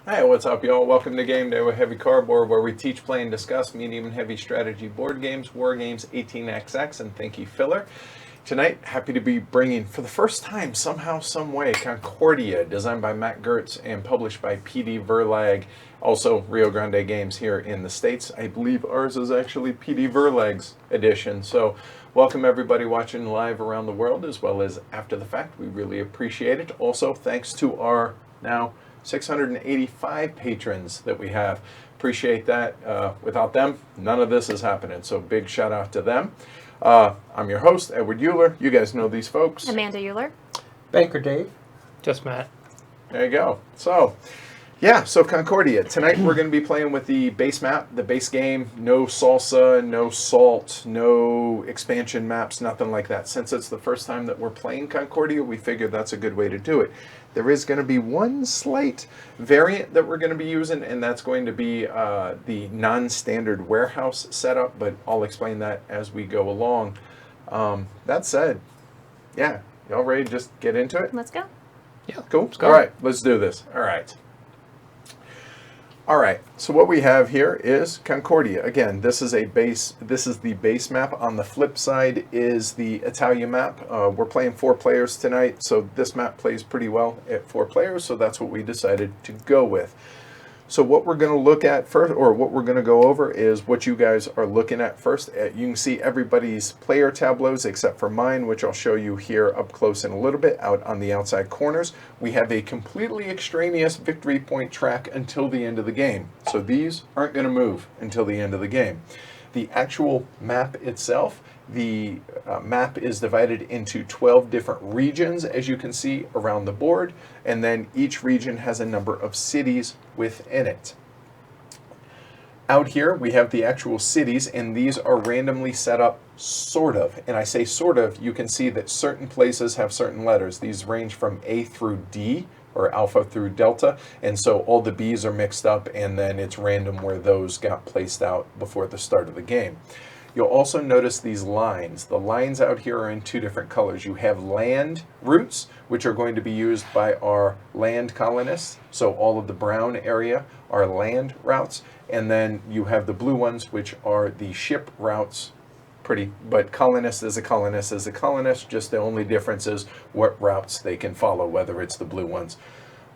Hey, what's up, y'all? Welcome to Game Day with Heavy Cardboard, where we teach, play, and discuss medium and heavy strategy board games, war games, 18xx, and thank you, Filler. Tonight, happy to be bringing, for the first time, somehow, some way, Concordia, designed by Matt Gertz and published by PD Verlag, also Rio Grande Games here in the States. I believe ours is actually PD Verlag's edition. So, welcome everybody watching live around the world, as well as after the fact. We really appreciate it. Also, thanks to our now 685 patrons that we have. Appreciate that. Without them, none of this is happening. So big shout out to them. I'm your host, Edward Euler. You guys know these folks. Amanda Euler. Banker Dave. Just Matt. There you go. So, yeah, so Concordia. Tonight we're going to be playing with the base map, the base game. No salsa, no salt, no expansion maps, nothing like that. Since it's the first time that we're playing Concordia, we figured that's a good way to do it. There is going to be one slight variant that we're going to be using, and that's going to be the non-standard warehouse setup, but I'll explain that as we go along. That said, yeah, y'all ready to just get into it? Let's go. Yeah. Cool. All right, let's do this. All right, so what we have here is Concordia. Again, this is the base map. On the flip side is the Italia map. We're playing 4 players tonight, so this map plays pretty well at 4 players, so that's what we decided to go with. So what we're going to look at first, or what we're going to go over, is what you guys are looking at first. You can see everybody's player tableaus except for mine, which I'll show you here up close in a little bit, out on the outside corners. We have a completely extraneous victory point track until the end of the game. So these aren't going to move until the end of the game. The actual map itself, the map is divided into 12 different regions, as you can see around the board, and then each region has a number of cities within it. Out here we have the actual cities, and these are randomly set up, sort of. And I say sort of, you can see that certain places have certain letters. These range from A through D, or Alpha through Delta, and so all the B's are mixed up, and then it's random where those got placed out before the start of the game. You'll also notice these lines. The lines out here are in 2 different colors. You have land routes, which are going to be used by our land colonists. So all of the brown area are land routes. And then you have the blue ones, which are the ship routes. But colonist is a colonist is a colonist. Just the only difference is what routes they can follow, whether it's the blue ones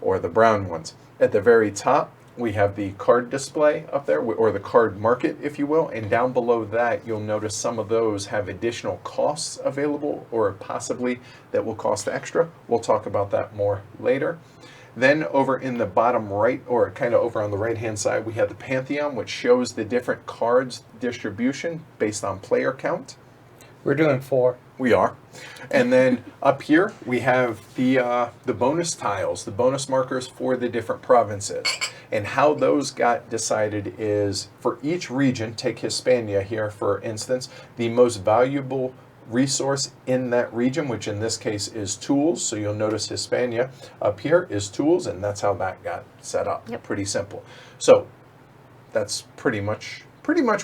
or the brown ones. At the very top, we have the card display up there, or the card market, if you will, and down below that you'll notice some of those have additional costs available, or possibly that will cost extra. We'll talk about that more later. Then over in the bottom right, or kind of over on the right hand side, we have the Pantheon, which shows the different cards distribution based on player count. We're doing 4. We are. And then up here we have the bonus tiles, the bonus markers for the different provinces. And how those got decided is, for each region, take Hispania here for instance, the most valuable resource in that region, which in this case is tools. So you'll notice Hispania up here is tools, and that's how that got set up. Yep. Pretty simple. So that's pretty much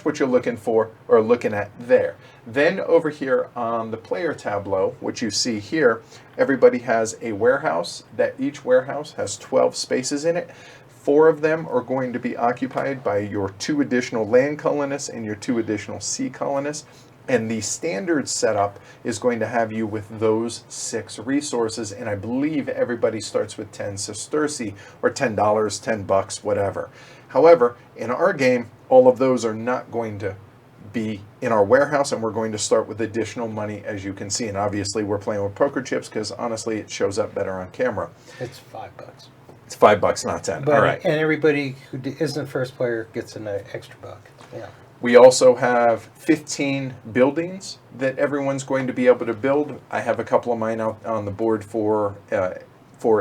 what you're looking for, or looking at there. Then over here on the player tableau, which you see here, everybody has a warehouse. That each warehouse has 12 spaces in it. 4 of them are going to be occupied by your 2 additional land colonists and your 2 additional sea colonists. And the standard setup is going to have you with those 6 resources, and I believe everybody starts with 10 sesterci, or $10, $10, whatever. However, in our game, all of those are not going to be in our warehouse, and we're going to start with additional money, as you can see. And obviously we're playing with poker chips because honestly it shows up better on camera. It's $5. It's $5, not 10. But, all right. And everybody who isn't first player gets an extra buck. Yeah. We also have 15 buildings that everyone's going to be able to build. I have a couple of mine out on the board for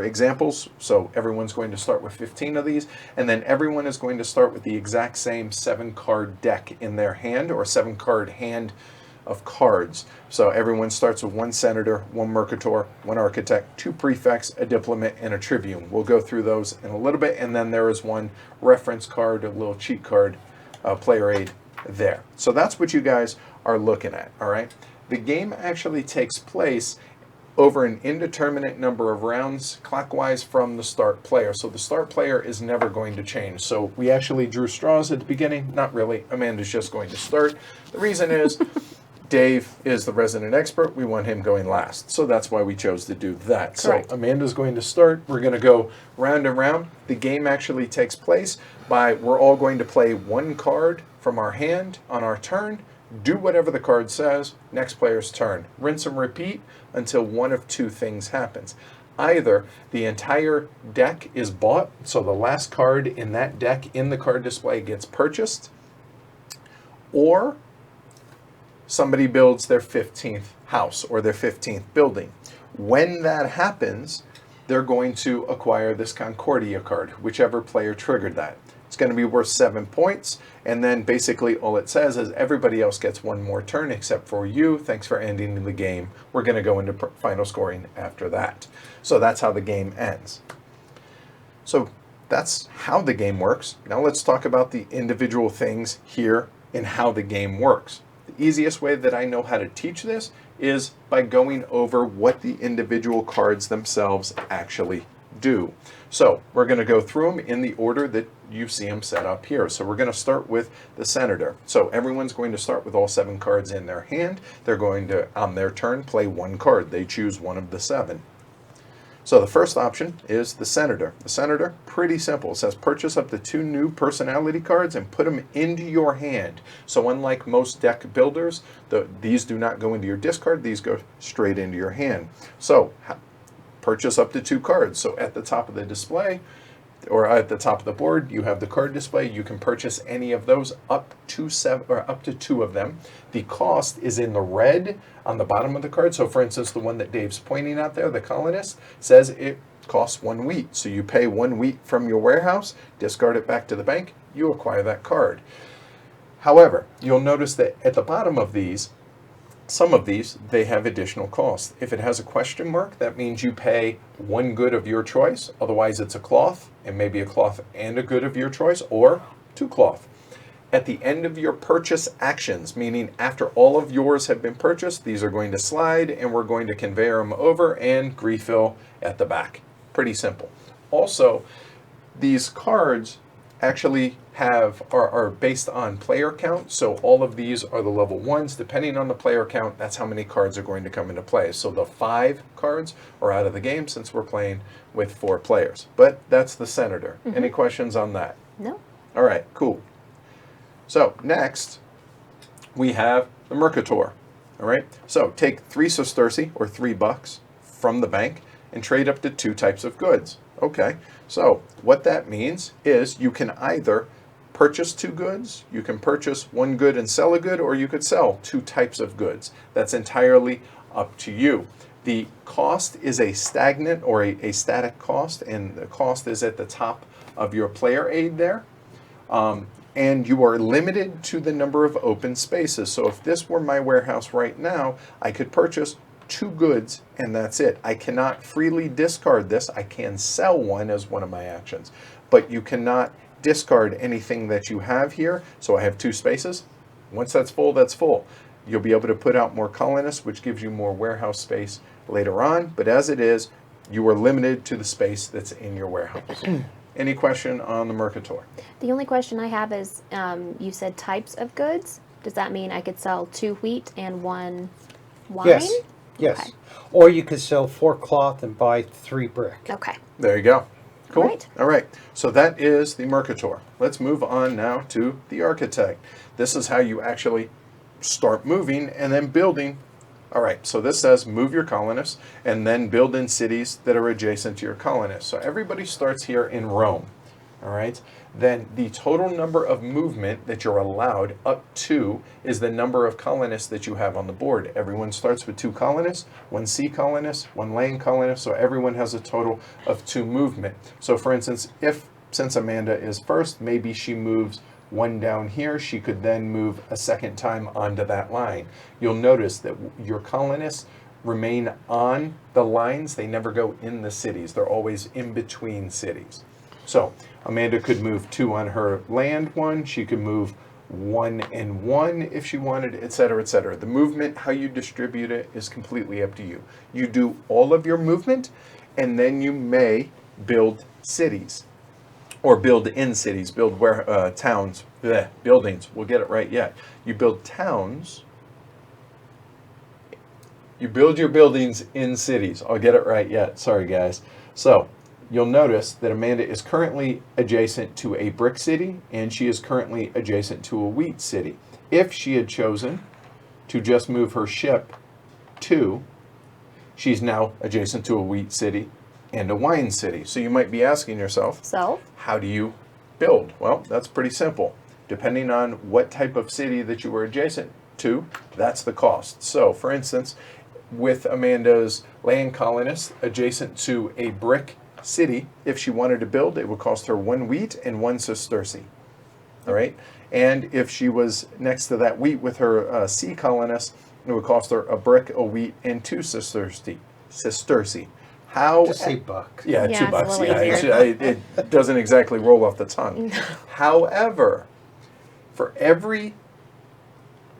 examples. So everyone's going to start with 15 of these, and then everyone is going to start with the exact same 7-card deck in their hand, or 7-card hand of cards. So everyone starts with 1 senator, 1 mercator, 1 architect, 2 prefects, a diplomat, and a tribune. We'll go through those in a little bit, and then there is 1 reference card, a little cheat card, player aid there. So that's what you guys are looking at, all right? The game actually takes place over an indeterminate number of rounds clockwise from the start player. So the start player is never going to change. So we actually drew straws at the beginning. Not really. Amanda's just going to start. The reason is Dave is the resident expert. We want him going last. So that's why we chose to do that. Correct. So Amanda's going to start. We're going to go round and round. The game actually takes place by we're all going to play 1 card from our hand on our turn, do whatever the card says, next player's turn. Rinse and repeat until one of 2 things happens. Either the entire deck is bought, so the last card in that deck in the card display gets purchased, or somebody builds their 15th house or their 15th building. When that happens, they're going to acquire this Concordia card, whichever player triggered that. It's going to be worth 7 points, and then basically all it says is everybody else gets 1 more turn except for you. Thanks for ending the game. We're going to go into final scoring after that. So that's how the game ends. So that's how the game works. Now let's talk about the individual things here and how the game works. The easiest way that I know how to teach this is by going over what the individual cards themselves actually do. So we're going to go through them in the order that you see them set up here. So we're going to start with the senator. So everyone's going to start with all 7 cards in their hand. They're going to, on their turn, play 1 card. They choose one of the 7. So the first option is the senator. The senator, pretty simple. It says purchase up to 2 new personality cards and put them into your hand. So unlike most deck builders, these do not go into your discard. These go straight into your hand. So purchase up to 2 cards. So at the top of the display, or at the top of the board, you have the card display. You can purchase any of those up to 7 or up to 2 of them. The cost is in the red on the bottom of the card. So for instance, the one that Dave's pointing out there, the colonist, says it costs 1 wheat. So you pay 1 wheat from your warehouse, discard it back to the bank, you acquire that card. However, you'll notice that at the bottom of these, some of these, they have additional costs. If it has a question mark, that means you pay 1 good of your choice. Otherwise, it's a cloth, and maybe a cloth and a good of your choice, or 2 cloth. At the end of your purchase actions, meaning after all of yours have been purchased, these are going to slide, and we're going to conveyor them over and refill at the back. Pretty simple. Also, these cards actually are based on player count. So all of these are the level 1s. Depending on the player count, that's how many cards are going to come into play. So the 5 cards are out of the game since we're playing with 4 players. But that's the senator. Mm-hmm. Any questions on that? No. All right, cool. So next, we have the mercator. All right, so take 3 sesterces or $3 from the bank and trade up to 2 types of goods. Okay, so what that means is you can either purchase 2 goods, you can purchase 1 good and sell a good, or you could sell 2 types of goods. That's entirely up to you. The cost is a stagnant or a static cost, and the cost is at the top of your player aid there. And you are limited to the number of open spaces. So if this were my warehouse right now, I could purchase 2 goods and that's it. I cannot freely discard this. I can sell 1 as one of my actions, but you cannot discard anything that you have here. So I have 2 spaces. Once that's full, that's full. You'll be able to put out more colonists, which gives you more warehouse space later on. But as it is, you are limited to the space that's in your warehouse. Any question on the mercator? The only question I have is, you said types of goods. Does that mean I could sell 2 wheat and 1 wine? Yes. Yes. Okay. Or you could sell 4 cloth and buy 3 brick. Okay. There you go. Cool. Right. All right. So that is the mercator. Let's move on now to the architect. This is how you actually start moving and then building. All right, so this says move your colonists and then build in cities that are adjacent to your colonists. So everybody starts here in Rome. all right, then the total number of movement that you're allowed up to is the number of colonists that you have on the board. Everyone starts with 2 colonists, 1 sea colonist, 1 land colonist, so everyone has a total of 2 movement. So for instance, since Amanda is first, maybe she moves 1 down here, she could then move a second time onto that line. You'll notice that your colonists remain on the lines, they never go in the cities, they're always in between cities. So Amanda could move 2 on her land one, she could move 1 and 1 if she wanted, etc., etc. The movement, how you distribute it, is completely up to you. You do all of your movement, and then you may build cities, or build in cities, build towns, buildings. We'll get it right yet. You build towns. You build your buildings in cities. I'll get it right yet. Sorry, guys. So you'll notice that Amanda is currently adjacent to a brick city, and she is currently adjacent to a wheat city. If she had chosen to just move her ship to, she's now adjacent to a wheat city and a wine city. So you might be asking yourself, So? how do you build? Well, that's pretty simple. Depending on what type of city that you were adjacent to, that's the cost. So, for instance, with Amanda's land colonists adjacent to a brick city, if she wanted to build, it would cost her 1 wheat and 1 sesterce. All right? And if she was next to that wheat with her sea colonists, it would cost her a brick, a wheat, and 2 sesterce. How? Just say buck. Yeah, Yeah, $2. it's a little Yeah, easier. it doesn't exactly roll off the tongue. However, for every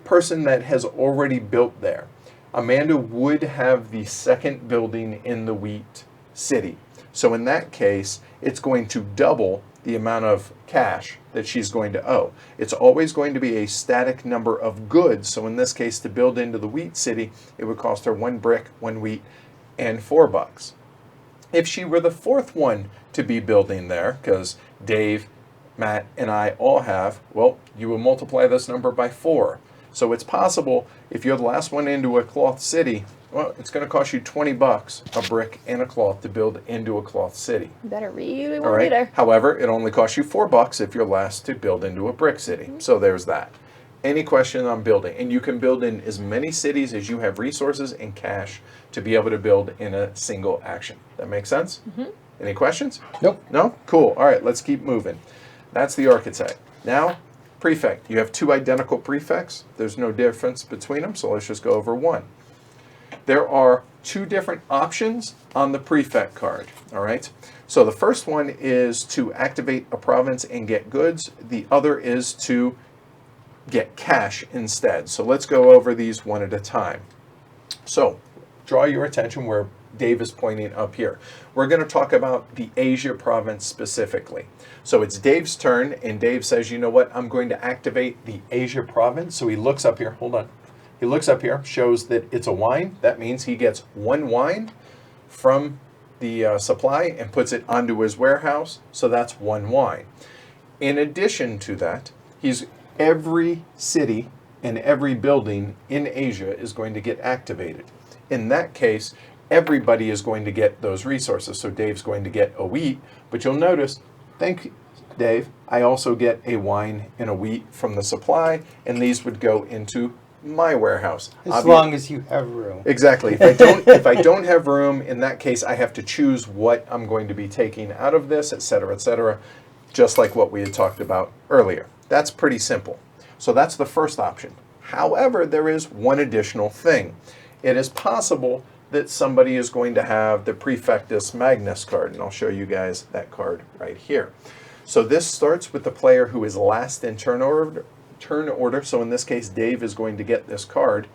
person that has already built there, Amanda would have the second building in the wheat city. So in that case, it's going to double the amount of cash that she's going to owe. It's always going to be a static number of goods. So in this case, to build into the wheat city, it would cost her 1 brick, 1 wheat, and $4. If she were the 4th one to be building there, because Dave, Matt, and I all have, well, you will multiply this number by 4. So it's possible if you're the last one into a cloth city, well, it's going to cost you $20 a brick and a cloth to build into a cloth city. You better really All want to be right. there. However, it only costs you $4 if you're last to build into a brick city. So there's that. Any question on building? And you can build in as many cities as you have resources and cash to be able to build in a single action. That makes sense? Any questions? Nope. No? Cool. All right, let's keep moving. That's the architect. Now, prefect. You have 2 identical prefects. There's no difference between them, so let's just go over one. There are 2 different options on the prefect card, all right? So the first one is to activate a province and get goods. The other is to get cash instead. So let's go over these one at a time. So draw your attention where Dave is pointing up here. We're going to talk about the Asia province specifically. So it's Dave's turn, and Dave says, you know what, I'm going to activate the Asia province. So he looks up here, hold on. He looks up here, shows that it's a wine. That means he gets 1 wine from the supply and puts it onto his warehouse. So that's 1 wine. In addition to that, every city and every building in Asia is going to get activated. In that case, everybody is going to get those resources. So Dave's going to get a wheat, but you'll notice, thank you, Dave, I also get a wine and a wheat from the supply, and these would go into my warehouse. As long as you have room. Exactly. If I don't have room, in that case, I have to choose what I'm going to be taking out of this, etc., just like what we had talked about earlier. That's pretty simple. So that's the first option. However, there is one additional thing. It is possible that somebody is going to have the Prefectus Magnus card, and I'll show you guys that card right here. So this starts with the player who is last in turn order. So in this case, Dave is going to get this card.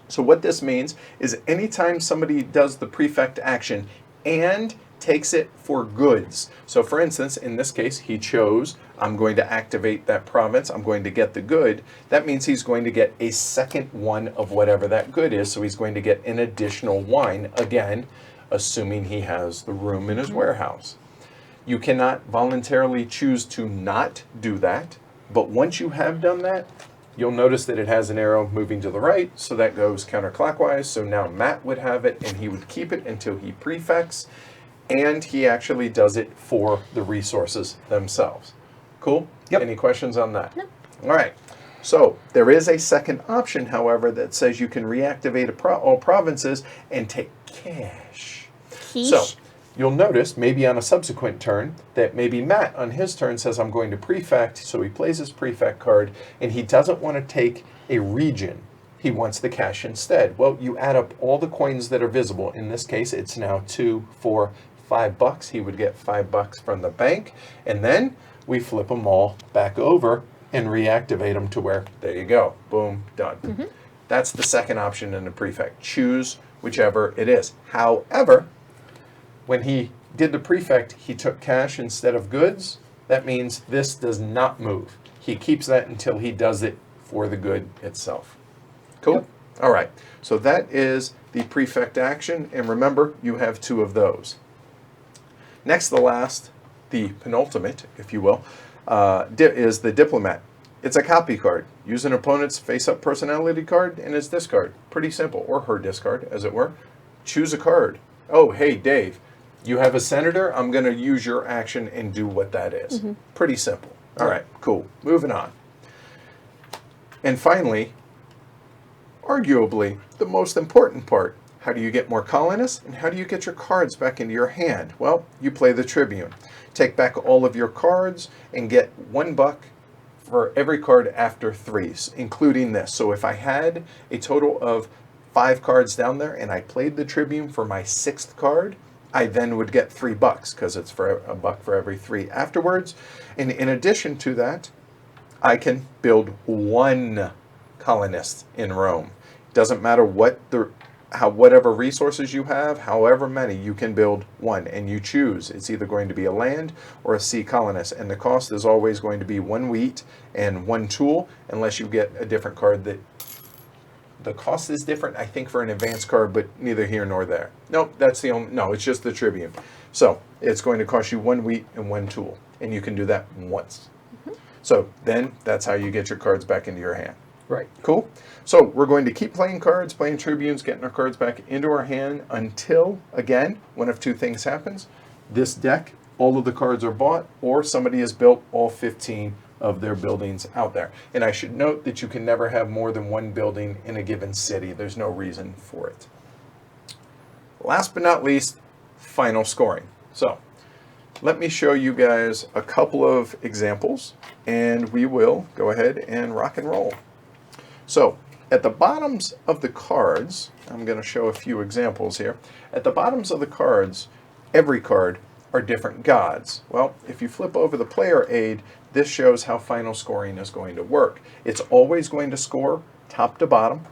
So what this means is anytime somebody does the prefect action and takes it for goods. So for instance, in this case, he chose, I'm going to activate that province, I'm going to get the good. That means he's going to get a second one of whatever that good is. So he's going to get an additional wine, again, assuming he has the room in his warehouse. You cannot voluntarily choose to not do that. But once you have done that, you'll notice that it has an arrow moving to the right, so that goes counterclockwise. So now Matt would have it, and he would keep it until he prefects. and he actually does it for the resources themselves. Cool? Yep. Any questions on that? No. All right. So there is a second option, however, that says you can reactivate all provinces and take cash. Quiche. So you'll notice maybe on a subsequent turn that maybe Matt on his turn says, I'm going to prefect, so he plays his prefect card, and he doesn't want to take a region. He wants the cash instead. Well, you add up all the coins that are visible. In this case, it's now 2, 4, $5. He would get $5 from the bank, and then we flip them all back over and reactivate them to where, there you go, boom, done. Mm-hmm. That's the second option in the prefect. Choose whichever it is. However, when he did the prefect, he took cash instead of goods. That means this does not move. He keeps that until he does it for the good itself. Cool? Yep. All right. So that is the prefect action. And remember, you have 2 of those. Next, the last, the penultimate, if you will, is the diplomat. It's a copy card. Use an opponent's face-up personality card and his discard. Pretty simple, or her discard, as it were. Choose a card. Oh, hey, Dave, you have a senator. I'm going to use your action and do what that is. Mm-hmm. Pretty simple. All right, cool. Moving on. And finally, arguably, the most important part. How do you get more colonists, and how do you get your cards back into your hand? Well, you play the Tribune. Take back all of your cards and get $1 for every card after 3, including this. So if I had a total of 5 cards down there and I played the Tribune for my 6th card, I then would get $3 because it's for $1 for every 3 afterwards. And in addition to that, I can build 1 colonist in Rome. Doesn't matter whatever resources you have, however many, you can build 1, and you choose. It's either going to be a land or a sea colonist, and the cost is always going to be 1 wheat and 1 tool, unless you get a different card that the cost is different, I think, for an advanced card, but neither here nor there. Nope, that's the only, no, it's just the Tribune. So it's going to cost you 1 wheat and 1 tool, and you can do that once. Mm-hmm. So then that's how you get your cards back into your hand. Right. Cool. So we're going to keep playing cards, playing Tribunes, getting our cards back into our hand until, again, one of 2 things happens. This deck, all of the cards are bought, or somebody has built all 15 of their buildings out there. And I should note that you can never have more than 1 building in a given city. There's no reason for it. Last but not least, final scoring. So let me show you guys a couple of examples, and we will go ahead and rock and roll. So at the bottoms of the cards, I'm going to show a few examples here. At the bottoms of the cards, every card are different gods. Well, if you flip over the player aid, this shows how final scoring is going to work. It's always going to score top to bottom,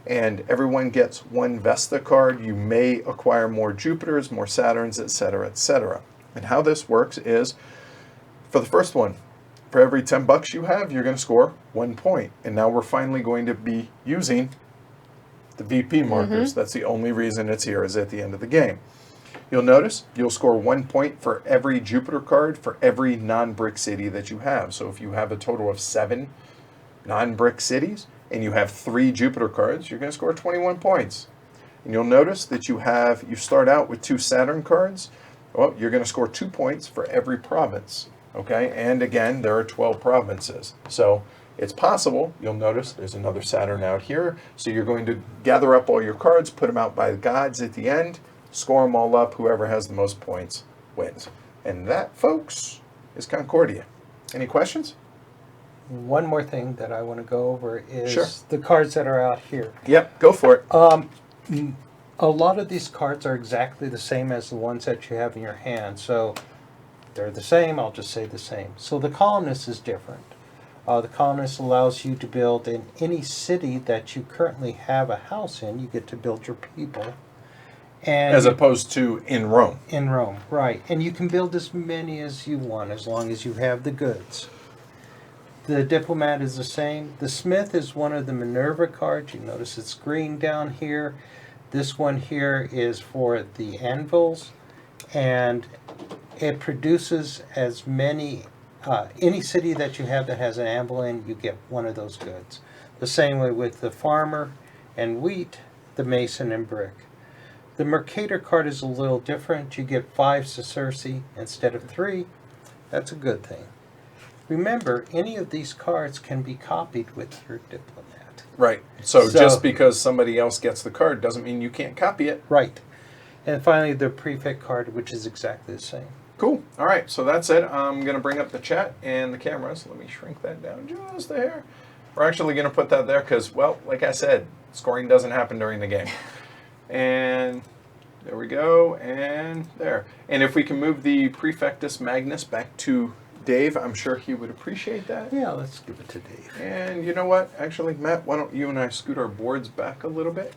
and everyone gets 1 Vesta card. You may acquire more Jupiters, more Saturns, etc., etc. And how this works is, for the first one, for every $10 you have, you're going to score 1 point. And now we're finally going to be using the VP markers. Mm-hmm. That's the only reason it's here, is at the end of the game. You'll notice you'll score 1 point for every Jupiter card for every non-brick city that you have. So if you have a total of 7 non-brick cities and you have 3 Jupiter cards, you're going to score 21 points. And you'll notice that you start out with 2 Saturn cards. Well, you're going to score 2 points for every province. Okay, and again, there are 12 provinces. So it's possible, you'll notice there's another Saturn out here. So you're going to gather up all your cards, put them out by the gods at the end, score them all up. Whoever has the most points wins. And that, folks, is Concordia. Any questions? One more thing that I want to go over is Sure. the cards that are out here. Yep, go for it. A lot of these cards are exactly the same as the ones that you have in your hand. So they're the same, I'll just say the same. So the colonist is different. The colonist allows you to build in any city that you currently have a house in. You get to build your people. And As opposed to in Rome. in Rome, right. And you can build as many as you want as long as you have the goods. The diplomat is the same. The smith is one of the Minerva cards. You notice it's green down here. This one here is for the anvils. And it produces as many, any city that you have that has an anvil in, you get one of those goods. The same way with the farmer and wheat, the mason and brick. The Mercator card is a little different. You get 5 sesterce instead of 3. That's a good thing. Remember, any of these cards can be copied with your diplomat. Right. So So- just because somebody else gets the card doesn't mean you can't copy it. Right. And finally, the prefect card, which is exactly the same. Cool. All right. So that's it. I'm going to bring up the chat and the cameras. Let me shrink that down just a hair. We're actually going to put that there because, well, like I said, scoring doesn't happen during the game. And there we go. And there. And if we can move the Prefectus Magnus back to Dave, I'm sure he would appreciate that. Yeah, let's give it to Dave. And you know what? Actually, Matt, why don't you and I scoot our boards back a little bit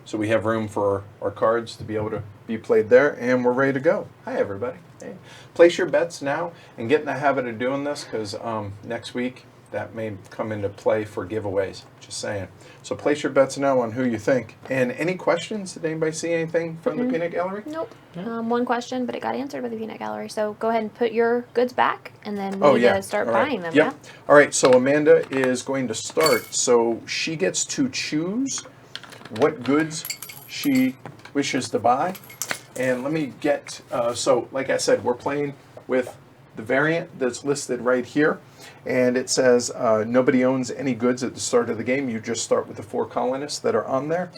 so we have room for our cards to be able to be played there, and we're ready to go. Hi, everybody. Hey. Place your bets now and get in the habit of doing this because next week that may come into play for giveaways. Just saying. So place your bets now on who you think. And any questions? Did anybody see anything from the peanut gallery? Nope. One question, but it got answered by the peanut gallery. So go ahead and put your goods back, and then we need to start All right. buying them. Yep. Yeah. All right, so Amanda is going to start. So she gets to choose what goods she wishes to buy. And let me get, so like I said, we're playing with the variant that's listed right here. And it says nobody owns any goods at the start of the game. You just start with the 4 colonists that are on there.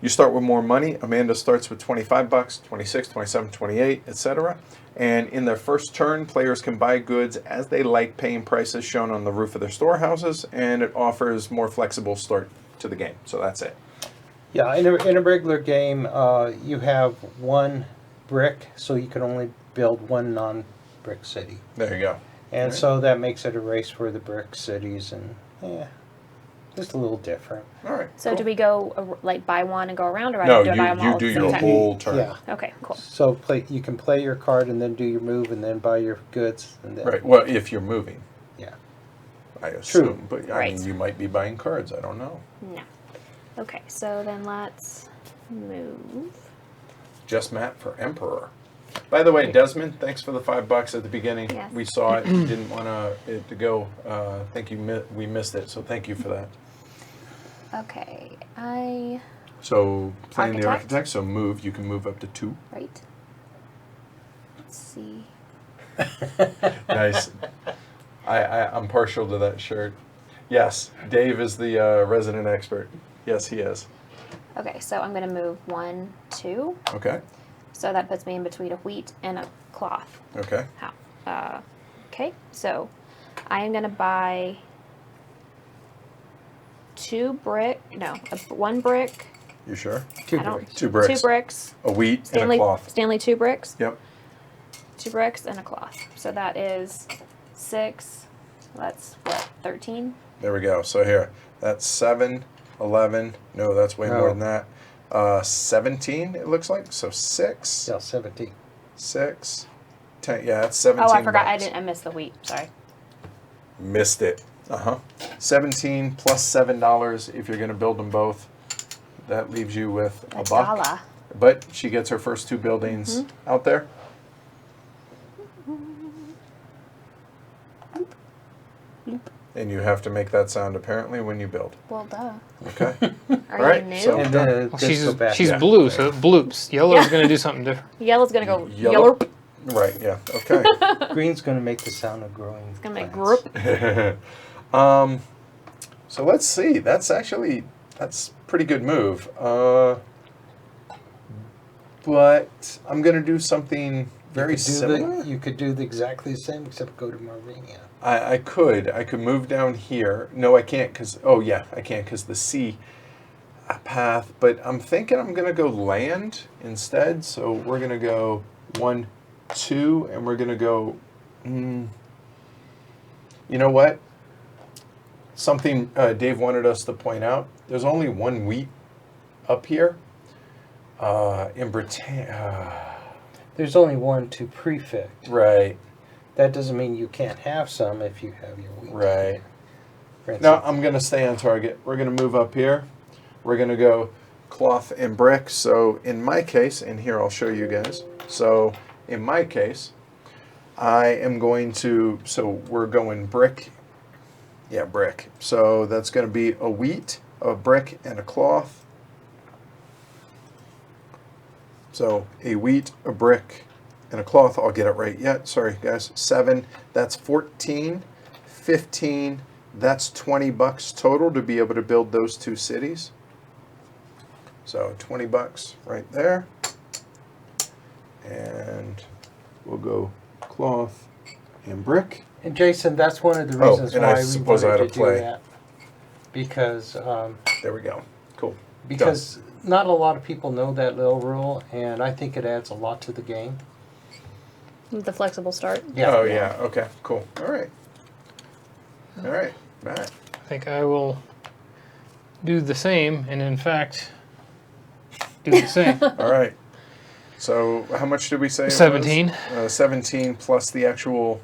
You start with more money. Amanda starts with 25 bucks, 26, 27, 28, etc. And in their first turn, players can buy goods as they like, paying prices shown on the roof of their storehouses, and it offers more flexible start to the game. So that's it. Yeah, in a regular game, you have 1 brick, so you can only build 1 non-brick city. There you go. And Right. so that makes it a race for the brick cities, and just a little different. All right. So cool. do we go like buy one and go around, or No, do I buy them all you at do the same your time? whole turn. Yeah. Okay, cool. So you can play your card and then do your move and then buy your goods and then Right. Well, if you're moving, yeah. I assume. True. But I Right. mean, you might be buying cards. I don't know. No. Okay, so then let's move. Just Matt for Emperor. By the way, Desmond, thanks for the $5 at the beginning. Yes. We saw it. Didn't want it to go. Think we missed it. So thank you for that. Okay, So playing the Architect. architect. So move. You can move up to 2. right. Let's see. Nice. I'm partial to that shirt. Yes, Dave is the resident expert. Yes, he is. Okay, so I'm gonna move 1, 2. Okay. So that puts me in between a wheat and a cloth. Okay. How? Okay, so I am gonna buy 1 brick. You sure? Two I don't- bricks. 2 bricks. 2 bricks. A wheat Stanley, and a cloth. Stanley 2 bricks. Yep. 2 bricks and a cloth. So that is 6. That's what, 13? There we go. So here, that's 7, 11. No, that's way more No. than that. 17, it looks like. So 6, Yeah, 17. 6, 10. Yeah, that's 17. Oh, I forgot. bucks. I missed the wheat. Sorry. Missed it. 17 plus $7 if you're going to build them both. That leaves you with a buck. $1. But she gets her first 2 buildings out there. And you have to make that sound apparently when you build. Well, duh. Okay. Are Alright, you new? so- And then Well, this go back. she's Yeah. blue, so it bloops. Yellow's Yeah. gonna do something different. Yellow's gonna go Yellow. yellow. Right. Yeah. Okay. Green's going to make the sound of growing. It's gonna make plants. group. So let's see. That's pretty good move. But I'm gonna do something very similar. You could do exactly the same except go to Marvania. I could move down here. No, I can't because I can because the sea path. But I'm thinking I'm gonna go land instead. So we're gonna go 1, 2, and we're gonna go. You know what? Something Dave wanted us to point out. There's only 1 wheat up here. In Britannia. There's only 1 to prefect. Right. That doesn't mean you can't have some if you have your wheat. Right. For No, instance, I'm going to stay on target. We're going to move up here. We're going to go cloth and brick. So in my case, and here I'll show you guys. So in my case, I am going to, so we're going brick. Yeah, brick. So that's going to be a wheat, a brick, and a cloth. So a wheat, a brick, and a cloth. I'll get it right yet. Sorry, guys. 7. That's 14. 15. That's $20 total to be able to build those 2 cities. So $20 right there. And we'll go cloth and brick. And Jason, that's one of the Oh, reasons and I why we suppose I wanted had to to play. do that. Because There we go. Cool. because not a lot of people know that little rule, and I think it adds a lot to the game. The flexible start. Yeah. Oh, yeah. Okay, cool. All right. All right. Matt. I think I will do the same, and in fact, do the same. All right. So how much did we say? 17. 17 plus the actual.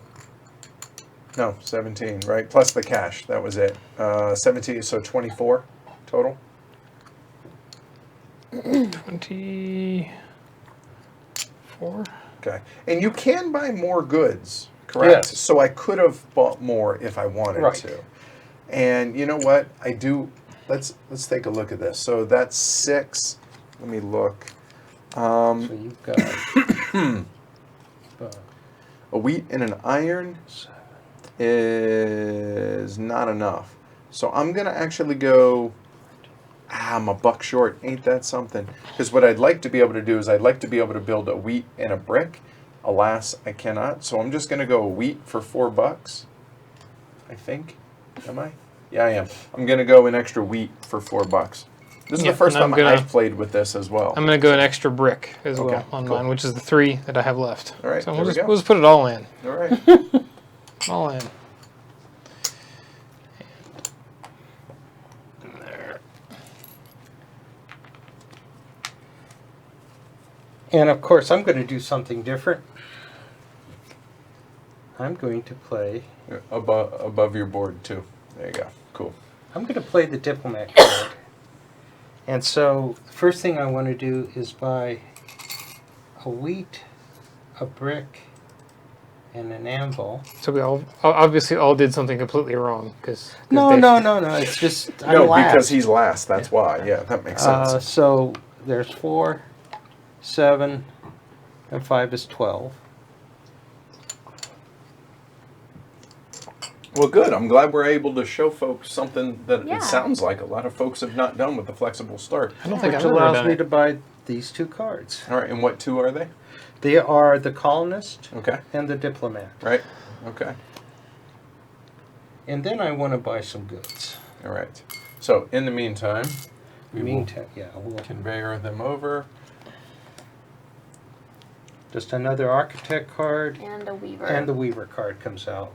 No, 17, right? Plus the cash. That was it. 17, so 24 total. 24. Okay. And you can buy more goods, correct? Yes. So I could have bought more if I wanted Right. to. And you know what? I do. Let's take a look at this. So that's 6. Let me look. So you've got A wheat and an iron is not enough. So I'm going to actually go, I'm a buck short. Ain't that something? Because what I'd like to be able to do is I'd like to be able to build a wheat and a brick. Alas, I cannot. So I'm just going to go a wheat for $4. I think. Am I? Yeah, I am. I'm going to go an extra wheat for $4. This is Yeah, the first and I'm time gonna- I've played with this as well. I'm going to go an extra brick as Okay, well on cool. mine, which is the 3 that I have left. All right, So there we go. we'll just put it all in. All right. All in. There. And of course, I'm going to do something different. I'm going to play. Above your board, too. There you go. Cool. I'm going to play the diplomat card. And so, the first thing I want to do is buy a wheat, a brick, and an anvil. So we all obviously all did something completely wrong because No. It's just I'm No, last. because he's last. That's why. Yeah, that makes sense. So there's 4, 7, and 5 is 12. Well, good. I'm glad we're able to show folks something that Yeah. it sounds like a lot of folks have not done with the flexible start. I don't think Which I've ever allows done me it. to buy these 2 cards. All right, and what 2 are they? They are the colonist Okay, and the diplomat. right. Okay, And then I want to buy some goods. all right. So in the meantime, we will Meantime, yeah, we'll conveyor them over. just another architect card, And a weaver. and the weaver card comes out,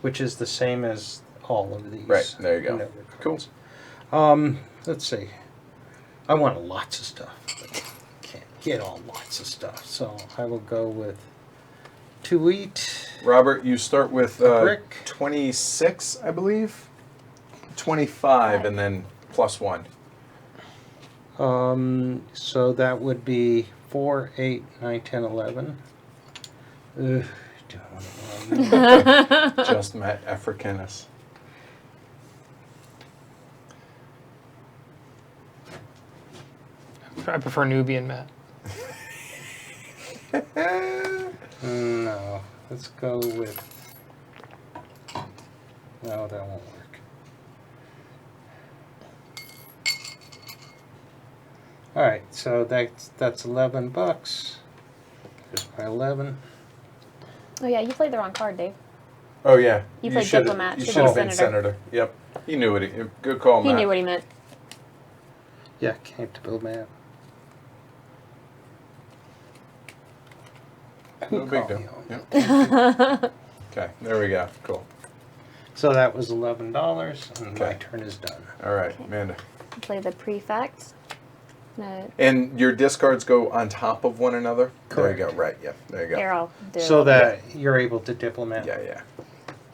which is the same as all of these. Right, there you go. Never Cool. cards. Let's see. I want lots of stuff, but can't get all lots of stuff, so I will go with 2 wheat. Robert, you start with A brick. 26, I believe. 25, and then plus 1. So that would be 4, 8, 9, 10, 11. Ugh, don't want to Just Matt Africanus. I prefer Nubian Matt. No, let's go with. No, that won't work. All right, so that's $11. There's my 11. Oh yeah, you played the wrong card, Dave. Oh yeah, You played shoulda- diplomat, You should should have be been senator. senator. Yep, he knew what he. Good call, He Matt. knew what he meant. Yeah, came to build map. No big Call deal. me on Yep. that. Okay, there we go. Cool. So that was $11, and my Okay. turn is done. All right, Amanda. Play the prefect. No, And your discards go on top of one another? There you go. Correct. Right, yeah. There you go. here I'll do. So that you're able to diplomat. Yeah, yeah.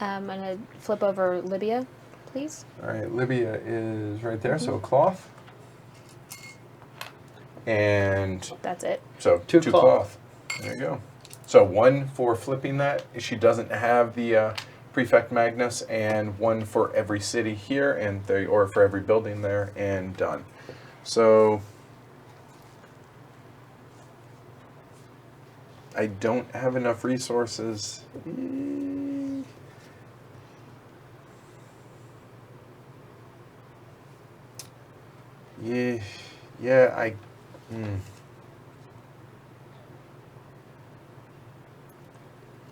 I'm gonna flip over Libya, please. All right, Libya is right there, so cloth. And That's it. so Two two cloth. cloth. There you go. So 1 for flipping that. She doesn't have the prefect Magnus, and 1 for every city here, and there, or for every building there, and done. So I don't have enough resources. Yeah, yeah,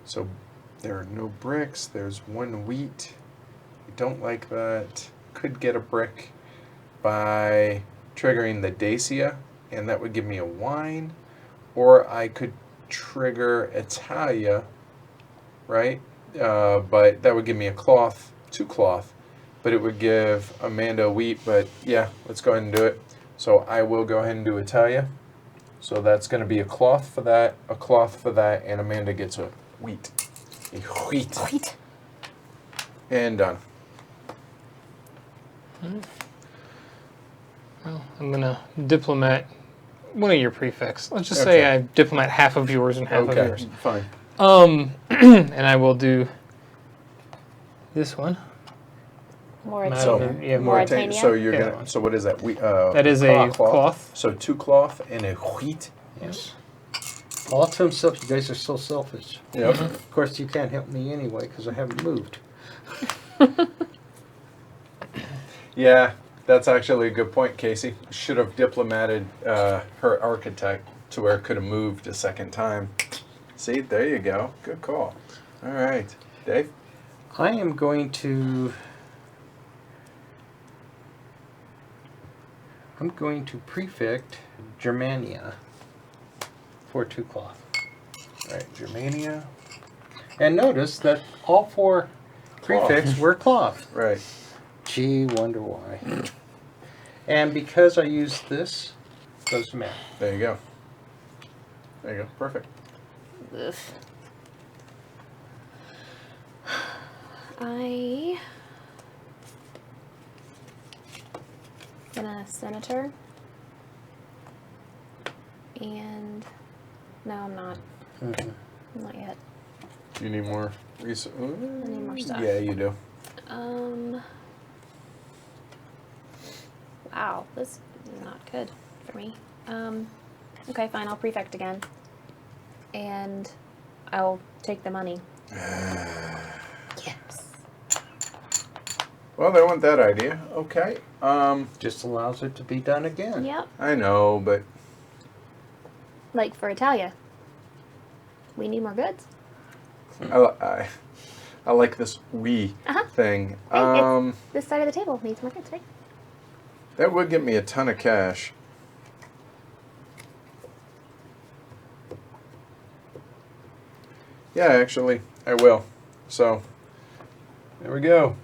So there are no bricks. There's one wheat. I don't like that. Could get a brick by triggering the Dacia, and that would give me a wine. Or I could trigger Italia, right? But that would give me a cloth, 2 cloth. But it would give Amanda wheat, but yeah, let's go ahead and do it. So I will go ahead and do Italia. So that's going to be a cloth for that, a cloth for that, and Amanda gets a wheat. A wheat. Wheat. And done. Well, I'm gonna diplomat one of your prefects. Let's just Okay. say I diplomat half of yours and half of Okay, yours. fine. And I will do this one. Mauritania. Yeah, Mauritania. So you're Yeah. gonna. So what is that? That is a cloth. So 2 cloth and a wheat. Yes. All to himself, you guys are so selfish. Yep. Of course, you can't help me anyway because I haven't moved. Yeah, that's actually a good point, Casey. Should have diplomated her architect to where it could have moved a second time. See, there you go. Good call. All right, Dave. I am going to. I'm going to prefect Germania for 2 cloth. All right, Germania. And notice that all 4 prefects were cloth. Right. Gee, wonder why. And because I used this, doesn't matter. There you go. There you go. Perfect. Ugh. I gonna senator, and no, I'm not. Mhm. Not yet. You need more research. I need more stuff. Yeah, you do. Wow, this is not good for me. Okay, fine. I'll prefect again, and I'll take the money. Yes. Well, they want that idea. Okay. Just allows it to be done again. Yep. I know, but Like for Italia, we need more goods. I like this we Uh-huh. thing. Hey, it's this side of the table needs more goods, right? That would get me a ton of cash. Yeah, actually, I will. So, there we go.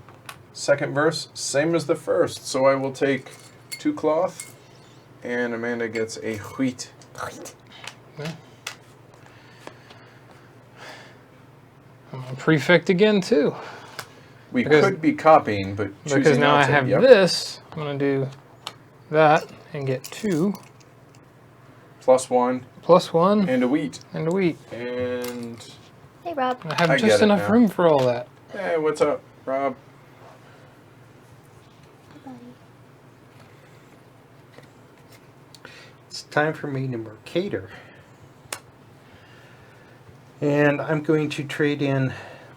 Second verse, same as the first. So I will take 2 cloth, and Amanda gets a wheat. Yeah. I'm gonna prefect again too. We Because- could be copying, but choosing Because now not I to. have Yep. this. I'm gonna do that and get 2 +1 plus 1 and a wheat. and a wheat. And Hey, Rob. I have I just get it enough now. room for all that. hey, what's up, Rob? It's time for me to Mercator. And I'm going to trade in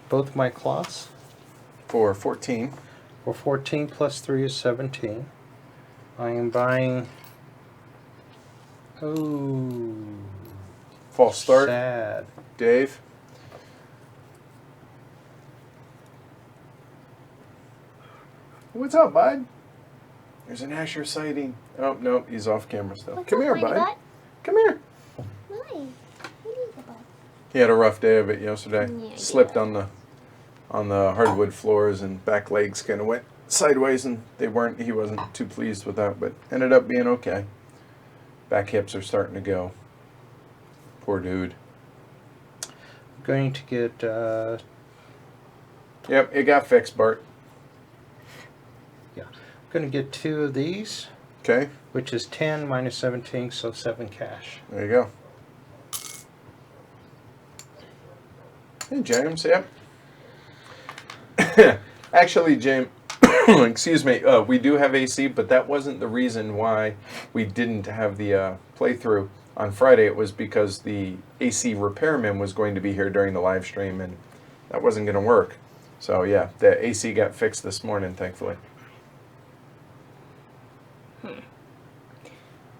both my cloths For 14. for 14 plus 3 is 17. I am buying. Oh. False start. Sad. Dave. What's up, bud? There's an Asher sighting. Oh, no, he's off camera still. Come here, bud. Come here. Why? What is it, bud? He had a rough day of it yesterday. Yeah, he Slipped did. on the hardwood floors, and back legs kind of went sideways, and he wasn't too pleased with that, but ended up being okay. Back hips are starting to go. Poor dude. I'm going to get. Yep, it got fixed, Bart. I'm going to get 2 of these, Okay, which is 10 minus 17, so 7 cash. there you go. Hey, James, yep. Actually, James, excuse me, we do have AC, but that wasn't the reason why we didn't have the playthrough on Friday, it was because the AC repairman was going to be here during the live stream, and that wasn't going to work. So yeah, the AC got fixed this morning, thankfully. All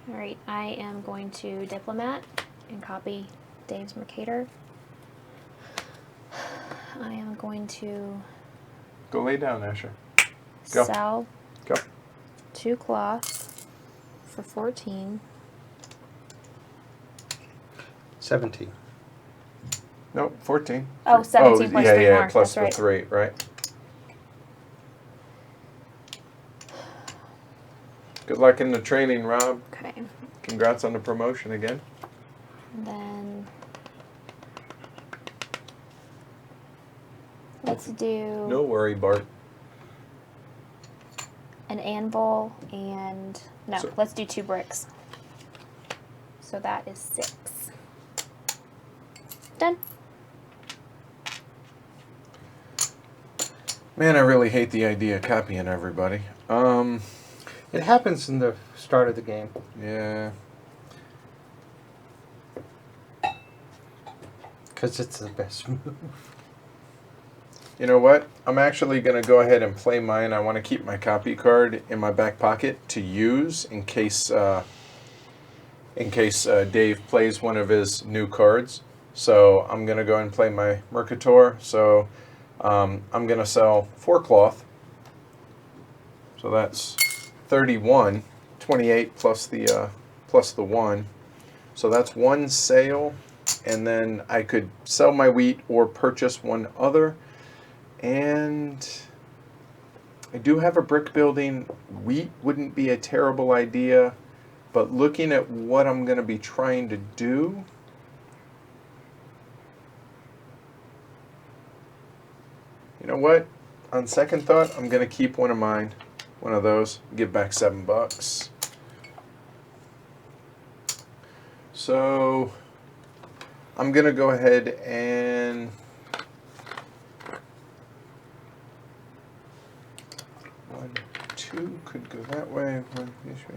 right, I am going to diplomat and copy Dave's Mercator. I am going to Go lay down, Asher. Go. sell Go. 2 cloth for 14. 17. Nope, 14. Oh, 17 plus yeah, 3 yeah, more. plus That's the right. 3, right? Good luck in the training, Rob. Okay. Congrats on the promotion again. And then let's do No worry, Bart. an anvil and no, So- let's do 2 bricks. So that is 6. Done. Man, I really hate the idea of copying everybody. It happens in the start of the game. Yeah. Because it's the best move. You know what? I'm actually going to go ahead and play mine. I want to keep my copy card in my back pocket to use in case Dave plays one of his new cards. So I'm going to go and play my Mercator. So I'm going to sell 4 cloth. So that's 31, 28 plus the 1. So that's 1 sale, and then I could sell my wheat or purchase one other. And I do have a brick building. Wheat wouldn't be a terrible idea, but looking at what I'm going to be trying to do, you know what? On second thought, I'm going to keep one of mine. One of those, give back $7. So I'm gonna go ahead and one, 2 could go that way. One, this way.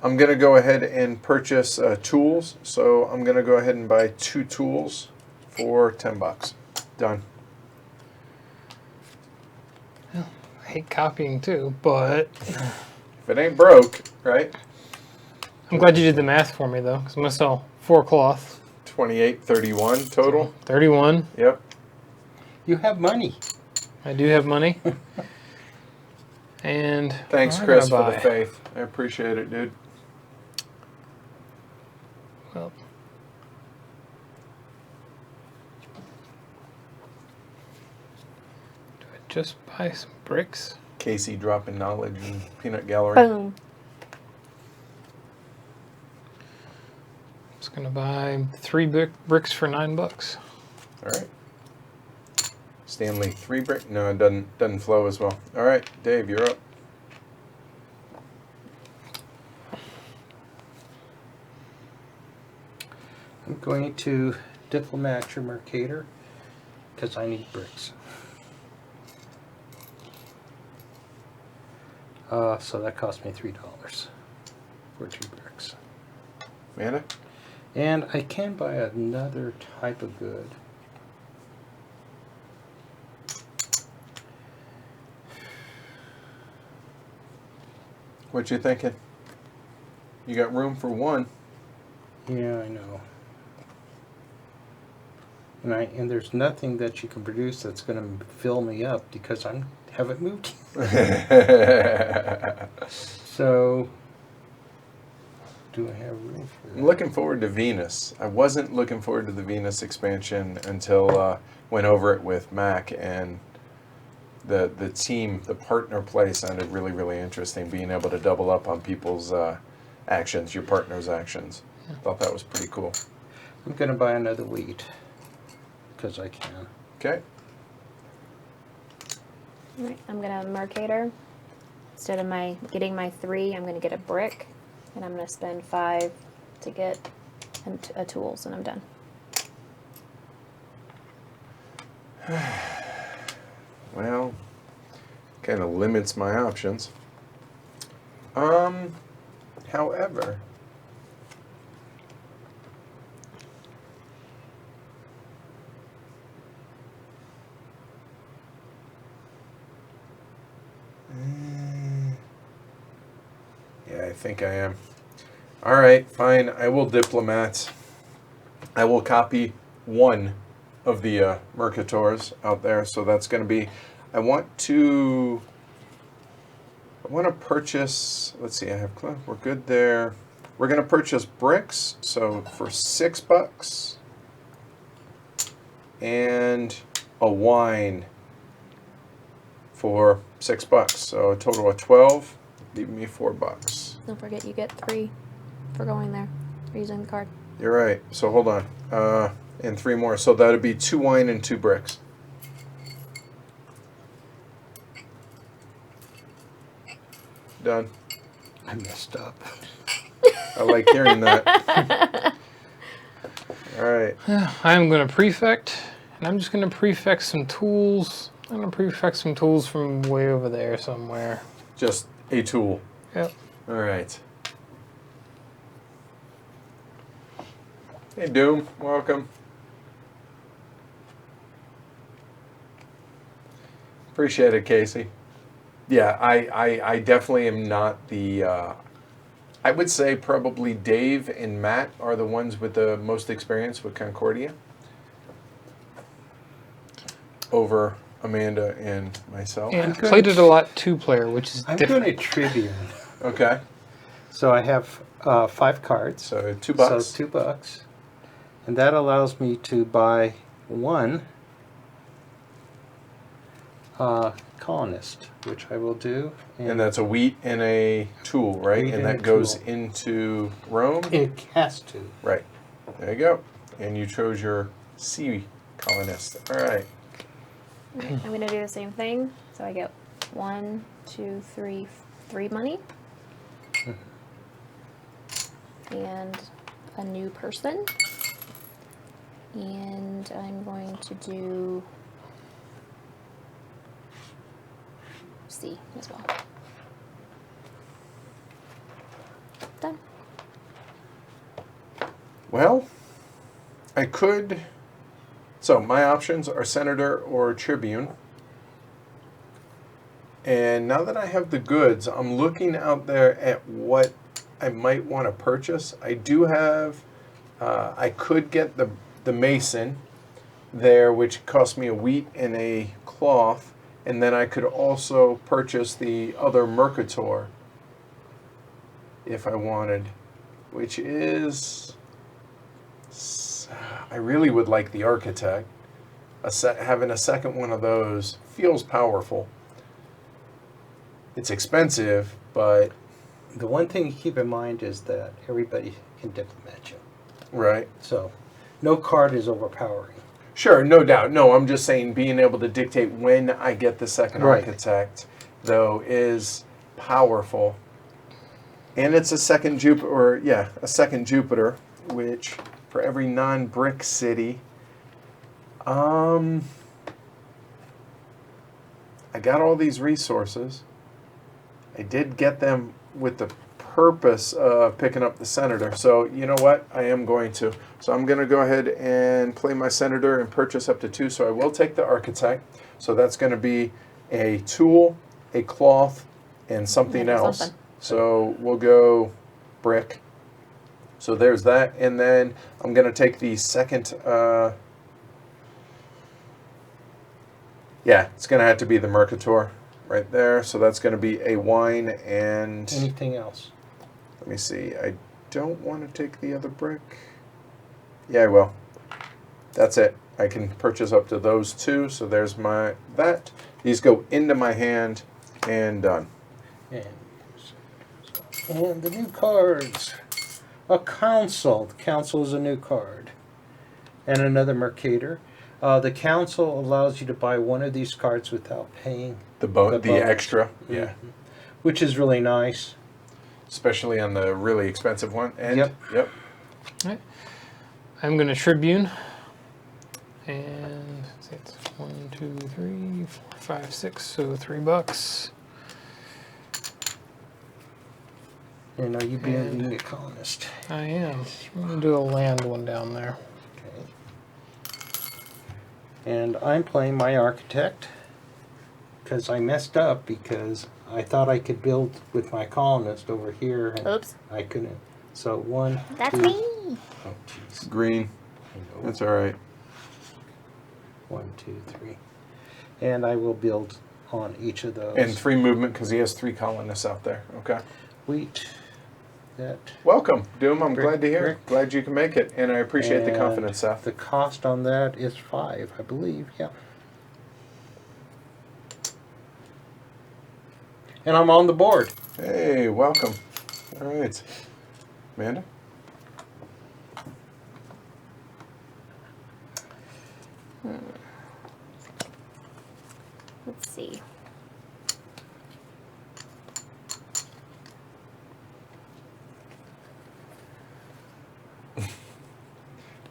I'm going to go ahead and purchase tools. So I'm going to go ahead and buy 2 tools for $10. Done. I hate copying too, but If it ain't broke, right? I'm glad you did the math for me though, because I'm gonna sell 4 cloth. 28, 31 total. 31. Yep. You have money. I do have money. And Thanks, what am I Chris, for gonna the buy? faith. I appreciate it, dude. Well, do I just buy some bricks? Casey dropping knowledge in Peanut Gallery. Boom. Just gonna buy 3 bricks for $9. All right. Stanley, 3 brick. No, it doesn't flow as well. All right, Dave, you're up. I'm going to diplomat your Mercator because I need bricks. So that cost me $3 for 2 bricks. Amanda? And I can buy another type of good. What you thinking? You got room for 1. Yeah, I know. And there's nothing that you can produce that's going to fill me up because I haven't moved yet. So, do I have room for that? I'm looking forward to Venus. I wasn't looking forward to the Venus expansion until went over it with Mac, and the team, the partner play sounded really, really interesting. Being able to double up on people's actions, your partner's actions. Thought that was pretty cool. I'm going to buy another wheat because I can. Okay. All right, I'm gonna Mercator. Instead of getting my 3, I'm gonna get a brick, and I'm gonna spend 5 to get a tools, and I'm done. Well, kind of limits my options. However, yeah, I think I am. All right, fine. I will diplomat. I will copy one of the Mercators out there. So that's going to be. I want to purchase. Let's see. We're good there. We're going to purchase bricks. So for $6, and a wine for $6. So a total of 12. Leaving me $4. Don't forget you get 3 for going there, for using the card. You're right. So hold on. And 3 more. So that'd be 2 wine and 2 bricks. Done. I messed up. I like hearing that. All right. I'm going to prefect, and I'm just going to prefect some tools. I'm going to prefect some tools from way over there somewhere. Just a tool. Yep. All right. Hey, Doom. Welcome. Appreciate it, Casey. Yeah, I definitely am not the... I would say probably Dave and Matt are the ones with the most experience with Concordia over Amanda and myself. And played it a lot 2-player, which is I'm different. going to Tribune. Okay. So I have 5 cards. So $2. So $2. And that allows me to buy 1 colonist, which I will do. And that's a wheat and a tool, right? Wheat And and that a goes tool. into Rome? It has to. Right. There you go. And you chose your sea colonist. All right. I'm gonna do the same thing. So I get 1, 2, 3 money. And a new person. And I'm going to do C as well. Done. Well, I could. So my options are senator or tribune. And now that I have the goods, I'm looking out there at what I might want to purchase. I do have. I could get the mason there, which cost me a wheat and a cloth. And then I could also purchase the other Mercator if I wanted, which is, I really would like the Architect. Having a second one of those feels powerful. It's expensive, but... The one thing to keep in mind is that everybody can diplomat you. Right. So no card is overpowering. Sure, no doubt. No, I'm just saying being able to dictate when I get the second Right. Architect, though, is powerful. And it's a second Jupiter, which for every non-brick city, I got all these resources. I did get them with the purpose of picking up the senator. So you know what? I am going to. So I'm going to go ahead and play my senator and purchase up to 2. So I will take the Architect. So that's going to be a tool, a cloth, and something Yeah, else. something. So we'll go brick. So there's that. And then I'm going to take the second... yeah, it's going to have to be the Mercator right there. So that's going to be a wine and... Anything else? Let me see. I don't want to take the other brick. Yeah, I will. That's it. I can purchase up to those 2. So there's that. These go into my hand and done. And the new cards. A council. The council is a new card. And another Mercator. The council allows you to buy one of these cards without paying The bonus. extra. Yeah. Mhm. Which is really nice. Especially on the really expensive one. And Yep. Yep. I'm going to Tribune, And let's see, it's 1, 2, 3, 4, 5, 6, so $3. And are you being And- a colonist? I am. I'm gonna do a land one down there. Okay. And I'm playing my architect because I messed up because I thought I could build with my colonist over here and Oops. I couldn't. So 1, That's 2. me. Oh, jeez. Green. I know. That's all right. 1, 2, 3. And I will build on each of those. And 3 movement because he has 3 colonists out there. Okay. Wheat. That. Welcome, Doom. I'm Brick, glad to hear. brick. Glad you can make it, and I appreciate the And confidence, Seth. The cost on that is 5, I believe. Yeah. And I'm on the board. Hey, welcome. All right, Amanda. Let's see.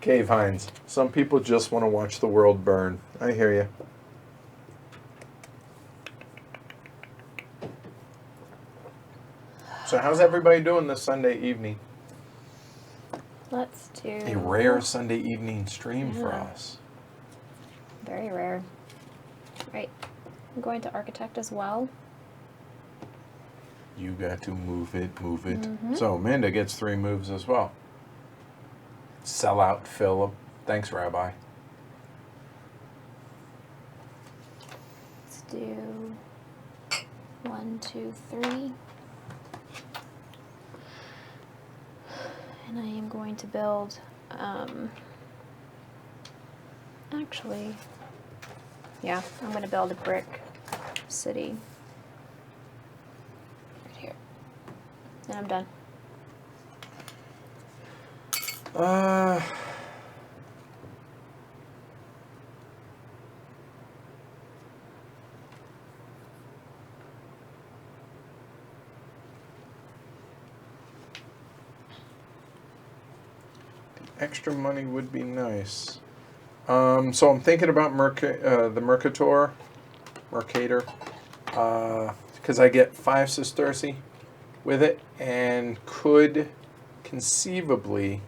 Cave Hines. Some people just want to watch the world burn. I hear you. So how's everybody doing this Sunday evening? Let's do A rare Sunday evening stream for Yeah. us. Very rare. Right. I'm going to architect as well. You got to move it, move it. Mhm. So Amanda gets 3 moves as well. Sell out Philip. Thanks, Rabbi. Let's do 1, 2, 3. And I am going to build, actually, yeah, I'm going to build a brick city right here. And I'm done. Extra money would be nice. So I'm thinking about the Mercator, because I get 5 sesterci with it, and could conceivably.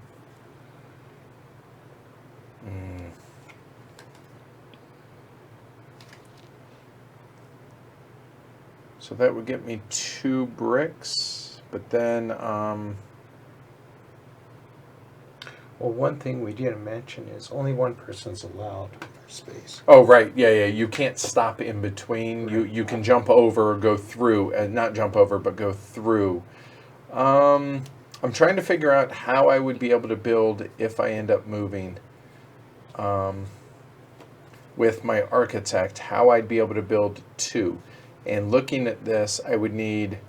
So that would get me 2 bricks, but then. Well, one thing we didn't mention is only one person's allowed per space. Oh, right. Yeah. You can't stop in between. Right. You can jump over or go through. Not jump over, but go through. I'm trying to figure out how I would be able to build if I end up moving. With my architect, how I'd be able to build 2. And looking at this, I would need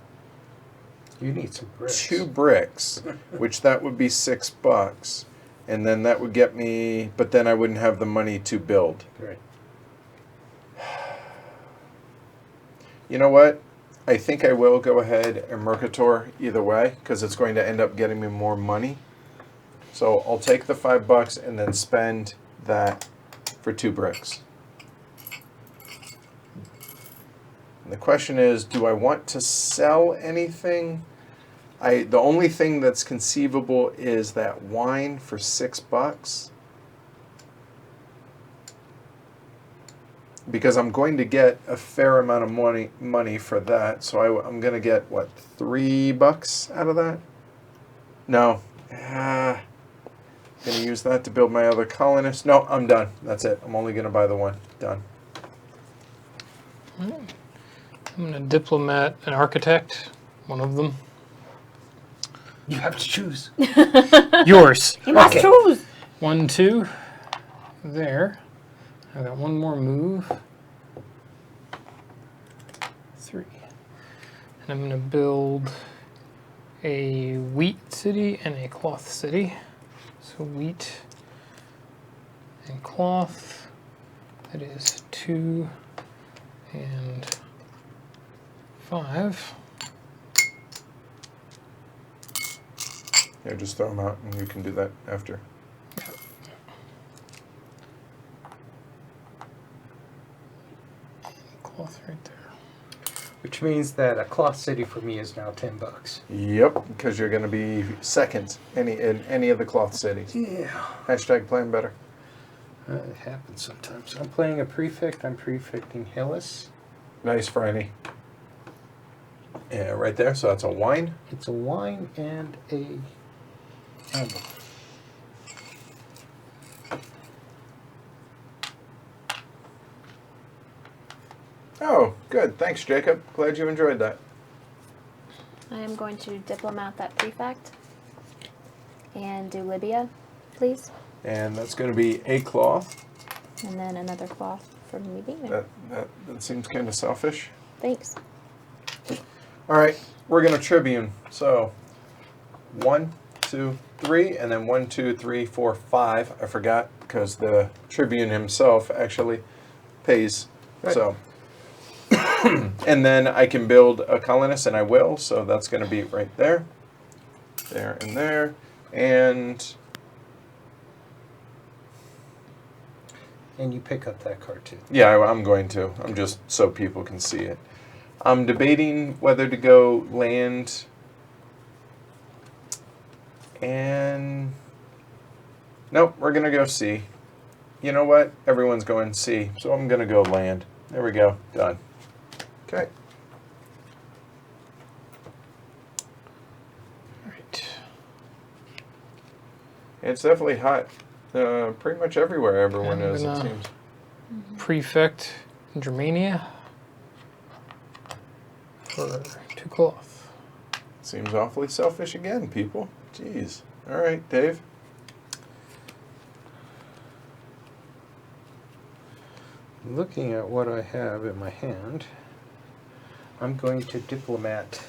You need some bricks. 2 bricks, which that would be $6. And then that would get me, but then I wouldn't have the money to build. Right. You know what? I think I will go ahead and Mercator either way, because it's going to end up getting me more money. So I'll take the $5 and then spend that for 2 bricks. And the question is, do I want to sell anything? The only thing that's conceivable is that wine for $6. Because I'm going to get a fair amount of money for that. So I'm going to get, what, $3 out of that? No. Going to use that to build my other colonist. No, I'm done. That's it. I'm only going to buy the one. Done. I'm gonna diplomat an architect, one of them. You have to choose. Yours. You must Okay. choose! 1, 2. There. I got one more move. 3. And I'm gonna build a wheat city and a cloth city. So wheat and cloth. That is 2 and 5. Yeah, just throw them out and you can do that after. cloth right there. Which means that a cloth city for me is now $10. Yep, because you're going to be second in any of the cloth cities. Yeah. Hashtag playing better. It happens sometimes. I'm playing a prefect. I'm prefecting Hellas. Nice, Franny. Yeah, right there. So that's a wine. It's a wine and a amber. Oh, good. Thanks, Jacob. Glad you enjoyed that. I am going to diplomat that prefect and do Libya, please. And that's going to be a cloth. And then another cloth for me being there. That seems kind of selfish. Thanks. All right, we're going to Tribune. So 1, 2, 3, and then 1, 2, 3, 4, 5. I forgot because the Tribune himself actually pays. Right. So, and then I can build a colonist, and I will. So that's going to be right there, there, and there, and You pick up that card too. yeah, I'm going to. I'm just so people can see it. I'm debating whether to go land and nope, we're gonna go sea. You know what? Everyone's going sea, so I'm gonna go land. There we go. Done. Okay. Right. It's definitely hot. Pretty much everywhere everyone I'm is, it gonna- seems. Prefect Germania for 2 cloth. Seems awfully selfish again, people. Jeez. All right, Dave. Looking at what I have in my hand, I'm going to diplomat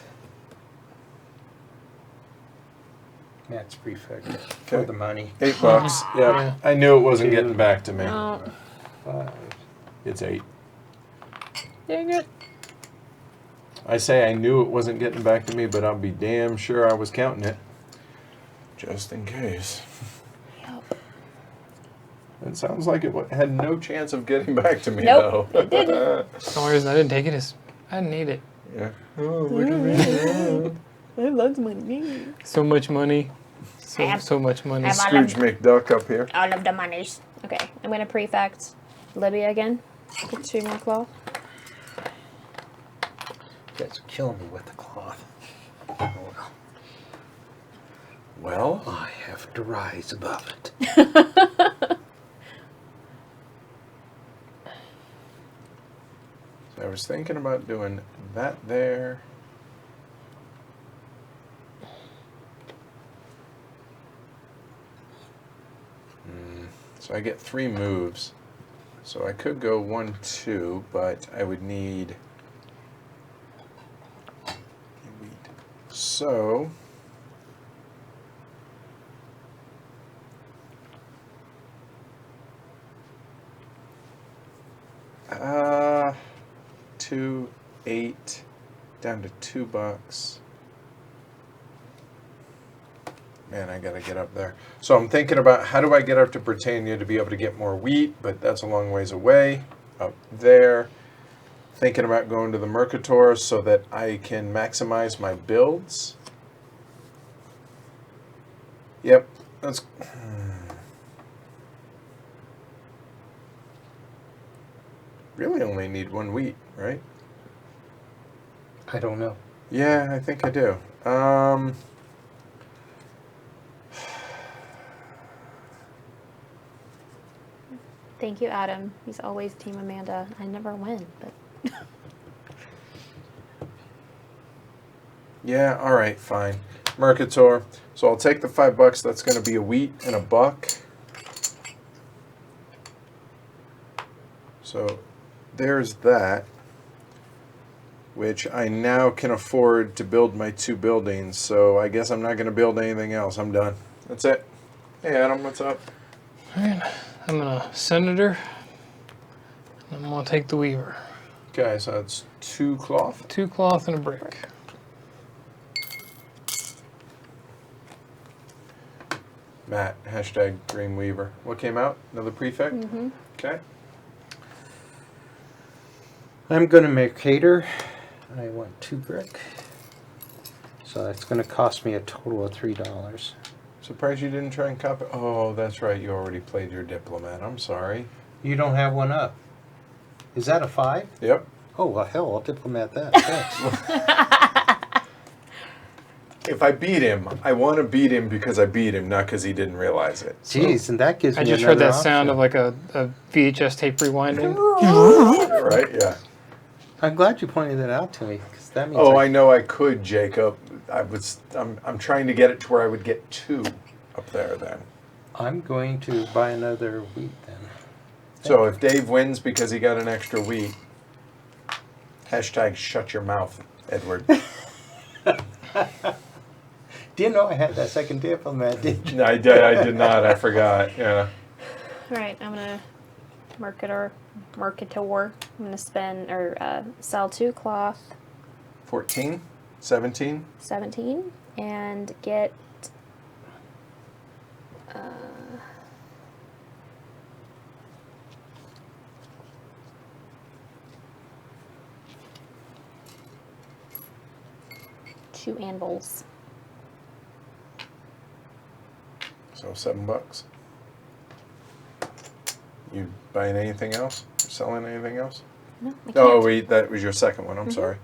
Matt's prefect for Okay. the money. $8. Yeah. Yeah. I knew it wasn't getting back to me. Oh, 5. It's 8. dang it. I say I knew it wasn't getting back to me, but I'll be damn sure I was counting it. Just in case. Yep. It sounds like it had no chance of getting back to me, Nope, though. it didn't. The only reason I didn't take it is I didn't need it. Yeah. Oh, look at me. I love money. So much money. I have- So much money. I have- Scrooge McDuck up here. All of the monies. Okay, I'm going to prefect Libya again. Get 2 more cloth. You guys are killing me with the cloth. Oh well. Well, I have to rise above it. so I was thinking about doing that there. So I get 3 moves. So I could go 1, 2, but I would need. So. Uh, 2, 8, down to $2. Man, I gotta get up there. So I'm thinking about how do I get up to Britannia to be able to get more wheat, but that's a long ways away. Up there. Thinking about going to the Mercator so that I can maximize my builds. Yep, that's. Really only need 1 wheat, right? I don't know. Yeah, I think I do. Thank you, Adam. He's always Team Amanda. I never win, but Yeah, all right, fine. Mercator. So I'll take the $5. That's going to be a wheat and a buck. So there's that, which I now can afford to build my 2 buildings. So I guess I'm not going to build anything else. I'm done. That's it. Hey, Adam, what's up? Alright, I'm gonna Senator. And I'm gonna take the Weaver. Okay, so that's 2 cloth. 2 cloth and a brick. Matt, hashtag Dreamweaver. What came out? Another prefect? mm-hmm. Okay. I'm going to make cater. I want 2 brick. So that's going to cost me a total of $3. Surprised you didn't try and copy. Oh, that's right. You already played your diplomat. I'm sorry. You don't have one up. Is that a 5? Yep. Oh, well, hell, I'll diplomat that. Thanks. If I beat him, I want to beat him because I beat him, not because he didn't realize it. Jeez, and that gives me I just heard another that sound of option. like a VHS tape rewinding. Right? Yeah. I'm glad you pointed that out to me, because that means Oh, I know I could, Jacob. I'm trying to get it to where I would get 2 up there then. I'm going to buy another wheat then. So if Dave wins because he got an extra wheat, hashtag shut your mouth, Edward. Didn't know I had that second diplomat, did you? No, I did not. I forgot. Yeah. All right, I'm gonna marketor. I'm gonna spend or sell 2 cloth, 14, 17. 17, and get. Two anvils. So $7. You buying anything else? Selling anything else? No, I can't. Oh, wait, that was your second one. I'm sorry.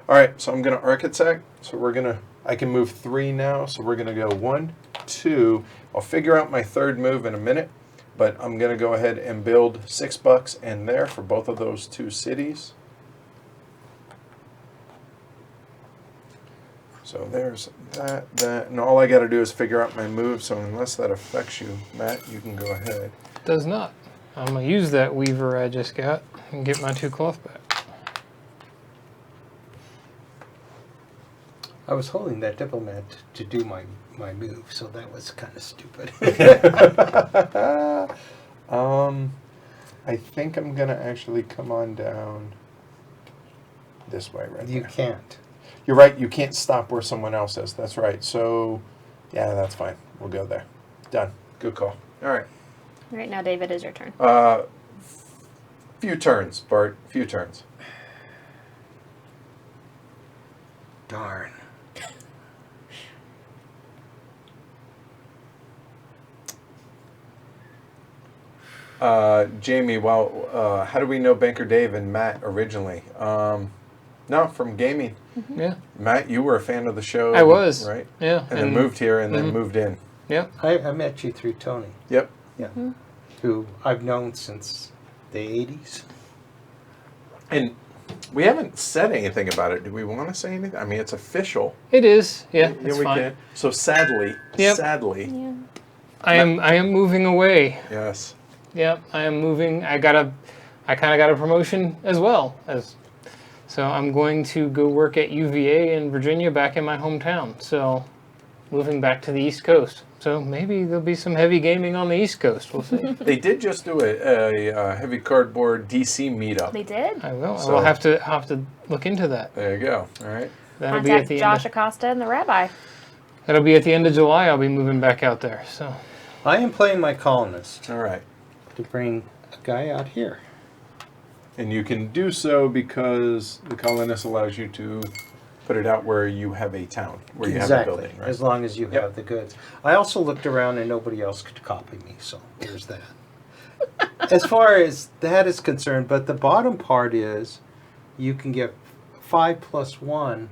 All right, so I'm going to architect. So I can move 3 now. So we're going to go 1, 2. I'll figure out my third move in a minute, but I'm going to go ahead and build $6 in there for both of those 2 cities. So there's that, and all I got to do is figure out my move. So unless that affects you, Matt, you can go ahead. Does not. I'm gonna use that weaver I just got and get my 2 cloth back. I was holding that diplomat to do my move, so that was kind of stupid. I think I'm gonna actually come on down this way right You there. can't. You're right. You can't stop where someone else is. That's right. So, yeah, that's fine. We'll go there. Done. Good call. All right. All right, now David, is your turn. Few turns, Bart. Few turns. Darn. Jamie, well, how do we know Banker Dave and Matt originally? No, from gaming. Yeah, Matt, you were a fan of the show. I was. Right? Yeah, And then moved here and then moved in. Yep. I met you through Tony, Yep. who I've known since the 80s. And we haven't said anything about it. Do we want to say anything? I mean, it's official. It is. Yeah, Yeah, it's we fine. can. So sadly, Yep. Yeah. I am moving away. yes. Yep, I am moving. I kind of got a promotion as well so I'm going to go work at UVA in Virginia, back in my hometown. So moving back to the East Coast. So maybe there'll be some heavy gaming on the East Coast. We'll see. They did just do a heavy cardboard DC meetup. They did. I will. So- I'll have to look into that. There you go. All right. That'll be at Contact the Josh end. Acosta and the rabbi. That'll be at the end of July. I'll be moving back out there. So I am playing my colonist All right. to bring a guy out here. And you can do so because the colonist allows you to put it out where you have a town, where you have a building, right? As long as you Yep. have the goods. I also looked around and nobody else could copy me, so there's that. As far as that is concerned, but the bottom part is you can get 5 + 1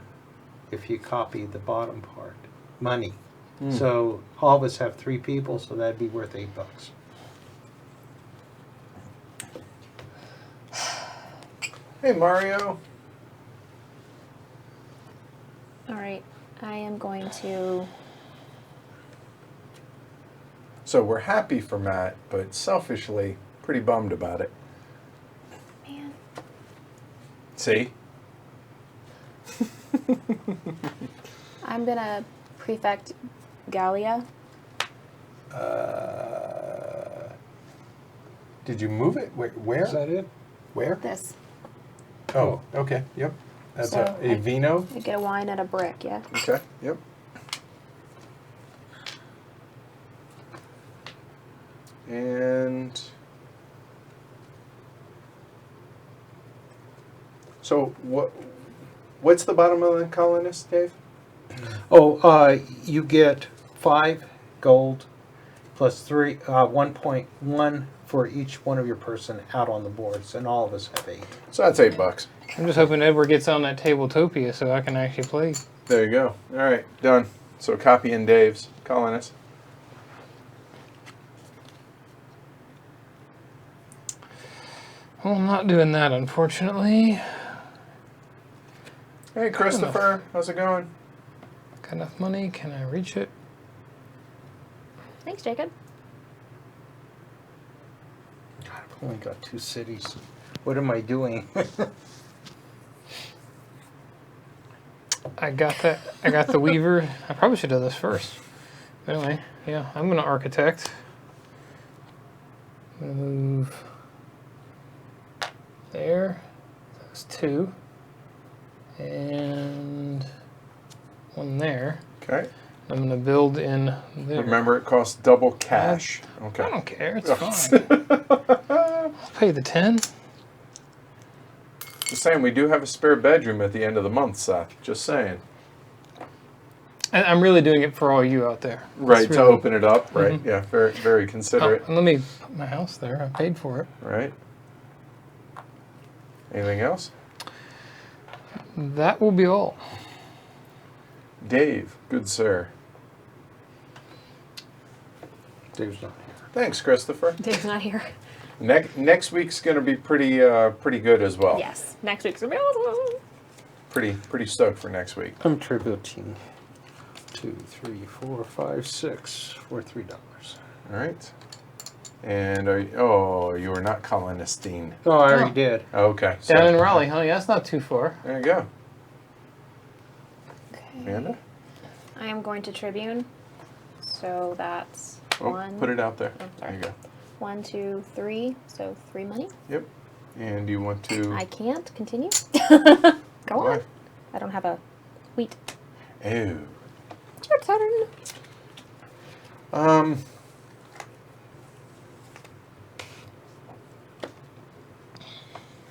if you copy the bottom part, money. So all of us have 3 people, so that'd be worth $8. Hey, Mario. All right, I am going to. So we're happy for Matt, but selfishly pretty bummed about it. Man. See? I'm gonna prefect Gallia. Did you move it? Where? Is that it? Where? This. Oh, okay. Yep. That's So a vino. I get a wine and a brick, yeah? Okay. Yep. And So what's the bottom of the colonist, Dave? Oh, you get 5 gold plus 1.1 for each one of your person out on the boards, and all of us have 8. So that's $8. I'm just hoping Edward gets on that Tabletopia so I can actually play. There you go. All right, done. So copying Dave's colonist. Well, I'm not doing that, unfortunately. Hey, Christopher, how's it going? Got enough money? Can I reach it? Thanks, Jacob. God, I've only got 2 cities. What am I doing? I got that. I got the Weaver. I probably should have done this first. Anyway, yeah, I'm gonna architect. I'm gonna move there. That's 2, and 1 there. Okay. I'm gonna build in there. Remember, it costs double cash. I Okay. don't care. It's fine. I'll pay the 10. Just saying, we do have a spare bedroom at the end of the month, Seth. Just saying. And I'm really doing it for all you out there. Right, It's to really- open it up. Right, yeah, very, very Oh, considerate. and let me put my house there. I paid for it. Right. Anything else? That will be all. Dave, good sir. Dave's not here. Thanks, Christopher. Dave's not here. Next week's gonna be pretty good as well. Yes. Next week's gonna be awesome. Pretty stoked for next week. I'm tributing 2, 3, 4, 5, 6 for $3. All right. And you were not colonisting. Oh, I already Oh. did. Okay. So, Down in Raleigh, huh? Yeah, that's not too far. there you go, Okay. Amanda. I am going to Tribune. So that's Oh, 1. put it out there. Oh, There sorry. you go. 1, 2, 3. So 3 money. Yep. And you want to? I can't continue. Go Why? on. I don't have a wheat. Ew. It's your turn.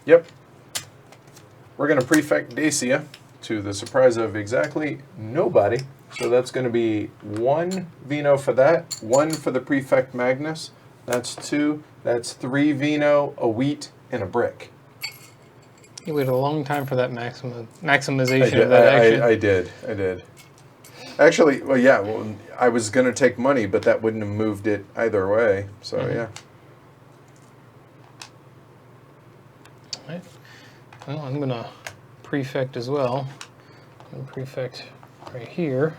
Yep. We're going to prefect Dacia to the surprise of exactly nobody. So that's going to be 1 Vino for that, 1 for the prefect Magnus. That's 2. That's 3 Vino, a wheat, and a brick. You waited a long time for that maximization of that action. I did. Actually, well, yeah, I was going to take money, but that wouldn't have moved it either way. So, yeah. Right. Well, I'm gonna prefect as well. I'm gonna prefect right here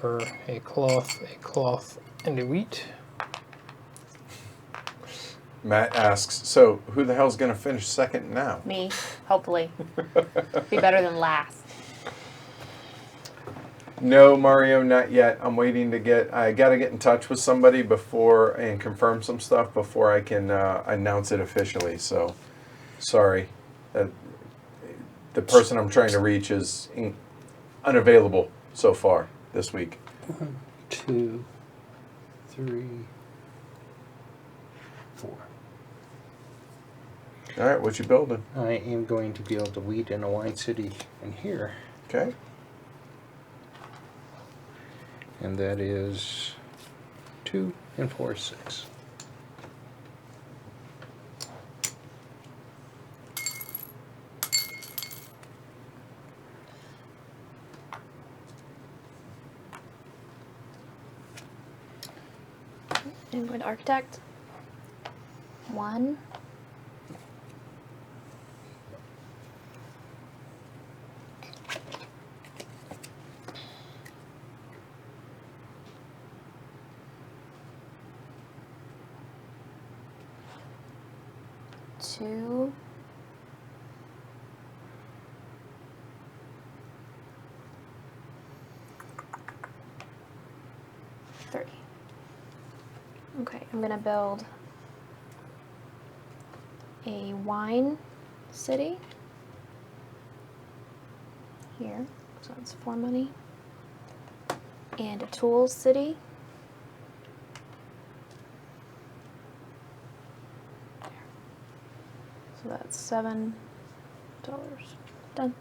for a cloth, and a wheat. Matt asks, so who the hell's going to finish second now? Me, hopefully. Be better than last. No, Mario, not yet. I'm waiting to I got to get in touch with somebody and confirm some stuff before I can announce it officially. So, sorry. The person I'm trying to reach is unavailable so far this week. 1, 2, 3, 4. All right, what you building? I am going to build a wheat and a wine city in here. Okay. And that is 2 and 4, 6. I'm going to architect. 1. Two. Three. Okay, I'm gonna build a wine city here, so that's 4 money, and a tools city. So that's 7, Done.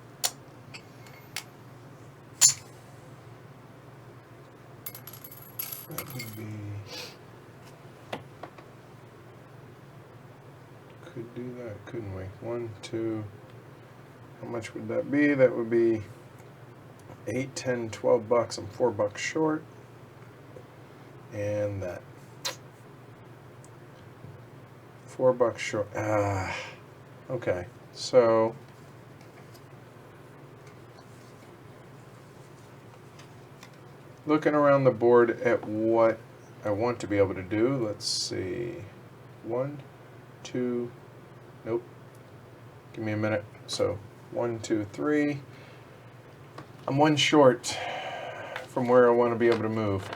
That would be. Could do that, couldn't we? 1, 2. How much would that be? That would be 8, 10, 12 bucks. I'm $4 short. And that. $4 short. Okay. So looking around the board at what I want to be able to do, let's see. 1, 2, nope. Give me a minute. So 1, 2, 3. I'm 1 short from where I want to be able to move.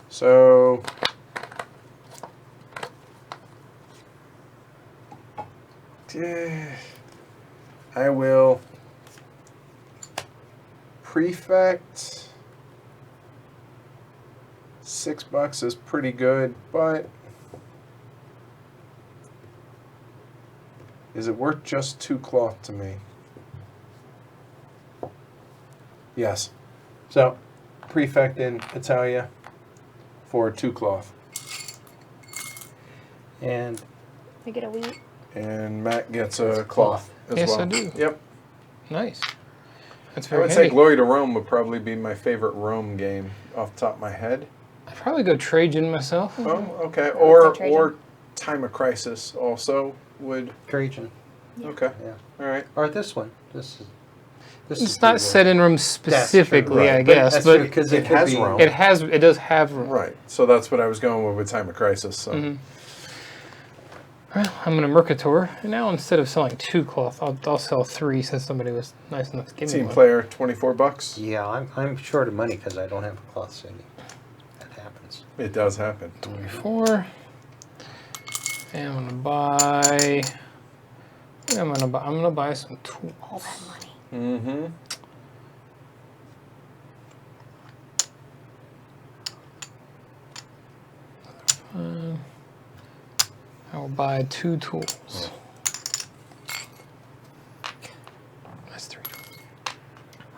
So I will prefect. $6 is pretty good, but is it worth just 2 cloth to me? Yes. So prefect in Italia for 2 cloth. And I get a wheat. And Matt gets a cloth as Yes, well. I do. Yep. Nice. That's I very would handy. say Glory to Rome would probably be my favorite Rome game off the top of my head. I'd probably go Trajan myself. Oh, okay. say Or Trajan. Time of Crisis also would. Trajan. Okay. Yeah. All right. Or this one. This is It's not set in Rome specifically, right. I But guess, That's but true, because it it could has be Rome. it does have Rome. Right. So that's what I was going with Time of Crisis. So. Mhm. Well, I'm gonna Mercator, and now instead of selling 2 cloth, I'll sell 3 since somebody was nice enough to give me Team one. player, $24. Yeah, I'm short of money because I don't have a cloth city. That happens. It does happen. 24. And I'm gonna buy. I'm gonna buy some tools. All that money. Mm-hmm. I will buy 2 tools. That's 3 tools.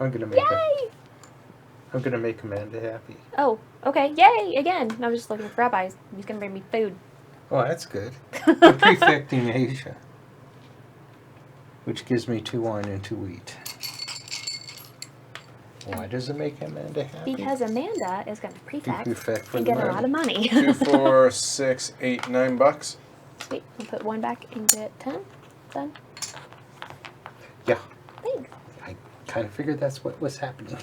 I'm gonna make Yay! I'm gonna make Amanda happy. Oh, okay. Yay! Again. I'm just looking for rabbis. He's gonna bring me food. Oh, that's good. I'm prefecting Asia, which gives me 2 wine and 2 wheat. Why does it make Amanda happy? Because Amanda is gonna You prefect prefect for and the get a money. lot of money. 2, 4, 6, 8, $9. Sweet. I'll put 1 back and get 10. Done. Yeah, Thanks. I kind of figured that's what was happening.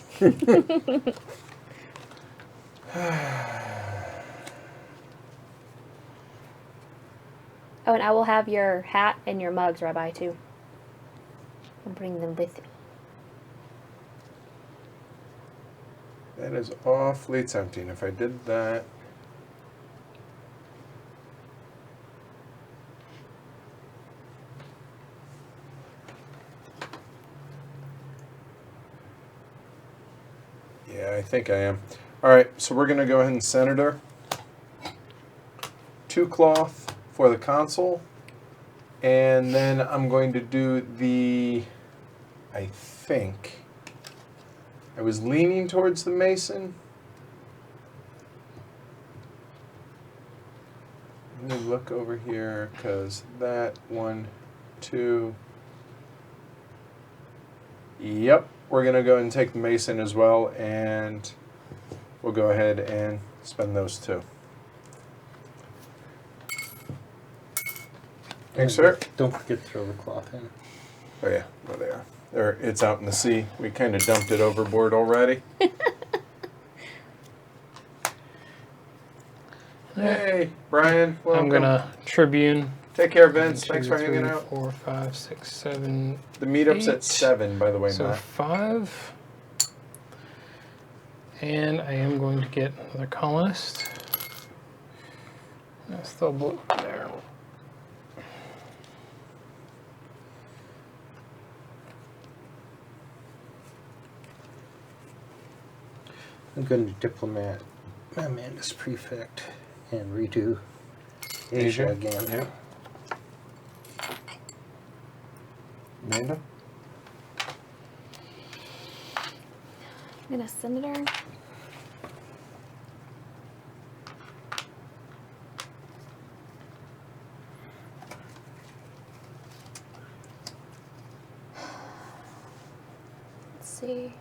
Oh, and I will have your hat and your mugs, Rabbi, too. I'm bringing them with me. That is awfully tempting. If I did that. Yeah, I think I am. All right, so we're going to go ahead and Senator. 2 cloth for the console. And then I'm going to do the, I think, I was leaning towards the Mason. Let me look over here, because that 1, 2. Yep, we're going to go and take the Mason as well, and we'll go ahead and spend those 2. Thanks, sir. Don't forget to throw the cloth in. Oh yeah, there they are. There, it's out in the sea. We kind of dumped it overboard already. Hey, Brian. Welcome. I'm gonna Tribune. Take care, Vince. 1, Thanks 2, for hanging 3, out. 4, 5, 6, 7. The meetup's 8. at 7, by the way, So Matt. 5. And I am going to get another colonist. That's still blue there. I'm going to diplomat Amanda's prefect and redo Asia again. Yeah. Amanda? I'm gonna senator. Let's see.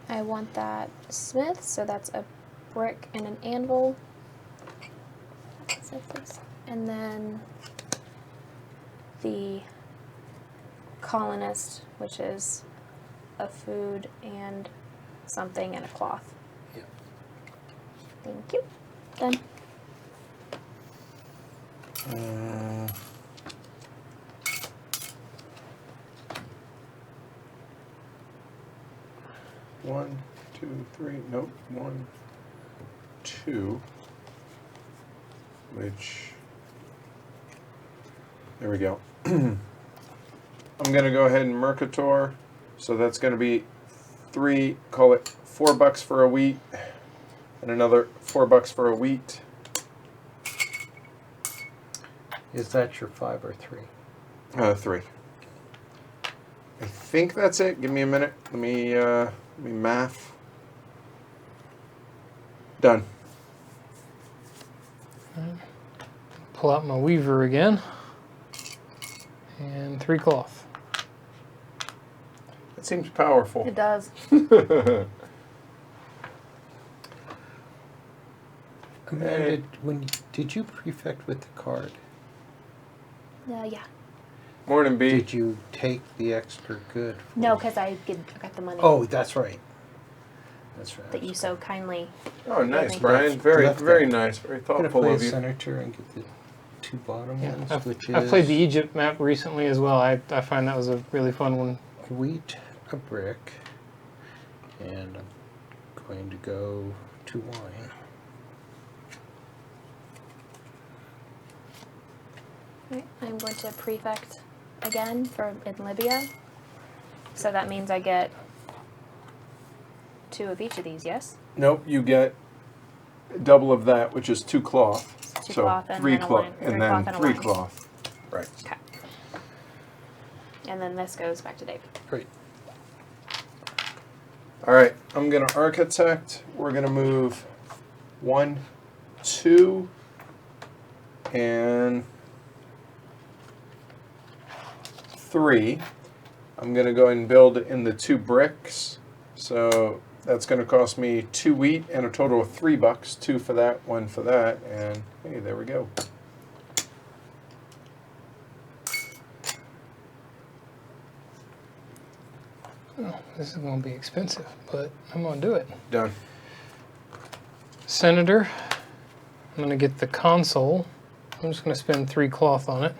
I want that smith, so that's a brick and an anvil. Set this. And then the colonist, which is a food and something and a cloth. Yep. Thank you. Done. One, two, three. Nope. 1, 2. Which. There we go. I'm going to go ahead and Mercator. So that's going to be 3, call it $4 for a wheat, and another $4 for a wheat. Is that your 5 or 3? 3. I think that's it. Give me a minute. Let me math. Done. Pull out my weaver again. And 3 cloth. That seems powerful. It does. Amanda, did you prefect with the card? Yeah. Morning, B. Did you take the extra good? No, because I got the money Oh, that's right. That's right. that you so kindly. Oh, nice, Thank Brian. you. Very, Left very that. nice. Very I'm gonna thoughtful play a of you. senator and get the 2 bottom Yeah, ones, I've, which I've is played the Egypt map recently as well. I find that was a really fun one. wheat, a brick, and I'm going to go to wine. Right. I'm going to prefect again in Libya. So that means I get 2 of each of these, yes? Nope, you get double of that, which is 2 cloth. 2 So cloth and 3 then a cloth, wine. and 3 then cloth and a 3 wine. cloth. Right. Okay. And then this goes back to Dave. Great. All right, I'm gonna architect. We're gonna move 1, 2, and 3. I'm gonna go ahead and build in the 2 bricks. So that's gonna cost me 2 wheat and a total of $3. 2 for that, 1 for that, and hey, there we go. Oh, this is going to be expensive, but I'm going to do it. Done. Senator. I'm going to get the console. I'm just going to spend 3 cloth on it.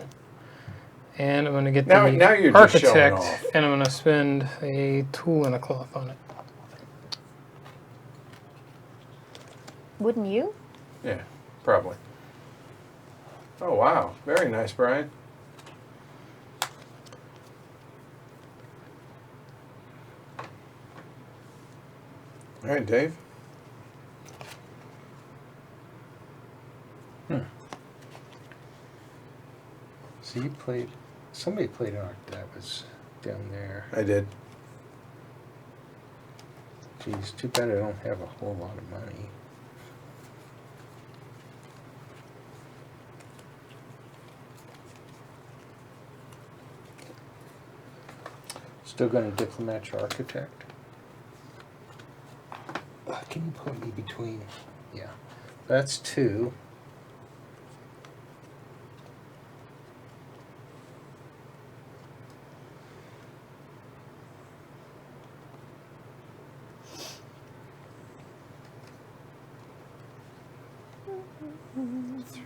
And I'm going to get Now the you're just showing architect, off. and I'm going to spend a tool and a cloth on it. Wouldn't you? Yeah, probably. Oh wow, very nice, Brian. All right, Dave. So you played, somebody played an art that was down there. I did. Geez, too bad I don't have a whole lot of money. Still gonna diplomat your architect? Can you put me between? Yeah. That's 2.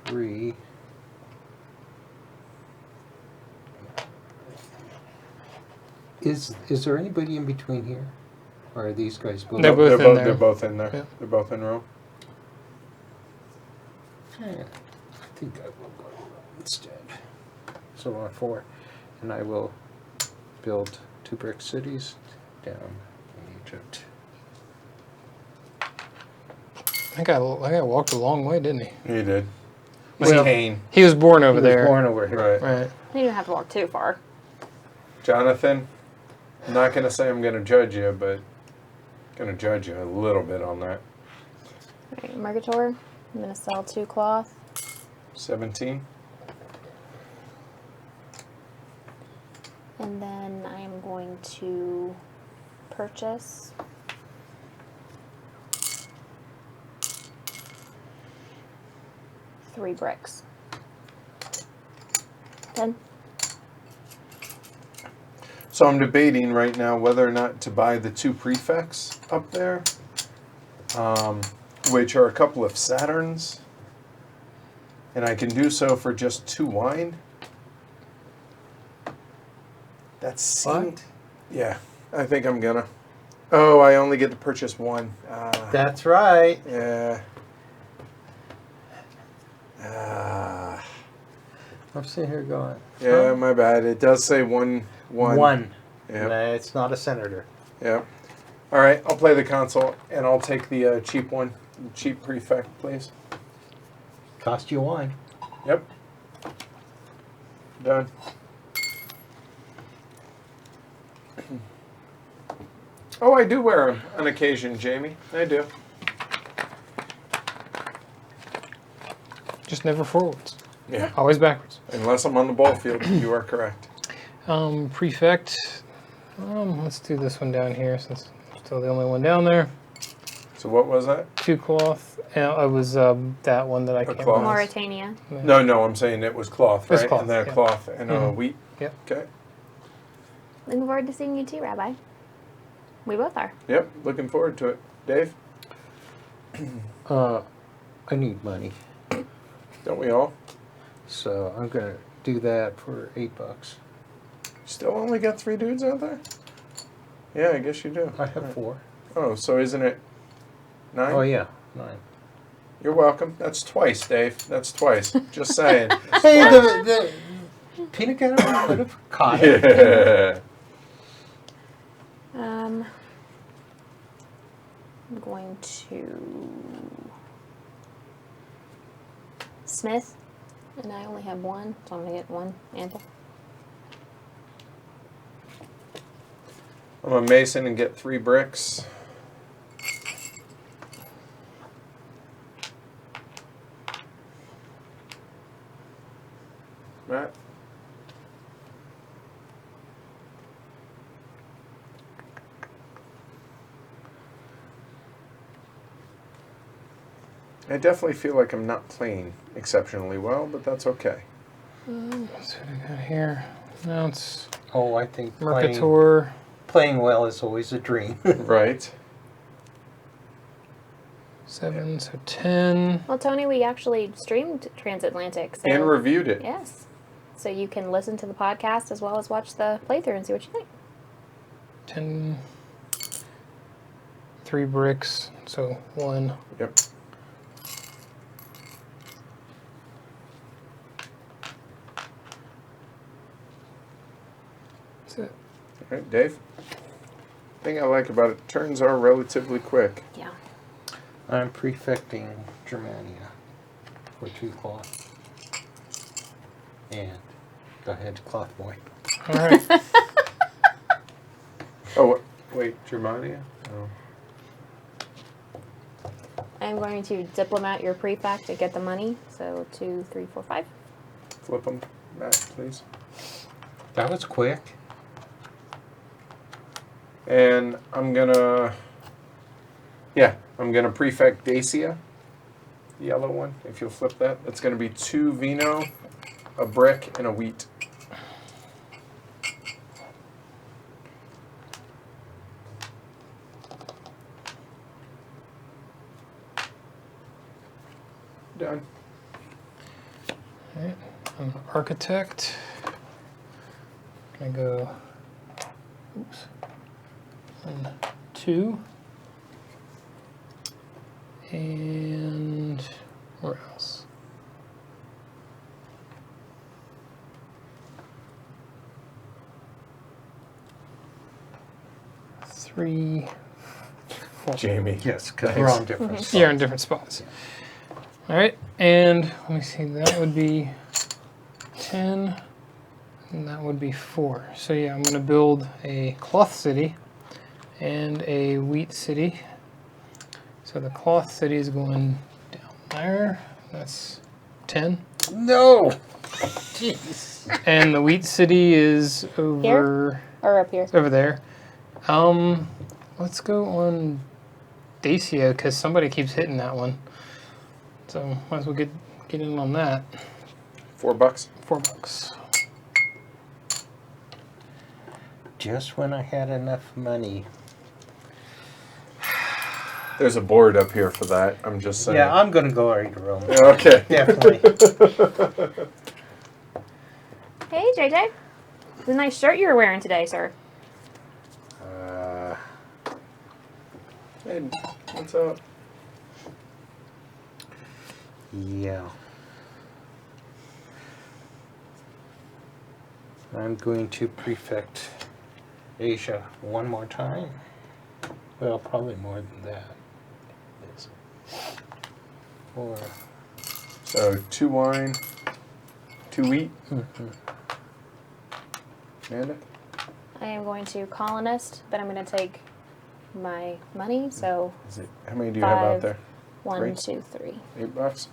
Three. Is there anybody in between here? Or are these guys both? They're both in there. They're both in there. Yeah. They're both in row. Yeah, I think I will go instead. So on 4, and I will build 2 brick cities down in Egypt. I think I walked a long way, didn't he? He did. Well, Kane. He was born He over was there. born over here. Right. Right. You don't have to walk too far. Jonathan, I'm not going to say I'm going to judge you, but going to judge you a little bit on that. Alright, Mercator. I'm gonna sell 2 cloth. 17. And then I am going to purchase three bricks. 10. So I'm debating right now whether or not to buy the 2 prefects up there, which are a couple of Saturns, and I can do so for just 2 wine. That's What? Yeah, I think I'm gonna. Oh, I only get to purchase 1. That's right. Yeah. I'm sitting here going. Yeah, my bad. It does say 1. One. Yep. No, it's not a senator. Yep. All right, I'll play the console, and I'll take the cheap one. Cheap prefect, please. Cost you 1. Yep. Done. Oh, I do wear them on occasion, Jamie. I do. Just never forwards. Yeah. Always backwards. Unless I'm on the ball field, you are correct. Prefect. Let's do this one down here since I'm still the only one down there. So what was that? 2 cloth. It was that one that I can't cloth. remember. Mauritania. No, I'm saying it was cloth, It was right? cloth, And then yeah. cloth and Mhm. wheat. Yep. Okay. Looking forward to seeing you too, Rabbi. We both are. Yep. Looking forward to it. Dave, I need money, don't we all? so I'm gonna do that for $8. Still only got 3 dudes out there? Yeah, I guess you do. I have 4. Oh, so isn't it 9? Oh yeah, 9. You're welcome. That's twice, Dave. That's twice. Just saying. Hey, the peanut gallery would have caught it. Yeah. I'm going to Smith, and I only have 1, so I'm gonna get 1 anvil. I'm a mason and get 3 bricks. Matt? I definitely feel like I'm not playing exceptionally well, but that's okay. So what do I got here? Now it's Oh, I think playing, Mercator. playing well is always a dream. Right. 7, so 10. Well, Tony, we actually streamed Transatlantic. So And reviewed it. yes. So you can listen to the podcast as well as watch the playthrough and see what you think. 10. 3 bricks, so 1. Yep. That's it. All right, Dave? Thing I like about it, turns are relatively quick. Yeah. I'm prefecting Germania for 2 cloth. And go ahead, cloth boy. All right. Oh, wait, Germania? Oh. I'm going to diplomat your prefect to get the money. So 2, 3, 4, 5. Flip them, Matt, please. That was quick. And I'm gonna prefect Dacia, the yellow one, if you'll flip that. That's gonna be 2 vino, a brick, and a wheat. Done. All right. I'm an architect. I go. Oops. 1, 2. And where else? 3, 4. Jamie. Yes, because Thanks. we're on different spots. You're in different spots. All right, and let me see. That would be 10, and that would be 4. So yeah, I'm gonna build a cloth city and a wheat city. So the cloth city is going down there. That's 10. No! Jeez. And the wheat city is over Or up here. over there. Let's go on Dacia because somebody keeps hitting that one. So might as well get in on that. $4. $4. Just when I had enough money. There's a board up here for that. I'm just saying. Yeah, I'm going to go already to Rome. Okay. Definitely. Hey, JJ. It's a nice shirt you were wearing today, sir. Hey, what's up? Yeah. I'm going to prefect Asia one more time. Well, probably more than that. Yes. 4. So 2 wine, 2 wheat. Amanda? I am going to colonist, but I'm going to take my money. So How many do you have out 5, there? 1, Three. 2, 3. $8.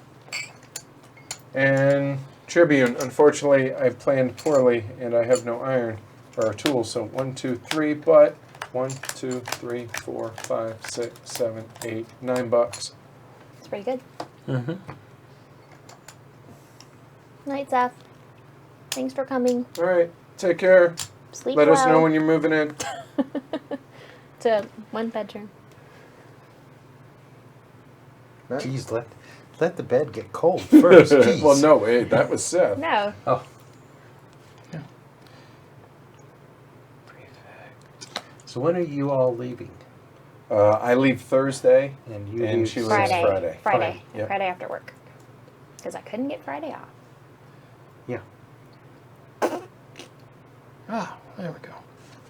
And Tribune, unfortunately, I planned poorly and I have no iron or tools. So 1, 2, 3, but 1, 2, 3, 4, 5, 6, 7, 8, $9. It's pretty good. Mm-hmm. Night, Seth. Thanks for coming. All right, take care. Sleep Let well. us know when you're moving in. To 1 bedroom. Matt? Geez, let the bed get cold first. Jeez. Well, no, wait, that was Seth. No. Oh. Yeah. So when are you all leaving? I leave Thursday, And you and leave she leaves Friday. Friday. Friday. Yep. Friday after work. Because I couldn't get Friday off. Yeah. Ah, there we go.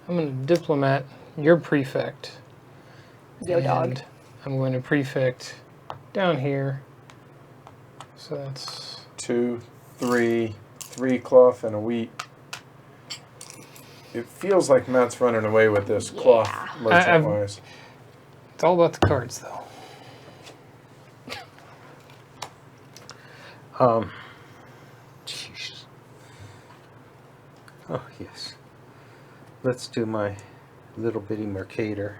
I'm going to diplomat your prefect. Yo, dog. And I'm going to prefect down here. So that's 2, 3, 3 cloth and a wheat. It feels like Matt's running away with this cloth Yeah. merchant-wise. it's all about the cards, though. Jeez. Oh, yes. Let's do my little bitty Mercator,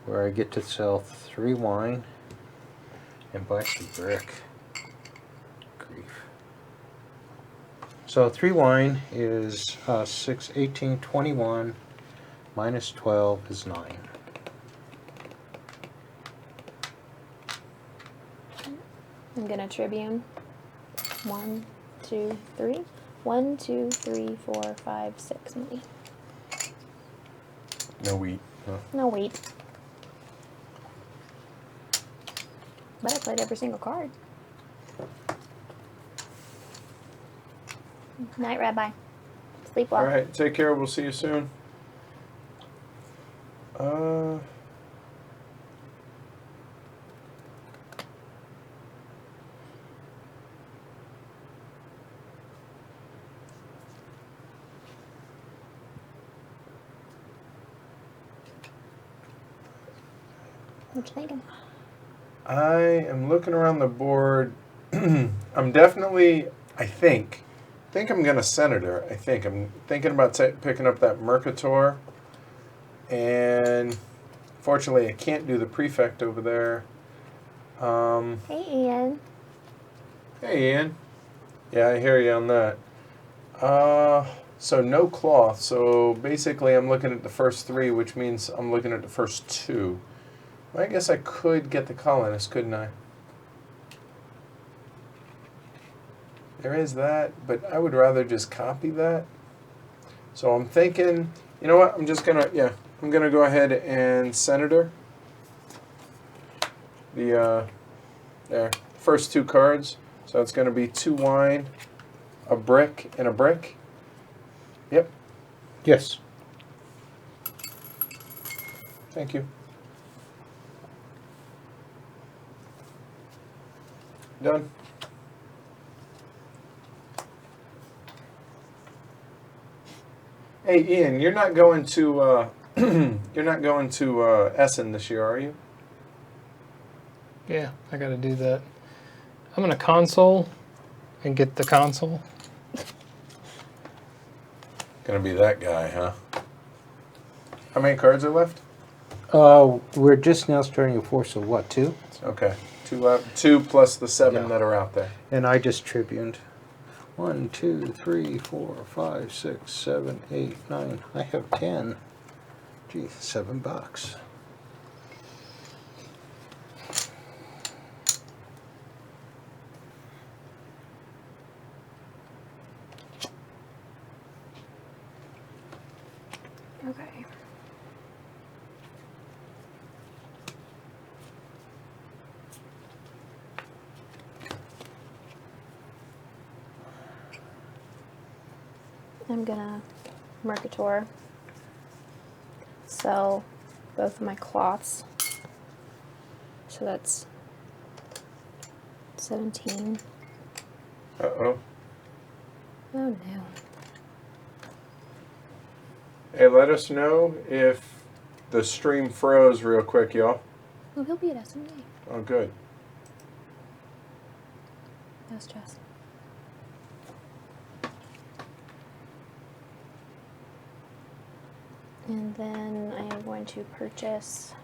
where I get to sell 3 wine and buy some brick. Grief. So 3 wine is 6, 18, 21, minus 12 is 9. I'm going to Tribune. 1, 2, 3. 1, 2, 3, 4, 5, 6 money. No wheat. No, wait. But I played every single card. Night, Rabbi. Sleep well. All right, take care. We'll see you soon. What you thinking? I am looking around the board. I'm definitely, I think I'm going to Senator. I'm thinking about picking up that Mercator. And fortunately, I can't do the Prefect over there. Hey, Ian. Hey, Ian. Yeah, I hear you on that. So no cloth. So basically, I'm looking at the first 3, which means I'm looking at the first 2. Well, I guess I could get the colonist, couldn't I? There is that, but I would rather just copy that. So I'm thinking, you know what? I'm gonna go ahead and Senator. The there, first 2 cards. So it's gonna be 2 wine, a brick, and a brick. Yep. Yes. Thank you. Done. Hey, Ian, you're not going to you're not going to Essen this year, are you? Yeah, I got to do that. I'm gonna console and get the console. Gonna be that guy, huh? How many cards are left? We're just now starting a force of what, 2? Okay, 2 left. 2 plus the 7 Yeah. that are out there. And I just tribuned. 1, 2, 3, 4, 5, 6, 7, 8, 9. I have 10. Gee, $7. Okay. I'm gonna Mercator, sell both of my cloths. So that's 17. Uh-oh. Oh no. Hey, let us know if the stream froze real quick, y'all. Oh, he'll be at SMD. Oh, good. No stress. And then I am going to purchase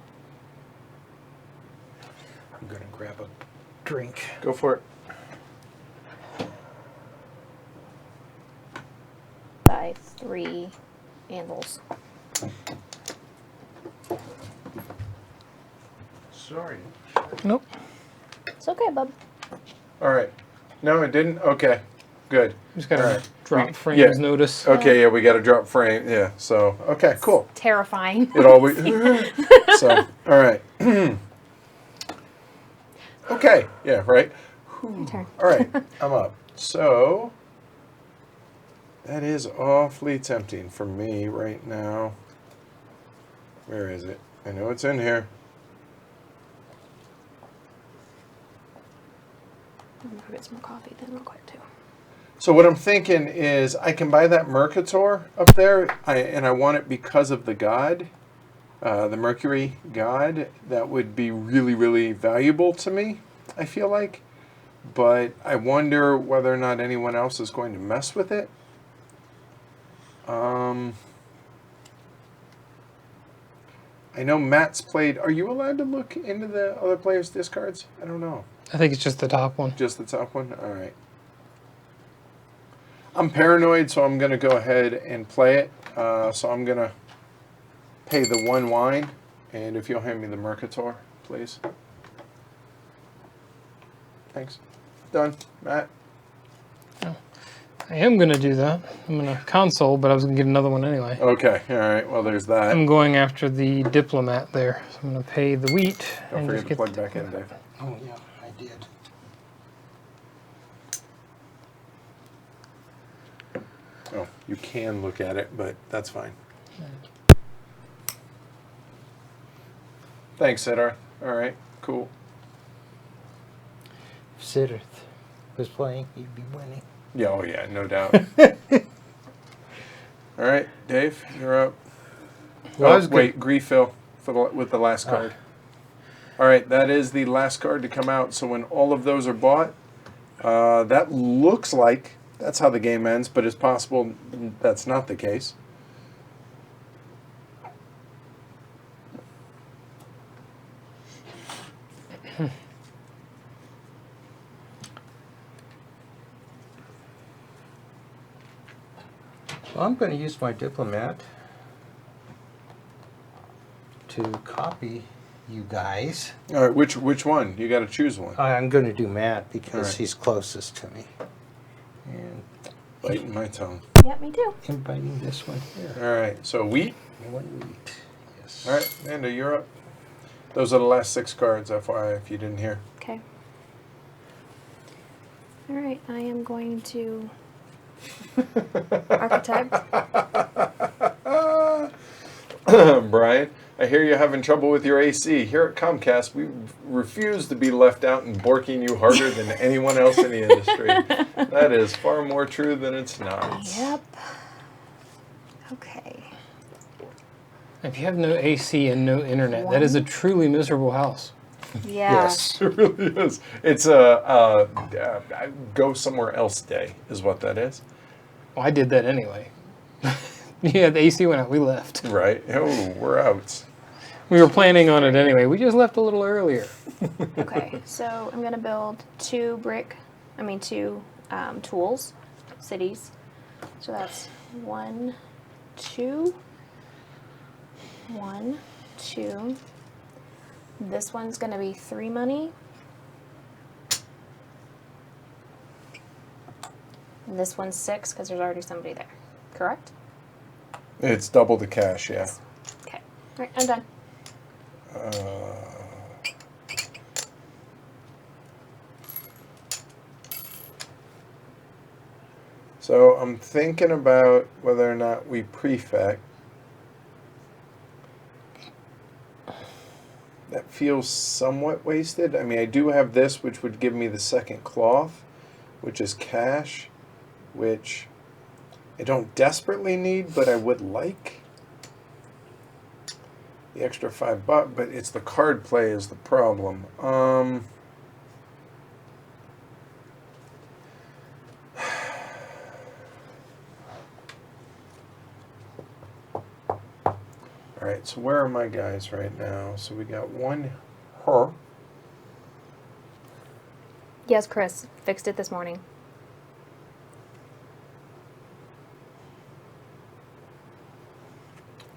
I'm going to grab a drink. Go for it. buy 3 handles. Sorry. Nope. It's okay, bub. All right. No, it didn't? Okay. Good. Just got to All right. drop frames Yeah. notice. Okay, yeah, we got to drop frame. Yeah, so, okay, cool. Terrifying. It always. So, all right. Okay, yeah, right. Your turn. All right, I'm up. So, that is awfully tempting for me right now. Where is it? I know it's in here. I'm gonna get some more coffee then real quick too. So what I'm thinking is I can buy that Mercator up there, and I want it because of the god, the Mercury god. That would be really, really valuable to me, I feel like. But I wonder whether or not anyone else is going to mess with it. I know Matt's played. Are you allowed to look into the other players' discards? I don't know. I think it's just the top one. Just the top one? All right. I'm paranoid, so I'm going to go ahead and play it. So I'm going to pay the 1 wine. And if you'll hand me the Mercator, please. Thanks. Done. Matt? I am going to do that. I'm going to console, but I was going to get another one anyway. Okay. All right. Well, there's that. I'm going after the diplomat there. So I'm going to pay the wheat. Don't and forget just to get plug the back in, Dave. Oh, yeah, I did. Oh, you can look at it, but that's fine. Thanks, Sidar. All right. Cool. If Siddharth was playing, he'd be winning. Yeah, oh yeah, no doubt. All right, Dave, you're up. Well, I Oh, was wait, refill with the last card. All right, that is the last card to come out. So when all of those are bought, that looks like that's how the game ends, but it's possible that's not the case. Well, I'm going to use my diplomat to copy you guys. All right, which one? You got to choose one. I'm going to do Matt because Alright. he's closest to me. And Biting my tongue. Yep, me too. inviting this one here. All right, so wheat. 1 wheat. Yes. All right, Amanda, you're up. Those are the last 6 cards, FYI, if you didn't hear. Okay. All right, I am going to archetype. Brian, I hear you're having trouble with your AC. Here at Comcast, we refuse to be left out and borking you harder than anyone else in the industry. That is far more true than it's not. Yep. Okay. If you have no AC and no internet, that is a truly miserable house. Yeah. Yes. It really is. It's a go somewhere else day, is what that is. Well, I did that anyway. Yeah, the AC went out. We left. Right? Oh, we're out. We were planning on it anyway. We just left a little earlier. Okay, so I'm gonna build two tools, cities. So that's 1, 2, 1, 2. This one's gonna be 3 money. And this one's 6 because there's already somebody there. Correct? It's double the cash, yeah. Okay. All right, I'm done. So I'm thinking about whether or not we prefect. That feels somewhat wasted. I mean, I do have this, which would give me the second cloth, which is cash, which I don't desperately need, but I would like. The extra $5, but it's the card play is the problem. All right, so where are my guys right now? So we got one her. Yes, Chris. Fixed it this morning.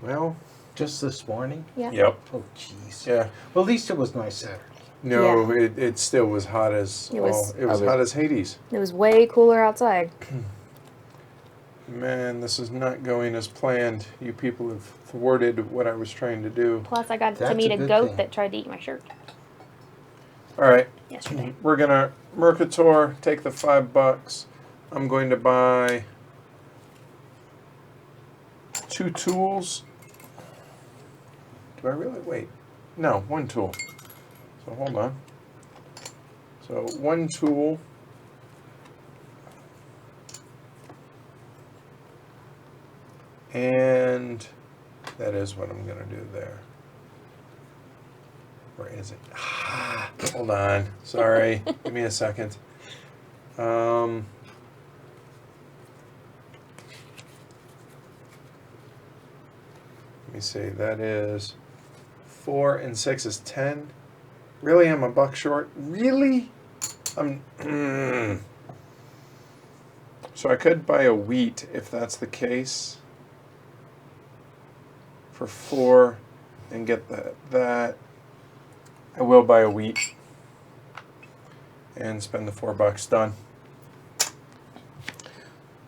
Well, Just this morning? Yeah. yep. Oh, jeez. Yeah. Well, at least it was nice Saturday. No, it still was hot as It was- hot as Hades. It was way cooler outside. Man, this is not going as planned. You people have thwarted what I was trying to do. Plus, I got to That's meet a a good goat thing. that tried to eat my shirt All right, yesterday. we're gonna Mercator, take the $5. I'm going to buy 2 tools. Do I really? Wait. No, 1 tool. So hold on. So 1 tool. And that is what I'm going to do there. Where is it? Ah, hold on. Sorry. Give me a second. Let me see. That is 4 and 6 is 10. Really? I'm a buck short? Really? I'm. So I could buy a wheat if that's the case. For 4 and get that. I will buy a wheat and spend the $4. Done.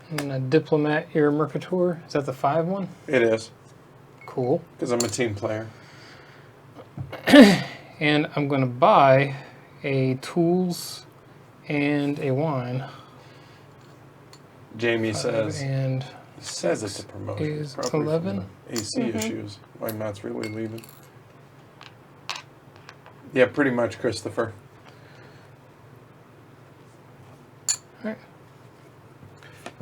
And a diplomat your Mercator. Is that the 5 one? It is, Cool. because I'm a team player. And I'm going to buy a tools and a wine. Jamie says And it's a promotion. is Probably from 11. the AC issues. Why Matt's really leaving. Yeah, pretty much, Christopher. All right.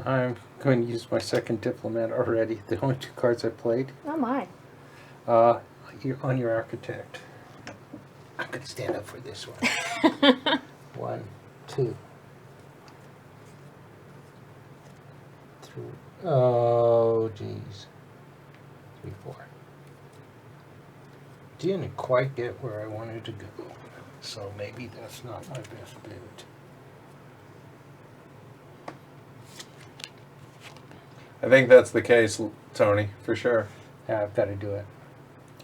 I'm going to use my second diplomat already. The only 2 cards I played. Oh my. You're on your architect. I'm going to stand up for this one. 1, 2, 3. Oh, jeez. 3, 4. Didn't quite get where I wanted to go. So maybe that's not my best bid. I think that's the case, Tony, for sure. Yeah, I've got to do it.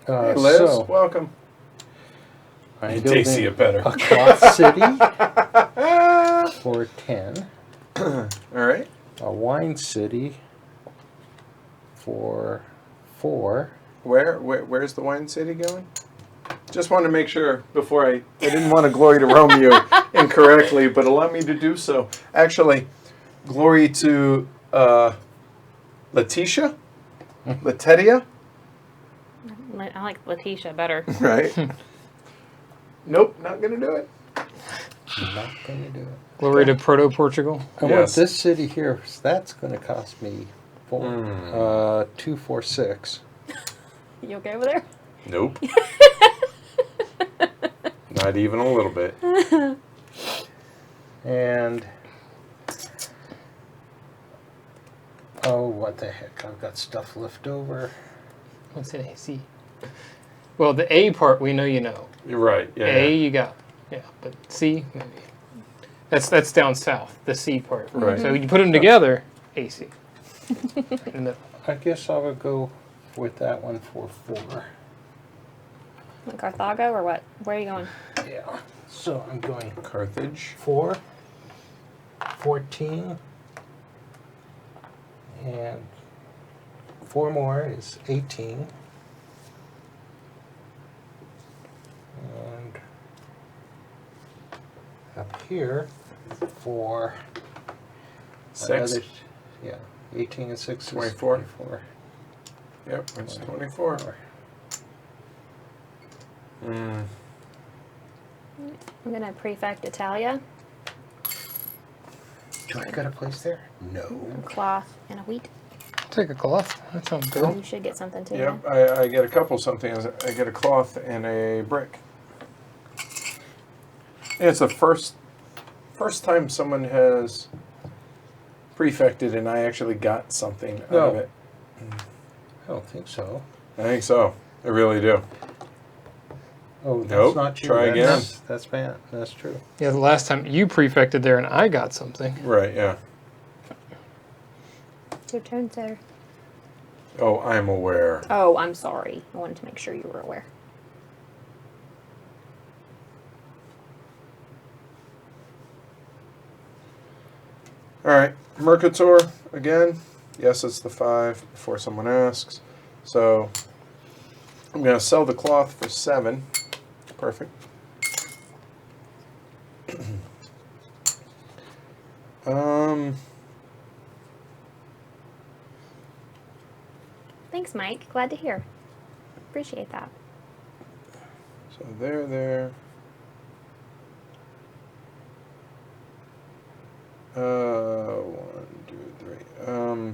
Hey, Liz, So, welcome. I'm It tastes building you better. a cloth city for 10. All right. A wine city for 4. Where's the wine city going? Just want to make sure before I didn't want to glory to Romeo incorrectly, but allow me to do so. Actually, glory to Letitia? Latetia? I like Letitia better. Right? Nope, not gonna do it. Not going to do it. Glory to Proto-Portugal. I want Yes. this city here. So that's going to cost me 246. You okay over there? Nope. Not even a little bit. And oh, what the heck! I've got stuff left over. What's an AC? Well, the A part we know you know. You're right. Yeah. A you got. Yeah, but C maybe. That's down south. The C part. Right. So you put them together, AC. Right in the middle. I guess I would go with that one for 4. Like Carthago or what? Where are you going? Yeah. So I'm going Carthage. 4, 14, and 4 more is 18. And up here for 6. another, yeah, 18 and 6 is 24. 24. Yep, it's 24. Mm. I'm gonna prefect Italia, Do I got a place there? No. cloth, and a wheat. Take a cloth. That sounds good. You should get something too. Yep, I get a couple something. I get a cloth and a brick. And it's the first time someone has prefected and I actually got something out of No. it. I don't think so. I think so. I really do. Oh, that's Nope. not you. Try again. That's bad. That's true. Yeah, the last time you prefected there and I got something. Right, yeah. It's your turn, sir. Oh, I'm aware. Oh, I'm sorry. I wanted to make sure you were aware. All right, Mercator again. Yes, it's the 5 before someone asks. So I'm going to sell the cloth for 7. Perfect. Thanks, Mike. Glad to hear. Appreciate that. So there. 1, 2, 3.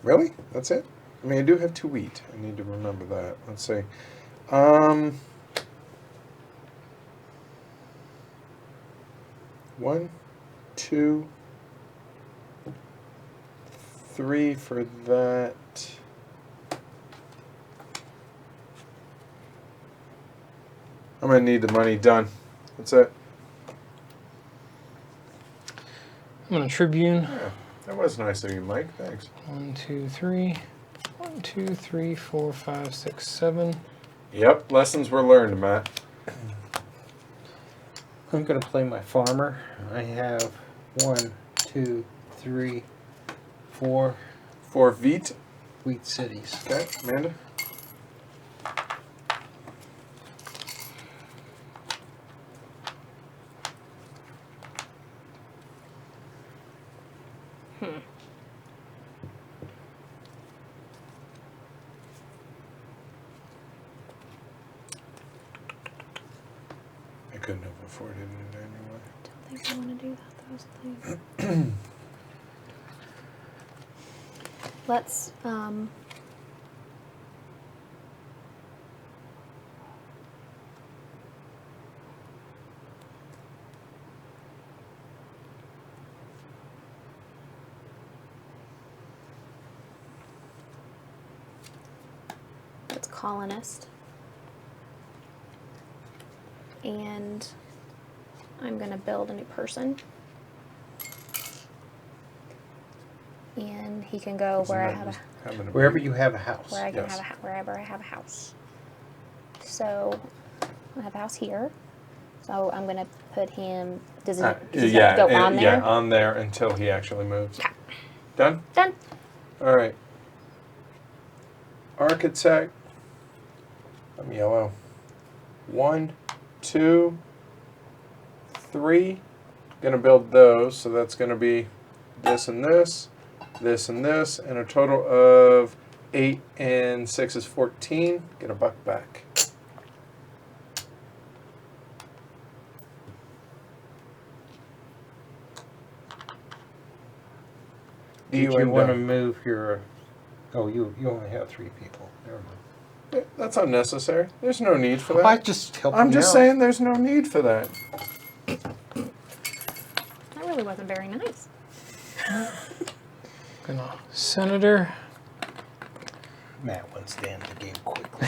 Really? That's it? I mean, I do have 2 wheat. I need to remember that. Let's see. 1, 2, 3 for that. I'm gonna need the money done. That's it. I'm gonna Tribune. Yeah, that was nice of you, Mike. Thanks. 1, 2, 3. 1, 2, 3, 4, 5, 6, 7. Yep, lessons were learned, Matt. I'm going to play my farmer. I have 1, 2, 3, 4 For Vite. wheat cities. Okay, Amanda. I couldn't have afforded it anyway. I think I want to do that. That was the thing. Let's, let's colonist. And I'm gonna build a new person. And he can go where I have a Wherever you have a house. where I can Yes. have wherever I have a house. So I have a house here. So I'm gonna put him. Does it yeah, go on there? Yeah, on there until he actually moves. Done? Done. All right. Architect. I'm yellow. 1, 2, 3. Gonna build those, so that's gonna be this and this. this, and this, and a total of 8 and 6 is 14. Get a buck back. Did you want to move your... Oh, you only have 3 people. Never mind. That's unnecessary. There's no need for that. I just help I'm you just out. saying there's no need for that. That really wasn't very nice. Gonna Senator. Matt wants to end the game quickly.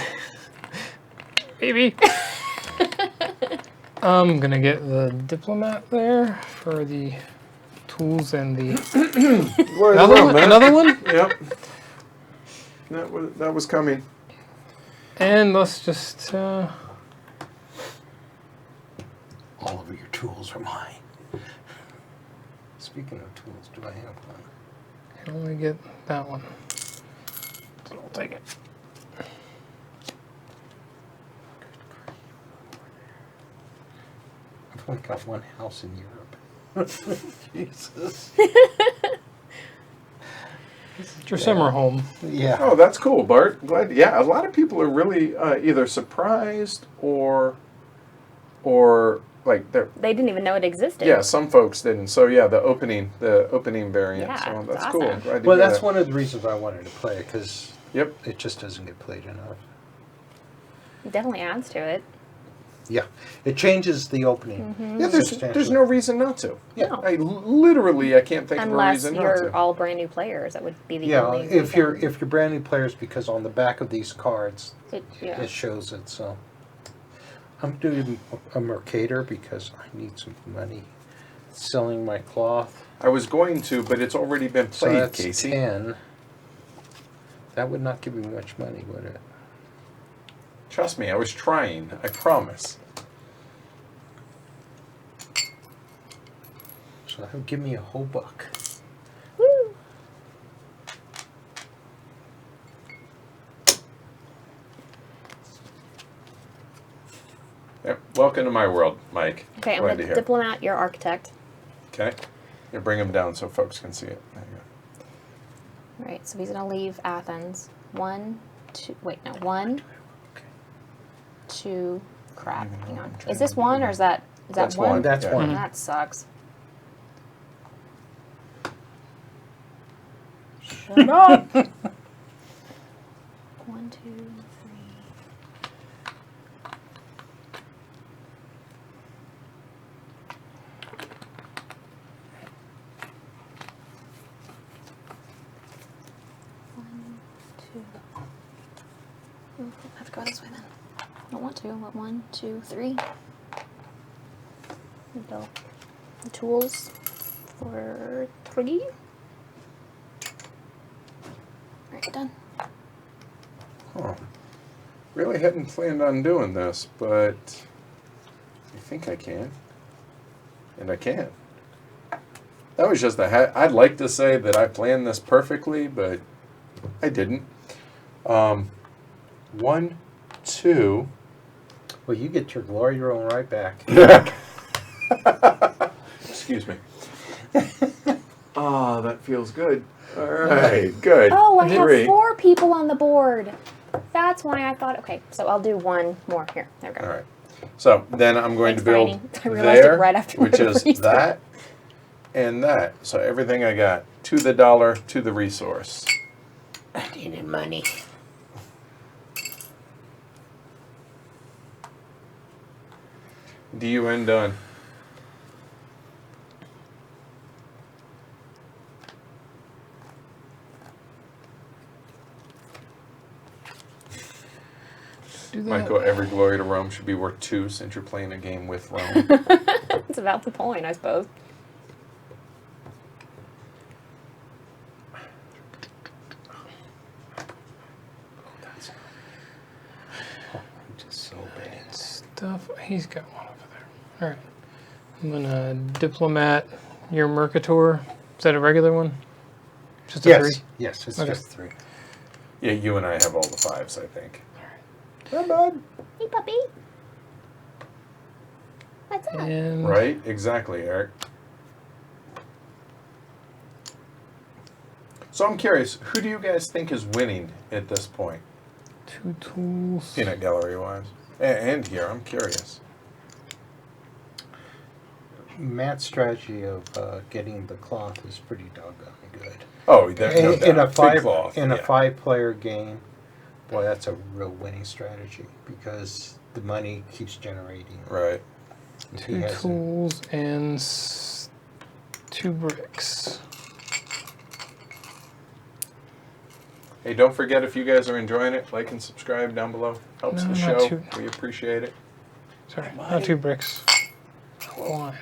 Baby. I'm gonna get the diplomat there for the tools and the another one. Yep. That was coming. And let's just All of your tools are mine. Speaking of tools, do I have one? I can only get that one. So I'll take it. I've only got one house in Europe. Jesus. It's your summer home. Yeah. Oh, that's cool, Bart. Glad. Yeah, a lot of people are really either surprised or like they're. They didn't even know it existed. Yeah, some folks didn't. So yeah, the opening variant. Yeah, so that's it's cool. awesome. Glad to Well, hear that's that. one of the reasons I wanted to play it, because Yep. it just doesn't get played enough. It definitely adds to it. Yeah, it changes the opening. Yeah, there's substantially. no reason not to. Yeah. No. Literally I can't think of a Unless reason not you're to. all brand new players, that would be the Yeah, only if you're reason. brand new players, because on the back of these cards Yeah. it shows it. So I'm doing a Mercator because I need some money. Selling my cloth. I was going to, but it's already been So played, that's Casey. 10. That would not give me much money, would it? Trust me, I was trying. I promise. So that would give me a whole buck. Woo! Yep. Welcome to my world, Mike. Okay, I'm Glad the to hear. diplomat, you're architect. Okay. You bring him down so folks can see it. There you go. All right, so he's gonna leave Athens. 1, 2. Wait, no. 1, 2. Crap. Hang on. Is this 1 or is that That's one? one. That's Yeah. one. That sucks. Shut up! 1, 2, 3. One, two. Ooh, I have to go this way then. I don't want to, but 1, 2, 3. Build the tools for 3. Alright, done. Huh. Really hadn't planned on doing this, but I think I can. And I can. That was just I'd like to say that I planned this perfectly, but I didn't. 1, 2. Well, you get your glory roll right back. Excuse me. Ah, that feels good. All right, good. Oh, I have 3. 4 people on the board. That's why I thought, okay, so I'll do 1 more. Here, there we go. All right. So then I'm going Thanks, to build Tiny. I realized it there, right after which the is resource. that and that. So everything I got to the dollar to the resource. I needed money. DUN done. Do that. Michael, every glory to Rome should be worth 2 since you're playing a game with Rome. That's about the point, I suppose. Oh, I'm just so bad. Stuff. He's got one over there. All right. I'm gonna diplomat your Mercator. Is that a regular one? Just a Yes, 3? yes, it's Okay. just 3. Yeah, you and I have all the 5s, I think. Hi, bud. Hey, puppy. What's up? And Right? Exactly, Eric. So I'm curious, who do you guys think is winning at this point, 2 tools. peanut gallery wise? And here, I'm curious. Matt's strategy of getting the cloth is pretty doggone good. Oh, there, no In a doubt. Big five cloth, in a yeah. 5-player game, boy, that's a real winning strategy because the money keeps generating. Right. If he 2 has a- tools and 2 bricks. Hey, don't forget, if you guys are enjoying it, like and subscribe down below. Helps No, the not show. too. We appreciate it. Sorry, Mine. not 2 bricks. 1.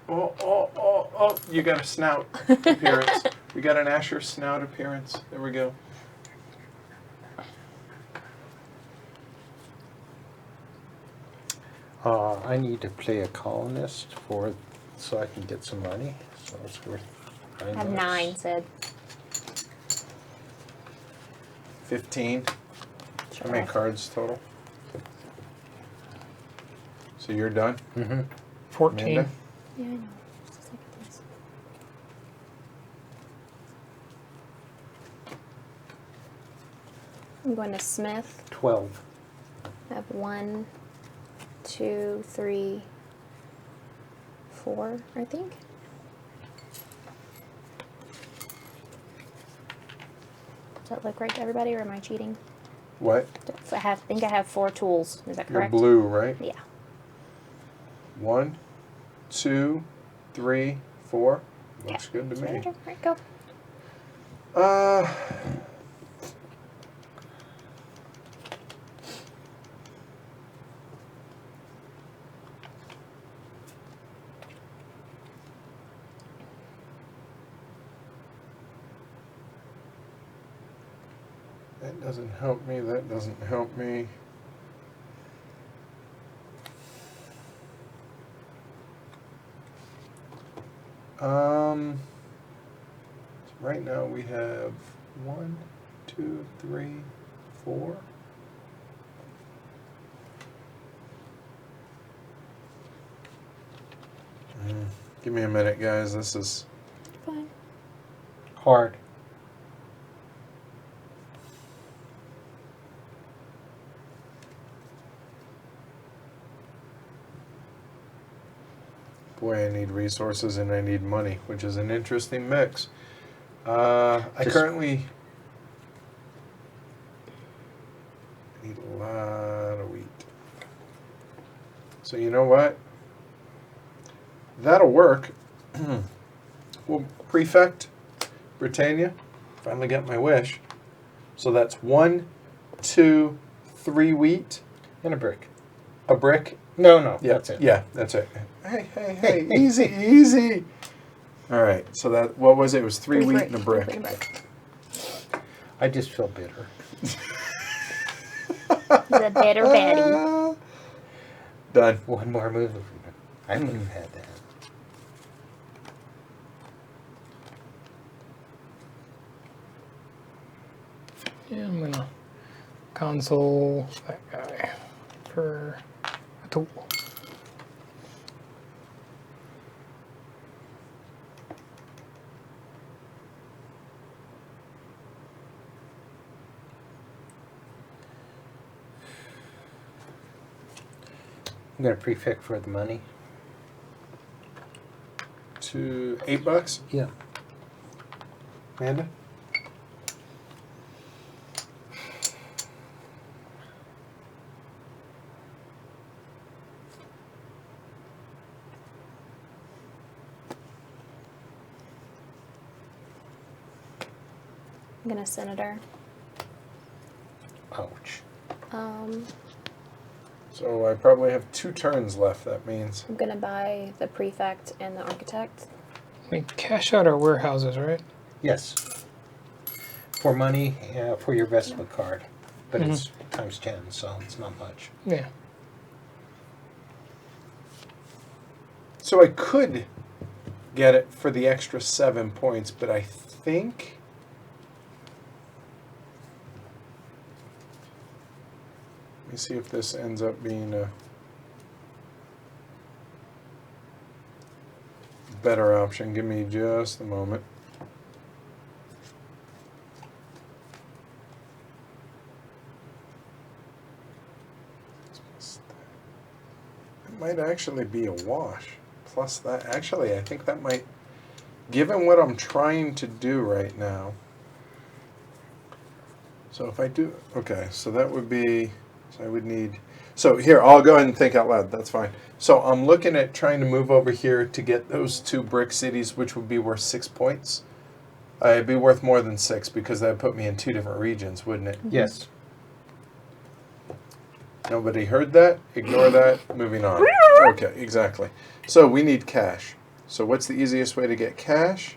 Oh, you got a snout appearance. We got an Asher snout appearance. There we go. I need to play a colonist so I can get some money. So it's worth. I have 9, Sid. 15. How many Okay. cards total? So you're done? Mm-hmm. 14. Amanda? Yeah, I know. Just a second, please. I'm going to Smith. 12. I have 1, 2, 3, 4, I think. Does that look right to everybody, or am I cheating? What? I think I have 4 tools. Is that You're correct? blue, right? Yeah. 1, 2, 3, 4. Looks Yeah. good to me. All right, go. That doesn't help me. That doesn't help me. Right now we have 1, 2, 3, 4. Give me a minute, guys. This is. Fine. Hard. Boy, I need resources and I need money, which is an interesting mix. I Just- currently need a lot of wheat. So you know what? That'll work. Well, Prefect, Britannia, finally got my wish. So that's 1, 2, 3 wheat, And a brick. a brick. No, Yeah, that's it. Yeah, that's it. Hey, easy, easy. All right, so that, what was it? It was 3 wheat and a brick. Wheat and a brick. I just feel bitter. The bitter Betty. Done. One more move. I wouldn't have had that. Yeah, I'm gonna console that guy for a tool. I'm gonna prefect for the money. To $8. Yeah. Amanda? I'm gonna Senator. Ouch. So I probably have 2 turns left, that means. I'm gonna buy the Prefect and the Architect. We cash out our warehouses, right? Yes. For money, for your Vespa card. But it's times 10, so it's not much. Yeah. So I could get it for the extra 7 points, but I think. Let me see if this ends up being a better option. Give me just a moment. might actually be a wash. Plus that, actually, I think that might, given what I'm trying to do right now. So if I do, okay, so that would be, so I would need, so here, I'll go ahead and think out loud, that's fine. So I'm looking at trying to move over here to get those 2 brick cities, which would be worth 6 points. It'd be worth more than 6 because that would put me in 2 different regions, wouldn't it? Yes. Nobody heard that? Ignore that. Moving on. Okay, exactly. So we need cash. So what's the easiest way to get cash?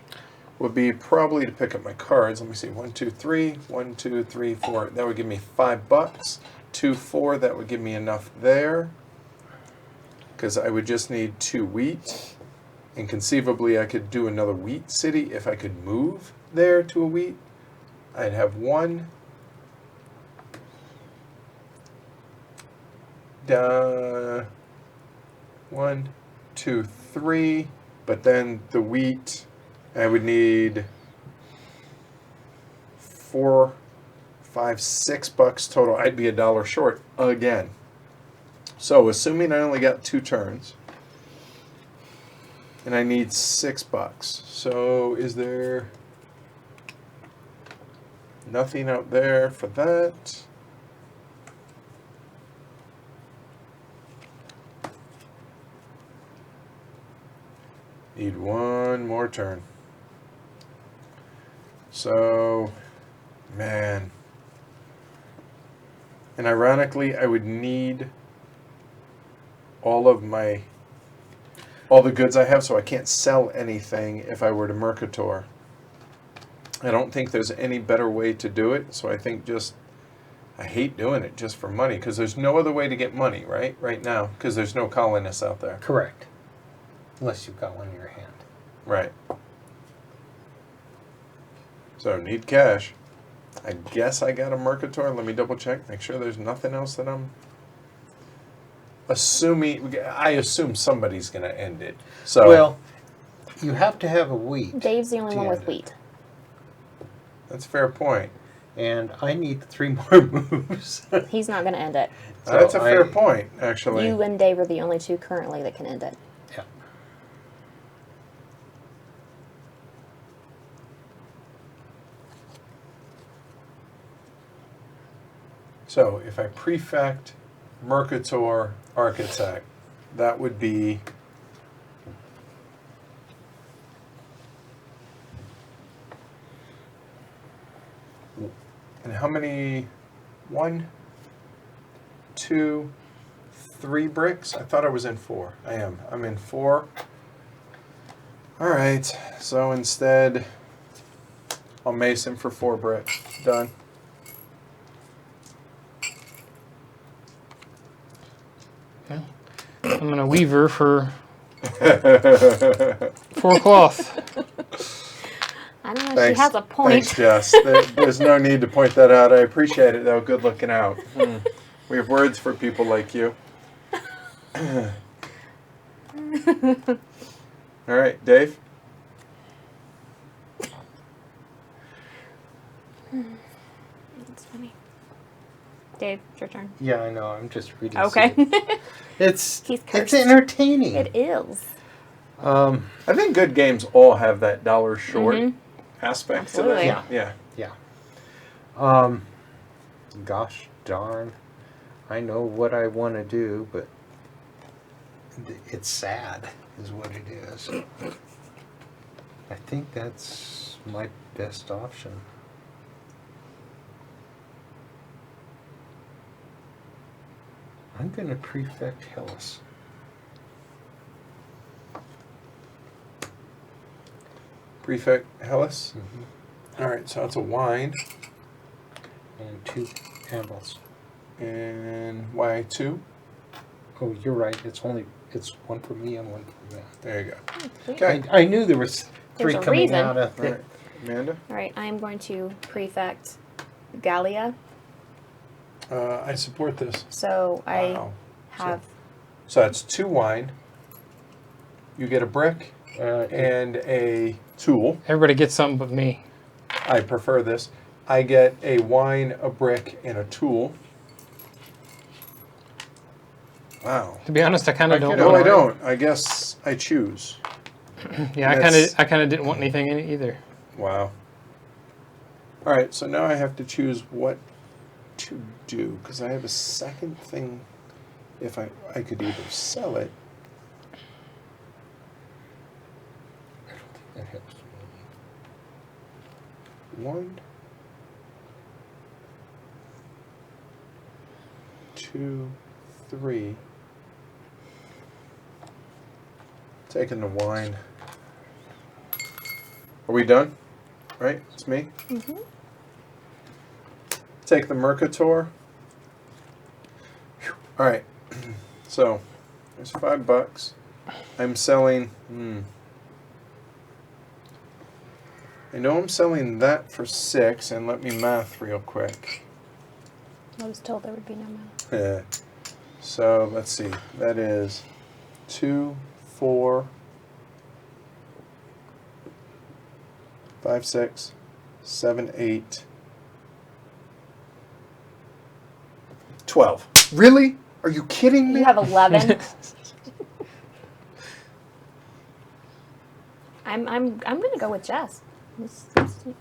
Would be probably to pick up my cards. Let me see. 1, 2, 3. 1, 2, 3, 4. That would give me $5. 2, 4. That would give me enough there. Because I would just need 2 wheat. And conceivably I could do another wheat city if I could move there to a wheat. I'd have 1. 1, 2, 3, but then the wheat, I would need $4, $5, $6 total. I'd be $1 short again. So assuming I only got 2 turns, and I need $6. So is there nothing out there for that? Need 1 more turn. So, man. And ironically, I would need all the goods I have, so I can't sell anything if I were to Mercator. I don't think there's any better way to do it, so I think I hate doing it just for money, because there's no other way to get money, right now, because there's no colonists out there. Correct. Unless you've got one in your hand. Right. So need cash. I guess I got a Mercator. Let me double check. Make sure there's nothing else that I'm assuming. I assume somebody's going to end it. So Well, you have to have a wheat. Dave's the only to one end with it. wheat. that's a fair point. And I need 3 more moves. He's not going to end it. That's a fair I- point, actually. You and Dave are the only 2 currently that can end it. Yeah. So if I prefect Mercator Architect, that would be and how many? 1, 2, 3 bricks? I thought I was in 4. I am. I'm in 4. All right. So instead, I'll mason for 4 bricks. Done. Okay. I'm going to weaver for 4 cloth. I don't know if Thanks. she has a point. Thanks, Jess. There's no need to point that out. I appreciate it, though. Good looking out. We have words for people like you. All right, Dave. That's funny. Dave, it's your turn. Yeah, I know. I'm just reading. Okay. It's He's it's cursed. entertaining. It is. I think good games all have that dollar short aspect Absolutely. to them. Yeah. Yeah. Gosh darn. I know what I want to do, but it's sad, is what it is. I think that's my best option. I'm going to prefect Hellas. Prefect Hellas. All right, so it's a wine. And 2 ambles. And Y2. Oh, you're right. It's 1 for me and 1 for them. There you go. Sweet. Okay. I knew there was 3 There's a coming reason. out of All it. right, Amanda. All right, I'm going to prefect Gallia. I support this. So I Wow. have So that's 2 wine. You get a brick And and a tool. Everybody gets something but me. I prefer this. I get a wine, a brick, and a tool. Wow. To be honest, I kind of don't. No, want I don't. I guess I choose. Yeah, I kind of didn't want anything in it either. Wow. All right, so now I have to choose what to do because I have a second thing. If I could either sell it. I don't think that helps me. 1, 2, 3. Taking the wine. Are we done? Right? It's me. Mm-hmm. Take the Mercator. All right. So there's $5. I'm selling. I know I'm selling that for 6, and let me math real quick. I was told there would be no math. Yeah. So let's see. That is 2, 4, 5, 6, 7, 8, 12. Really? Are you kidding me? You have 11. I'm gonna go with Jess.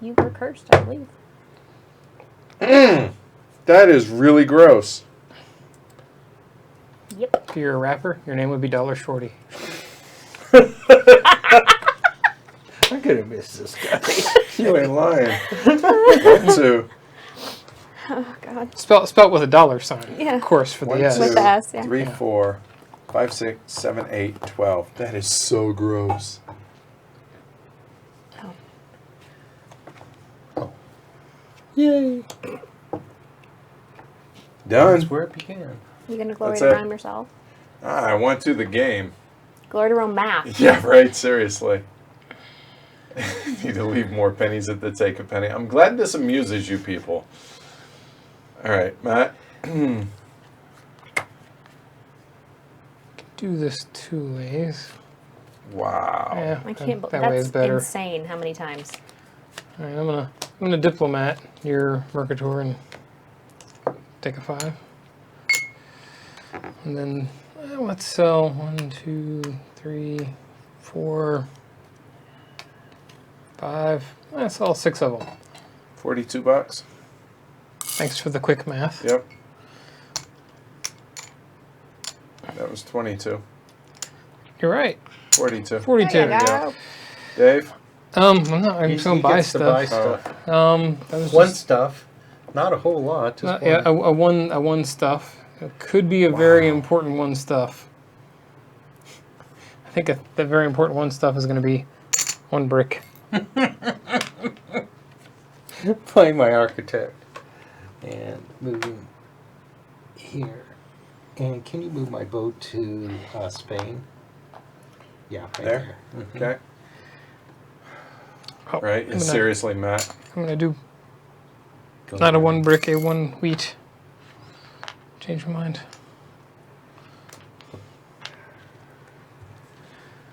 You were cursed, I believe. That is really gross. Yep. If you're a rapper, your name would be Dollar Shorty. I'm gonna miss this guy. You ain't lying. One, 2, Oh God. Spelt with a dollar sign. Yeah. Of course, for One, the S. With the S, yeah. 3, Yeah. 4, 5, 6, 7, 8, 12. That is so gross. Oh. Oh. Yay. Done. That's where it began. You gonna glory That's to it. rhyme yourself? I went to the game. Glory to Rome math. Yeah, right. Seriously. Need to leave more pennies at the take a penny. I'm glad this amuses you people. All right, Matt. Do this 2 ways. Wow. Yeah, I can't that believe way is that's better. insane. How many times? All right, I'm gonna diplomat your Mercator and take a 5. And then let's sell 1, 2, 3, 4, 5. Let's sell 6 of them. $42. Thanks for the quick math. Yep. That was 22. You're right. 42. 42. There you go. Dave? I'm just gonna buy gets to buy stuff. stuff. That was One just, stuff, not a whole lot. Just yeah, one. a one stuff. It could be a very important one stuff. I think the very important one stuff is going to be 1 brick. Playing my architect and moving here. And can you move my boat to Spain? Yeah, right There? there. Mhm. Okay. Oh, Right? And seriously, Matt. I'm going to do Go not a there. 1 brick, a 1 wheat. Change my mind.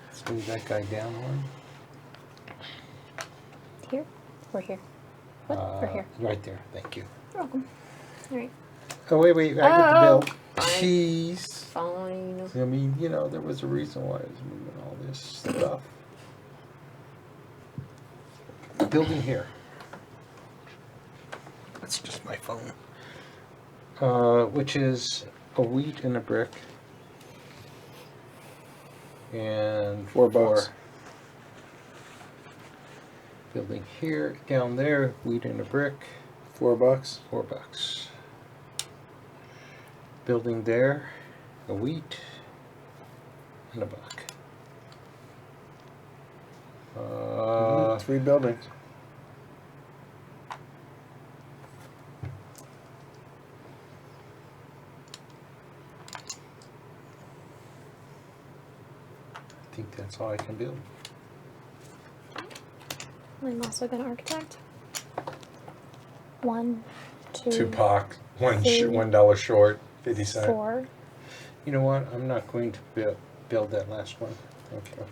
Let's move that guy down one. Here or here? What? Or here? Right there. Thank you. You're welcome. All right. Oh, wait. I get the Oh, bill. fine. Jeez. Fine. I mean, there was a reason why I was moving all this stuff. Building here. That's just my phone. Which is a wheat and a brick. And $4. Building here, down there, wheat and a brick, $4. $4. Building there, a wheat and a buck. 3 buildings. I think that's all I can build. I'm also gonna architect. 1, 2, Tupac. Three. $1 short. 50 cents. 4. You know what? I'm not going to build that last one. Okay.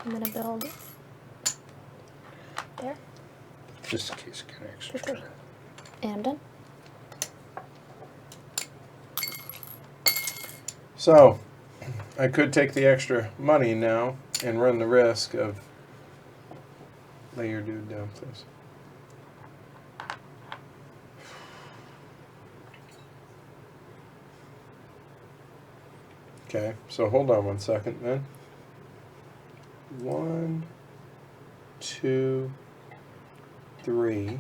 I'm gonna build there Just in case I get extra. for 3. And I'm done. So, I could take the extra money now and run the risk of... Lay your dude down, please. Okay, so hold on 1 second then. 1, 2, 3.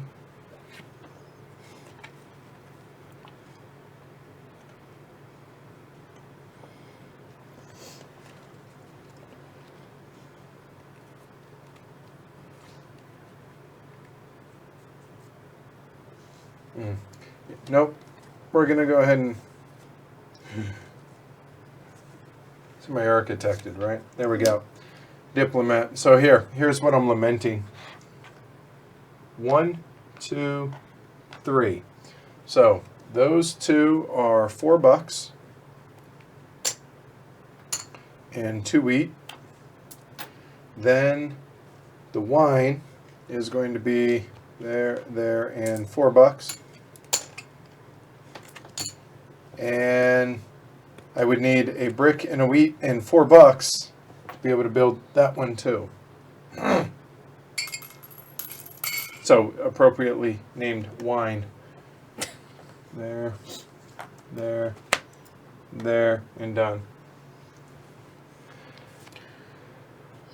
Nope. We're gonna go ahead and... Somebody architected, right? There we go. Diplomat. So here's what I'm lamenting. 1, 2, 3. So those two are $4 and 2 wheat. Then the wine is going to be there, and $4. And I would need a brick and a wheat and $4 to be able to build that one too. So appropriately named wine. There, and done.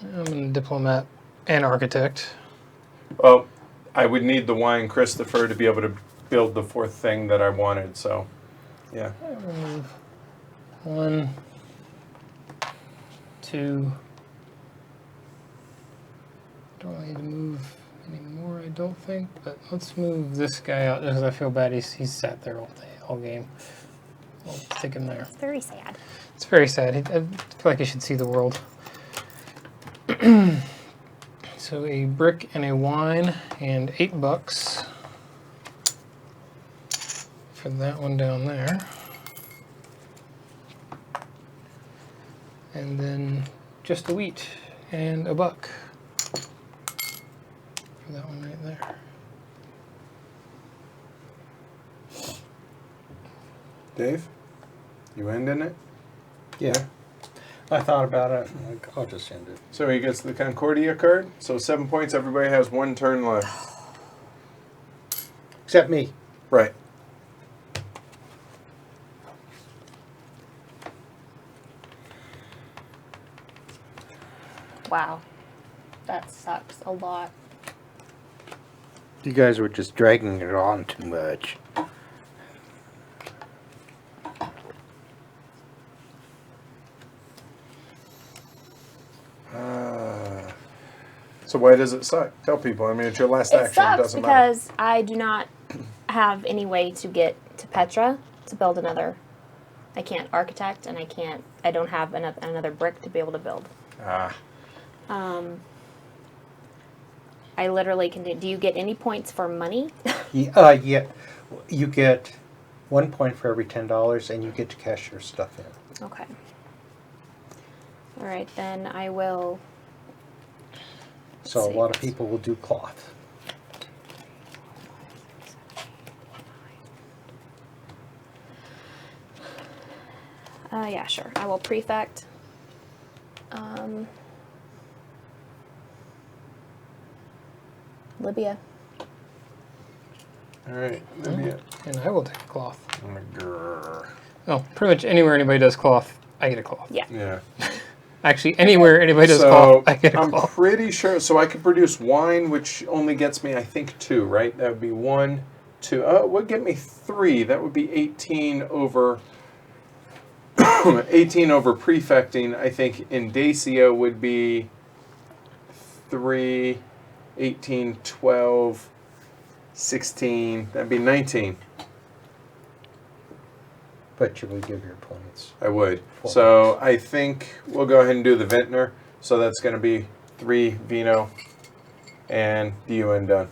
I'm a diplomat and architect. Well, I would need the wine, Christopher, to be able to build the fourth thing that I wanted. So, yeah. 1, 2. Don't need to move anymore, I don't think. But let's move this guy out because I feel bad. He's sat there all day, all game. I'll stick him there. It's very sad. It's very sad. I feel like he should see the world. So a brick and a wine and $8 for that one down there. And then just a wheat and $1 for that one right there. Dave, you ending it? Yeah. I thought about it. Like, I'll just end it. So he gets the Concordia card. So 7 points. Everybody has 1 turn left. Except me. Right. Wow. That sucks a lot. You guys were just dragging it on too much. So why does it suck? Tell people. I mean, it's your last It action. It sucks doesn't matter. because I do not have any way to get to Petra to build another. I can't architect, and I don't have another brick to be able to build. Ah. I literally can do you get any points for money? Yeah. You get 1 point for every $10, and you get to cash your stuff in. Okay. All right, then I will. So a see. lot of people will do cloth. Yeah, sure. I will prefect. Libya. All right. Libya. And I will take a cloth. Grrr. Oh, pretty much anywhere anybody does cloth, I get a cloth. Yeah. Yeah. Actually, anywhere anybody does So cloth, I get a I'm cloth. pretty sure. So I could produce wine, which only gets me, I think, 2. Right? That would be 1, 2. It would get me 3. That would be 18 over. 18 over prefecting. I think in Dacia would be 3, 18, 12, 16. That'd be 19. But you would give your points. I would. 4 So I think we'll go ahead and do the vintner. So that's going to be 3 vino and the UN done.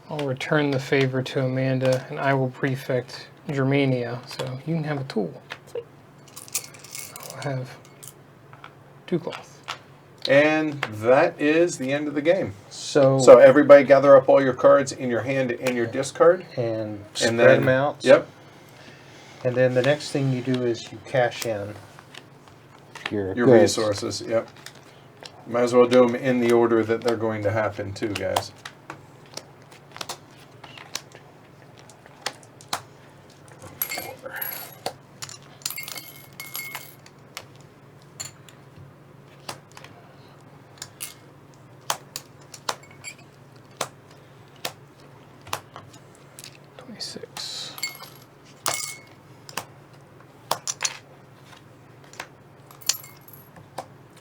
I'll return the favor to Amanda, and I will prefect Germania, so you can have a tool. Sweet. I'll have 2 cloth. And that is the end of the game. So So everybody gather up all your cards in your hand and your discard. and And spread then, them out. Yep. And then the next thing you do is you cash in your Your goods. resources. Yep. Might as well do them in the order that they're going to happen too, guys. Six.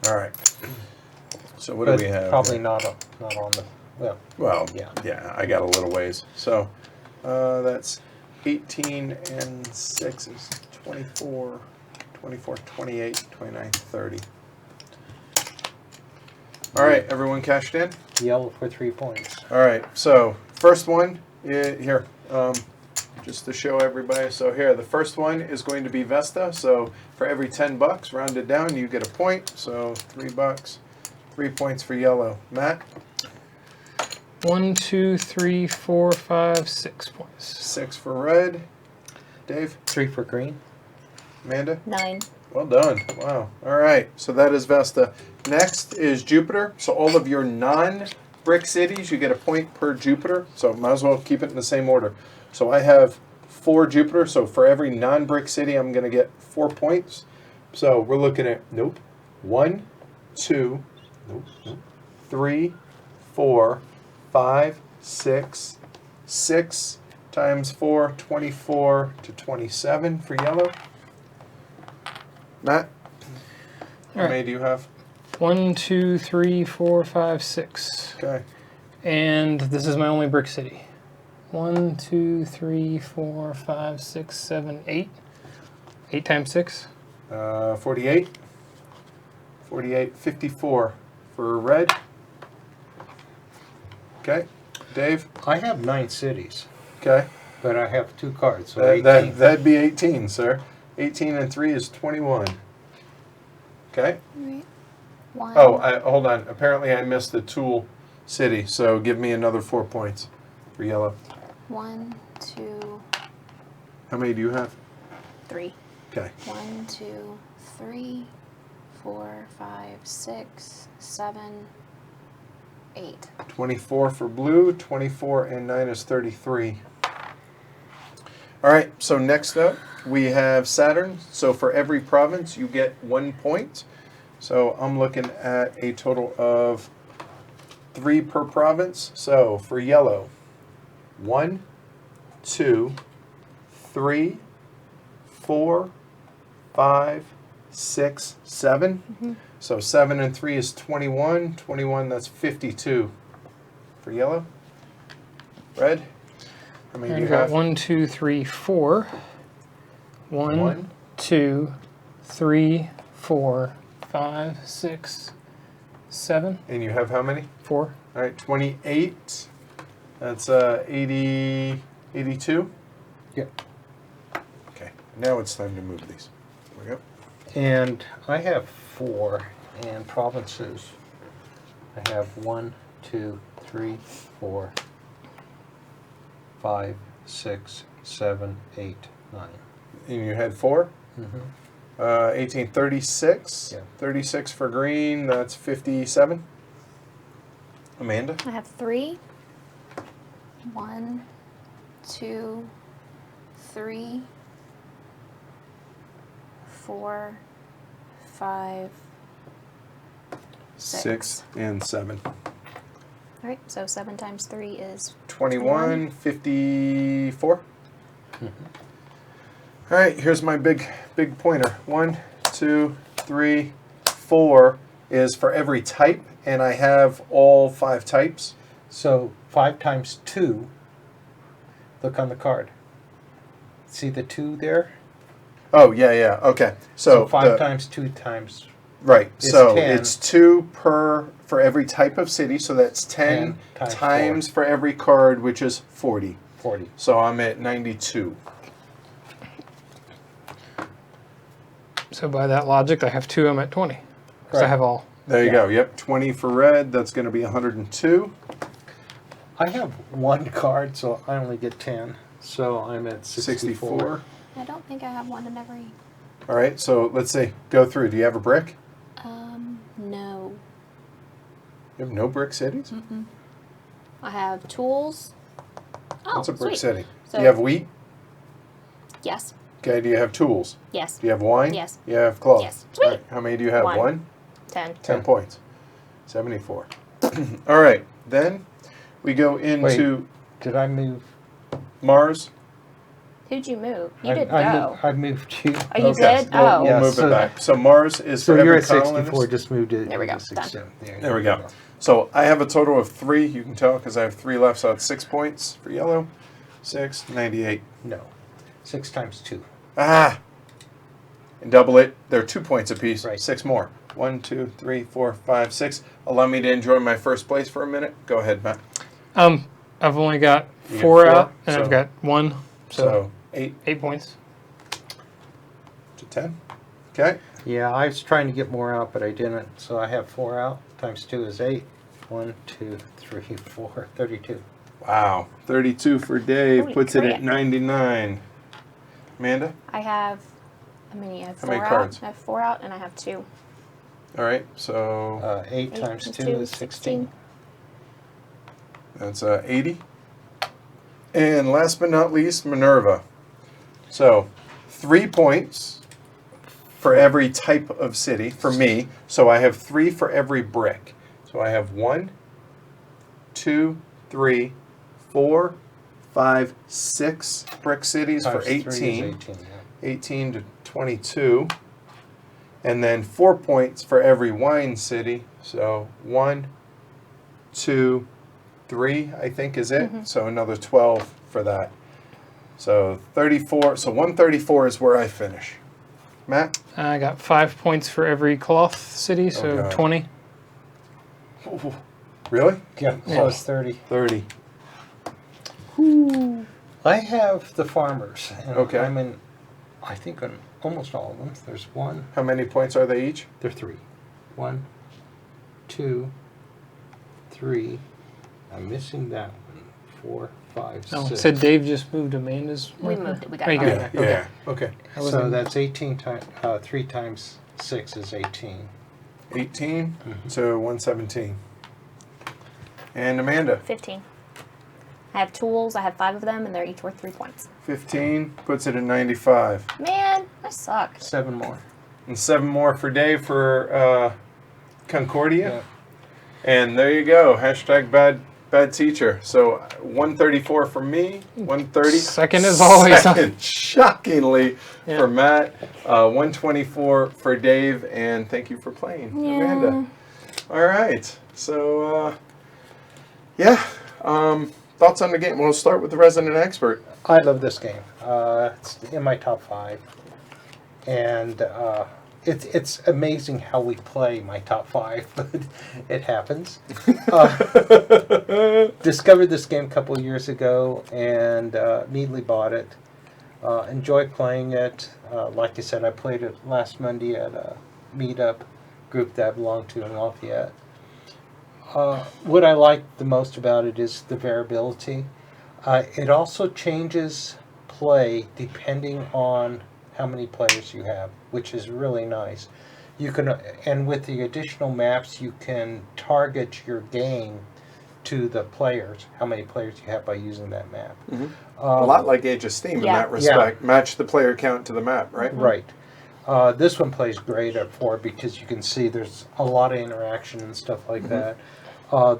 All right. So what But do we have? probably here? not on the well. Well, Yeah. yeah, I got a little ways. So that's 18 and 6 is 24, 24, 28, 29, 30. All right, everyone cashed in? Yellow for 3 points. All right, so first one, here, just to show everybody. So here, the first one is going to be Vesta. So for every 10 bucks, rounded down, you get a point. So $3, 3 points for yellow. Matt? 1, 2, 3, 4, 5, 6 points. 6 for red. Dave? 3 for green. Amanda? 9. Well done. Wow. All right. So that is Vesta. Next is Jupiter. So all of your non-brick cities, you get a point per Jupiter. So might as well keep it in the same order. So I have 4 Jupiter. So for every non-brick city, I'm going to get 4 points. So we're looking at, 1, 2, 3, 4, 5, 6. 6 times 4, 24 to 27 for yellow. Matt? How All many right. do you have? 1, 2, 3, 4, 5, 6. Okay. And this is my only brick city. 1, 2, 3, 4, 5, 6, 7, 8. 8 times 6. 48. 48, 54 for red. Okay. Dave? I have 9 cities, Okay. but I have 2 cards, so That, 18. that'd be 18, sir. 18 and 3 is 21. Okay. Right. 1. Oh, hold on. Apparently I missed the tool city, so give me another 4 points for yellow. 1, 2, How many do you have? 3. Okay. 1, 2, 3, 4, 5, 6, 7, 8. 24 for blue, 24 and 9 is 33. All right, so next up we have Saturn. So for every province you get 1 point. So I'm looking at a total of 3 per province. So for yellow, 1, 2, 3, 4, 5, 6, 7. So 7 and 3 is 21. 21, that's 52 for yellow. Red? How many do you I've got have? 1, 2, 3, 4. 1, One. 2, 3, 4, 5, 6, 7. And you have how many? 4. All right, 28. That's 80, 82. Yep. Okay, now it's time to move these. There we go. And I have 4, and provinces. I have 1, 2, 3, 4, 5, 6, 7, 8, 9. And you had 4? Mm-hmm. 1836. Yeah. 36 for green, that's 57. Amanda? I have 3. 1, 2, 3, 4, 5, 6. and 7. All right, so 7 times 3 is 21, 54. All right, here's my big pointer. 1, 2, 3, 4 is for every type, and I have all 5 types. So 5 times 2, look on the card. See the 2 there? Oh, yeah, okay. So So 5 times 2 times, right. is So 10. it's 2 for every type of city, so that's 10 10 times times for every card, which is 40. 40. So I'm at 92. So by that logic, I have 2. I'm at 20. Because I Right. have all There you Yeah. go. Yep, 20 for red. That's going to be 102. I have one card, so I only get 10. So I'm at 64. 64. I don't think I have one in every. All right, so let's see. Go through. Do you have a brick? No. You have no brick cities? I have tools. Oh, What's a brick sweet. city? So, Do you have wheat? Yes. Okay, do you have tools? Yes. Do you have wine? Yes. You have cloth? Yes. Sweet. All right, how many do you have? One. One? 10. 10 points. 74. All right, then we go into Did I move? Mars. Who'd you move? You I, did I go. Moved, I moved you. Oh, you Okay, did? We'll, Oh. we'll Yeah, move so- it back. So Mars is So for you're every at 64. colonist. Just moved it. There we go. to 67. There we go. So I have a total of 3. You can tell because I have 3 left, so it's 6 points for yellow. 6, 98. No. 6 times 2. Ah! And double it. They're 2 points apiece. Right. 6 more. 1, 2, 3, 4, 5, 6. Allow me to enjoy my first place for a minute. Go ahead, Matt. I've only got You get 4 4, out, and so- I've got 1. So 8 8 points. to 10. Okay. Yeah, I was trying to get more out, but I didn't. So I have 4 out. Times 2 is 8. 1, 2, 3, 4. 32. Wow. 32 for Dave Holy puts it crap. at 99. Amanda? I have. How many? I have How 4 many out. cards? I have 4 out, and I have 2. All right. So 8 8 times and 2 is 16. that's 80. And last but not least, Minerva. So 3 points for every type of city for me. So I have 3 for every brick. So I have 1, 2, 3, 4, 5, 6 brick cities for Times 3 is 18. 18, yeah. 18 to 22. And then 4 points for every wine city. So 1, 2, 3, I think is it. So another 12 for that. So 34. So 134 is where I finish. Matt? I got 5 points for every cloth city, so God. 20. Ooh, really? Yeah, so it's 30. 30. I have the farmers. And Okay. I'm in, I think, on almost all of them. There's 1. How many points are they each? There are 3. 1, 2, 3. I'm missing that one. 4, 5, Oh, 6. it said Dave just moved Amanda's. We marker. moved it. We got Oh, you it. got it. Yeah. Okay. I was So in- that's 18 times, 3 times 6 is 18. 18 to 117. And Amanda? 15. I have tools. I have 5 of them, and they're each worth 3 points. 15 puts it at 95. Man, I suck. 7 more. And 7 more for Dave for Concordia. Yeah. And there you go. Hashtag bad teacher. So 134 for me. 130. Second as always. Second, shockingly, Yeah. for Matt. 124 for Dave. And thank you for playing, Amanda. All right. So, thoughts on the game? We'll start with the resident expert. I love this game. It's in my top 5. And it's amazing how we play my top 5, but it happens. Discovered this game a couple years ago and immediately bought it. Enjoy playing it. Like I said, I played it last Monday at a meetup group that I belong to in Lafayette. What I like the most about it is the variability. It also changes play depending on how many players you have, which is really nice. You can, and with the additional maps, you can target your game to the players, how many players you have by using that map. A lot like Age of Steam in Yeah. that respect. Match the player count to the map, right? Right. This one plays great at 4 because you can see there's a lot of interaction and stuff like that.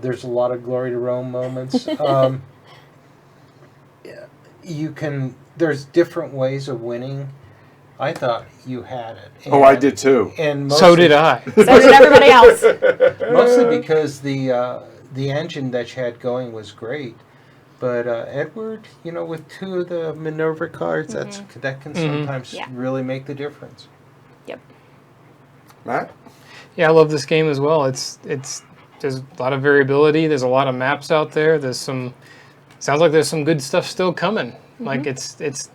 There's a lot of glory to Rome moments. You can. There's different ways of winning. I thought you had it. Oh, I did too. And So did I. So did everybody else. Mostly because the engine that you had going was great. But Edward, with 2 of the Minerva cards, that can sometimes Yeah. really make the difference. Yep. Matt? Yeah, I love this game as well. It's there's a lot of variability. There's a lot of maps out there. Sounds like there's some good stuff still coming. Like it's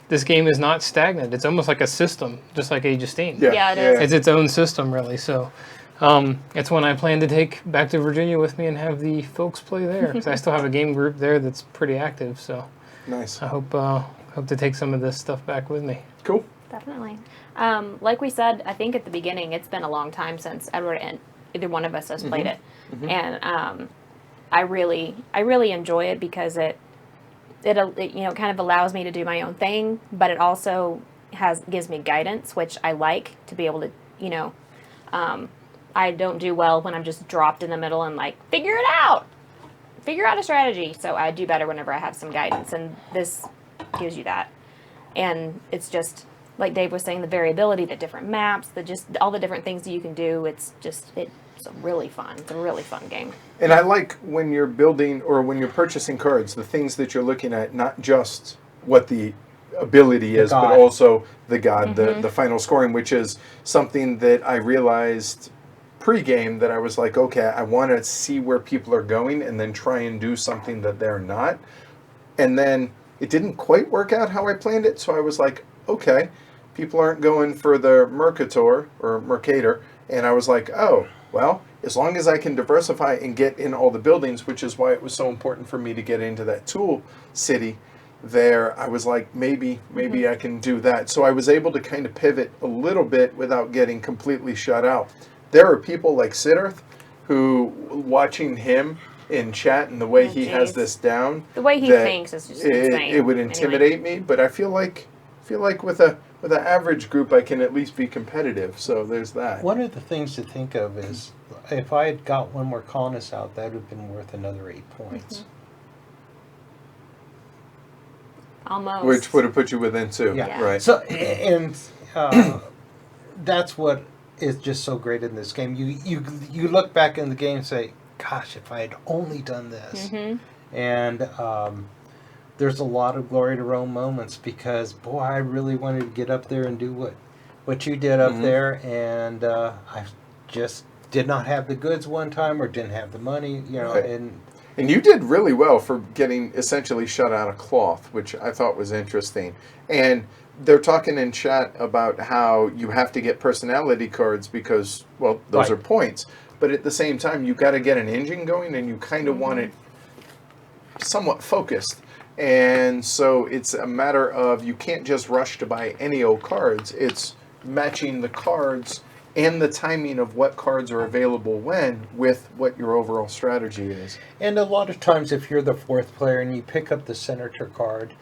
this game is not stagnant. It's almost like a system, just like Age of Steam. Yeah, it is. It's its own system, really. So It's one I plan to take back to Virginia with me and have the folks play there. 'Cause I still have a game group there that's pretty active. So Nice. I hope to take some of this stuff back with me. Cool. Definitely. Like we said, I think at the beginning, it's been a long time since Edward and either one of us has played it, and I really enjoy it because it kind of allows me to do my own thing, but it also gives me guidance, which I like to be able to I don't do well when I'm just dropped in the middle and like figure out a strategy. So I do better whenever I have some guidance, and this gives you that. And it's just like Dave was saying, the variability, the different maps, all the different things that you can do. It's really fun. It's a really fun game. And I like when you're building or when you're purchasing cards, the things that you're looking at, not just what the ability is, but also the god, the final scoring, which is something that I realized pre-game that I was like, okay, I want to see where people are going and then try and do something that they're not. And then it didn't quite work out how I planned it, so I was like, okay, people aren't going for the Mercator or Mercator, and I was like, oh, well, as long as I can diversify and get in all the buildings, which is why it was so important for me to get into that tool city there, I was like, maybe I can do that. So I was able to kind of pivot a little bit without getting completely shut out. There are people like Siddharth who, watching him in chat and the way he has this down, the way he thinks is just insane. It would intimidate me, but I feel like with an average group I can at least be competitive. So there's that. One of the things to think of is if I had got one more colonist out, that would have been worth another 8 points. Almost. Which would have put you within 2. Yeah. Right. So, and that's what is just so great in this game. You look back in the game and say, gosh, if I had only done this. And there's a lot of glory to Rome moments because, boy, I really wanted to get up there and do what you did up there. And I just did not have the goods one time or didn't have the money, Right. And you did really well for getting essentially shut out of cloth, which I thought was interesting. And they're talking in chat about how you have to get personality cards because, well, those are points. But at the same time, you got to get an engine going, and you kind of want it somewhat focused. And so it's a matter of you can't just rush to buy any old cards. It's matching the cards and the timing of what cards are available when with what your overall strategy is. And a lot of times if you're the 4th player and you pick up the Senator card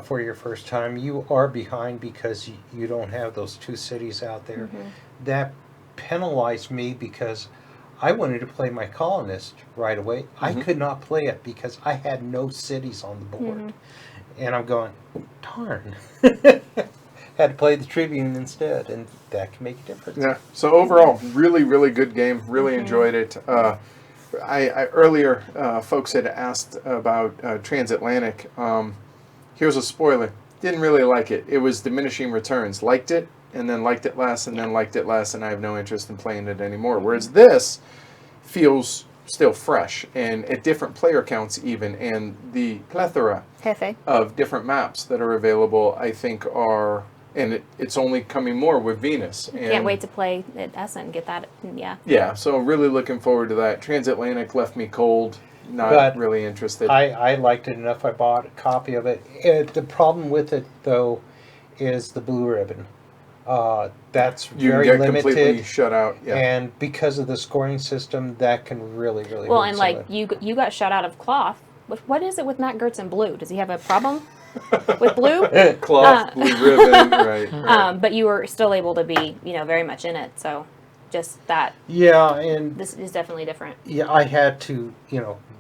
for your first time, you are behind because you don't have those 2 cities out there. That penalized me because I wanted to play my colonist right away. I could not play it because I had no cities on the board. And I'm going, darn. Had to play the Tribune instead, and that can make a difference. Yeah. So overall, really, really good game. Really enjoyed it. I earlier, folks had asked about Transatlantic. Here's a spoiler. Didn't really like it. It was diminishing returns. Liked it, and then liked it less, and then liked it less, and I have no interest in playing it anymore. Whereas this feels still fresh, and at different player counts even, and the plethora of different maps that are available, I think are... And it's only coming more with Venus. And can't wait to play at Essen and get that. Yeah, so really looking forward to that. Transatlantic left me cold. Not really interested. I liked it enough. I bought a copy of it. The problem with it, though, is the blue ribbon. That's very get limited. Completely shut out. Yeah. And because of the scoring system, that can really well, hurt and someone. you got shut out of cloth. What is it with Matt Gertz and blue? Does he have a problem with blue? Cloth, blue ribbon, right. But you were still able to be, very much in it. So, just that. Yeah, and this is definitely different. Yeah, I had to,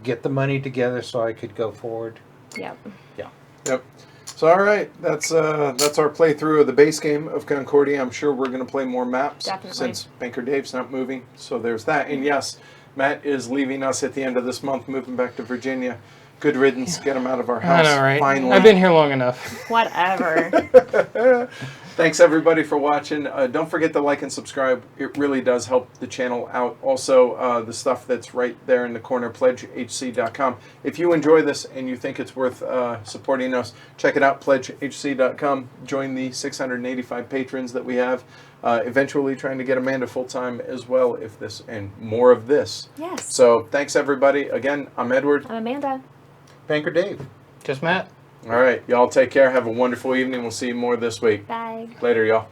get the money together so I could go forward. Yep. Yeah. Yep. So all right, that's our playthrough of the base game of Concordia. I'm sure we're going to play more maps since Banker Dave's not moving. So there's that. And yes, Matt is leaving us at the end of this month, moving back to Virginia. Good riddance. Get him out of our house. I know, right? Finally. I've been here long enough. Whatever. Thanks everybody for watching. Don't forget to like and subscribe. It really does help the channel out. Also, the stuff that's right there in the corner, pledgehc.com. If you enjoy this and you think it's worth supporting us, check it out, pledgehc.com. Join the 685 patrons that we have. eventually trying to get Amanda full time as well, if this and more of this. Yes. So thanks everybody. Again, I'm Edward. I'm Amanda. Banker Dave. Just Matt. All right, y'all take care. Have a wonderful evening. We'll see you more this week. Bye. Later, y'all.